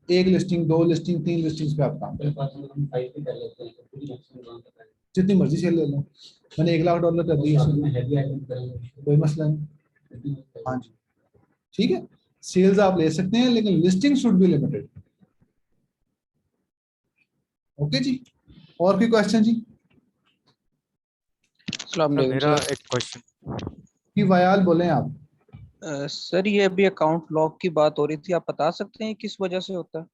1 listing 2 listing 3 listings पे आप काम करें, जितनी मर्जी सेल ले लो। मैंने $1 लाख कर दिया, कोई मसला नहीं। हाँ जी ठीक है, सेल्स आप ले सकते हैं लेकिन listing should be limited. Okay जी, और कोई क्वेश्चन जी? मेरा एक क्वेश्चन जी वयाल बोले आप। सर ये अभी अकाउंट लॉक की बात हो रही थी, आप बता सकते हैं किस वजह से होता है?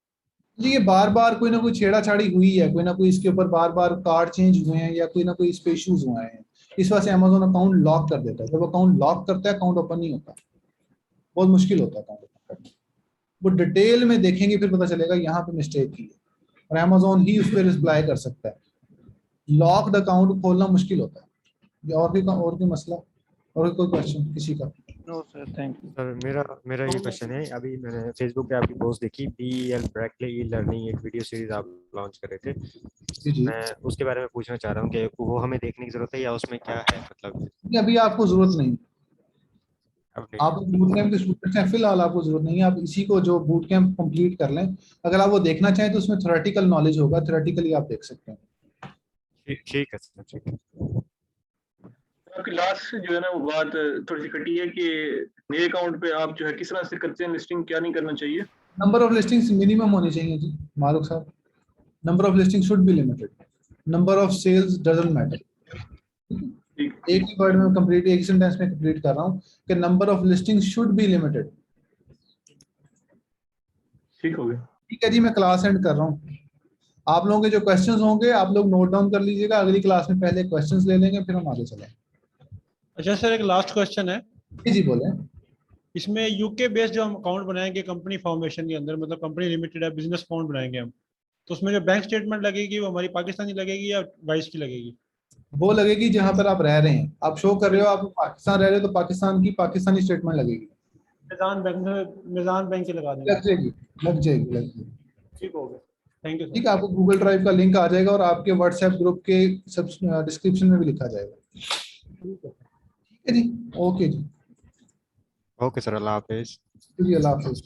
जी ये बार बार कोई ना कोई छेड़ाछाड़ी हुई है, कोई ना कोई इसके ऊपर बार बार कार्ड चेंज हुए हैं या कोई ना कोई इस पे इश्यूज हुए हैं, इस वजह से अमेज़न अकाउंट लॉक कर देता है। जब अकाउंट लॉक करता है अकाउंट ओपन नहीं होता, बहुत मुश्किल होता है अकाउंट ओपन करना। वो डिटेल में देखेंगे फिर पता चलेगा यहाँ पे मिस्टेक की है, और अमेज़न ही उस पर रिप्लाई कर सकता है। लॉक्ड अकाउंट खोलना मुश्किल होता है। और कोई मसला और कोई क्वेश्चन किसी का? No sir, thank you. Sir मेरा ये क्वेश्चन है, अभी मैंने फेसबुक पे आपकी पोस्ट देखी, BEL ब्रैकले ई लर्निंग, एक वीडियो सीरीज आप लॉन्च कर रहे थे। जी। मैं उसके बारे में पूछना चाह रहा हूँ कि वो हमें देखने की जरूरत है या उसमें क्या है, मतलब अभी आपको जरूरत नहीं, आप बूट कैंप के स्टूडेंट्स हैं, फिलहाल आपको जरूरत नहीं है। आप इसी को जो बूट कैंप कंप्लीट कर लें, अगर आप वो देखना चाहें तो उसमें थ्योरेटिकल नॉलेज होगा, थ्योरेटिकली आप देख सकते हैं। ठीक है सर, ठीक है। आपकी लास्ट जो है ना वो बात थोड़ी सी कटी है कि नए अकाउंट पे आप जो है किस तरह से करते हैं लिस्टिंग, क्या नहीं करना चाहिए? नंबर ऑफ लिस्टिंग्स मिनिमम होनी चाहिए जी मारूक साहब। Number of listing should be limited, number of sales doesn't matter. एक ही वर्ड में कंप्लीट, एक सेंटेंस में कंप्लीट कर रहा हूँ कि number of listing should be limited. ठीक हो गया, ठीक है जी, मैं क्लास एंड कर रहा हूँ। आप लोगों के जो क्वेश्चंस होंगे आप लोग नोट डाउन कर लीजिएगा, अगली क्लास में पहले क्वेश्चंस ले लेंगे फिर हम आगे चलेंगे। अच्छा सर, एक लास्ट क्वेश्चन है। जी बोले। इसमें यूके बेस्ड जो हम अकाउंट बनाएंगे कंपनी फॉर्मेशन के अंदर, मतलब कंपनी लिमिटेड है, बिजनेस अकाउंट बनाएंगे हम, तो उसमें जो बैंक स्टेटमेंट लगेगी वो हमारी पाकिस्तानी लगेगी या वाइस की लगेगी? वो लगेगी जहां पर आप रह रहे हैं। आप शो कर रहे हो आप पाकिस्तान रह रहे हो तो पाकिस्तान की पाकिस्तानी स्टेटमेंट लगेगी। मिजान बैंक की लगा देंगे। लग जाएगी। ठीक हो गया, थैंक यू। ठीक है, आपको गूगल ड्राइव का लिंक आ जाएगा और आपके व्हाट्सएप ग्रुप के सब डिस्क्रिप्शन में भी लिखा जाएगा। ठीक है जी, ओके जी, ओके सर, अल्लाह हाफिज। जी अल्लाह हाफिज।